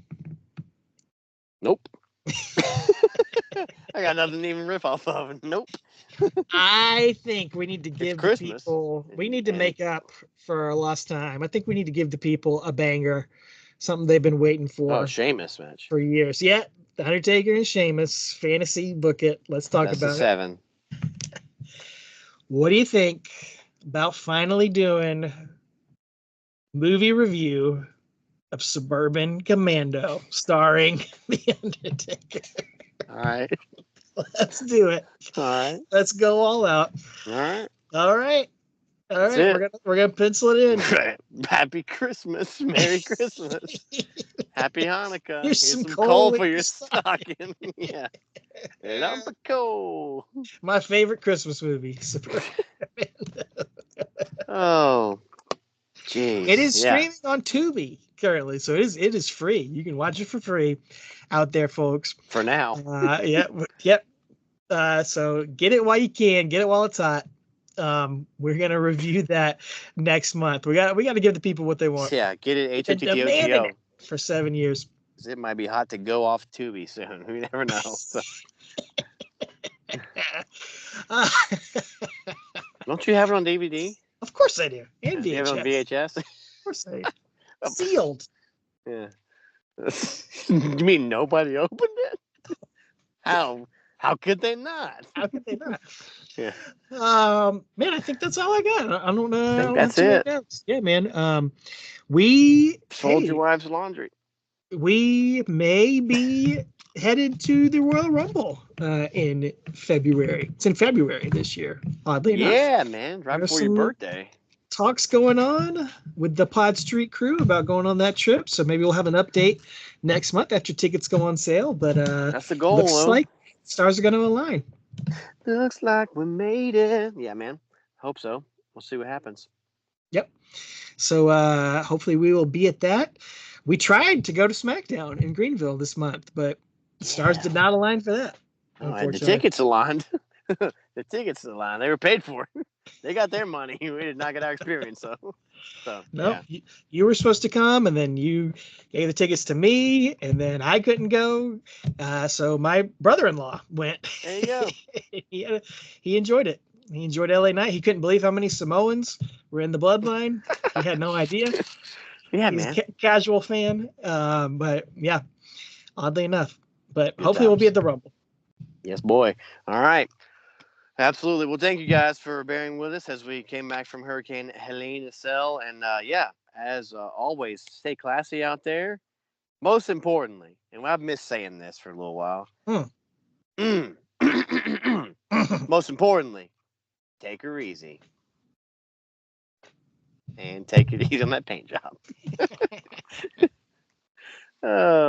Nope. I got nothing to even riff off of. Nope. I think we need to give the people, we need to make up for our lost time. I think we need to give the people a banger, something they've been waiting for. Oh, Sheamus match. For years. Yeah. The Undertaker and Sheamus fantasy book it. Let's talk about it. 7. What do you think about finally doing movie review of Suburban Commando, starring The Undertaker. All right. Let's do it. All right. Let's go all out. All right. All right. All That's right. it. We're gonna pencil it in. Happy Christmas. Merry Christmas. Happy Hanukkah. Here's Here's some some coal coal in for your your stocking. Yeah. Lump of coal. My favorite Christmas movie. Suburban Commando. Oh, jeez. It is Yeah. streaming on Tubi currently, so it is free. You can watch it for free out there, folks. For now. Yep. So get it while you can. Get it while it's hot. We're gonna review that next month. We got to give the people what they want. Yeah, get it Been demanding HOTTOTO. it for 7 years. It might be hot to go off Tubi soon. We never know. So. Don't you have it on DVD? Of course I do. And Do you have it on VHS. VHS? Of course I do. Sealed. Yeah. You mean nobody opened it? How could they not? How could they not? Yeah. Man, I think that's all I got. I don't know. I think that's it. Yeah, man. We Fold your wife's laundry. We may be headed to the Royal Rumble in February. It's in February this year, oddly enough. Yeah, man. Right before your birthday. Talks going on with the Pod Street crew about going on that trip. So maybe we'll have an update next month after tickets go on sale. But that's the goal. Looks like stars are going to align. Looks like we made it. Yeah, man. Hope so. We'll see what happens. Yep. So hopefully we will be at that. We tried to go to SmackDown in Greenville this month, but stars did not align for that. Oh, and the tickets aligned. The tickets aligned. They were paid for. They got their money. We did not get our experience. So no, yeah. You were supposed to come, and then you gave the tickets to me, and then I couldn't go. So my brother-in-law went. There you go. He enjoyed it. He enjoyed LA Night. He couldn't believe how many Samoans were in the bloodline. He had no idea. Yeah, He's man. a casual fan. But yeah, oddly enough. But Good hopefully times. we'll be at the Rumble. Yes, boy. All right. Absolutely. Well, thank you guys for bearing with us as we came back from Hurricane Helene. And as always, stay classy out there. Most importantly, and I've missed saying this for a little while. Most importantly, take her easy. And take it easy on that paint job. Oh.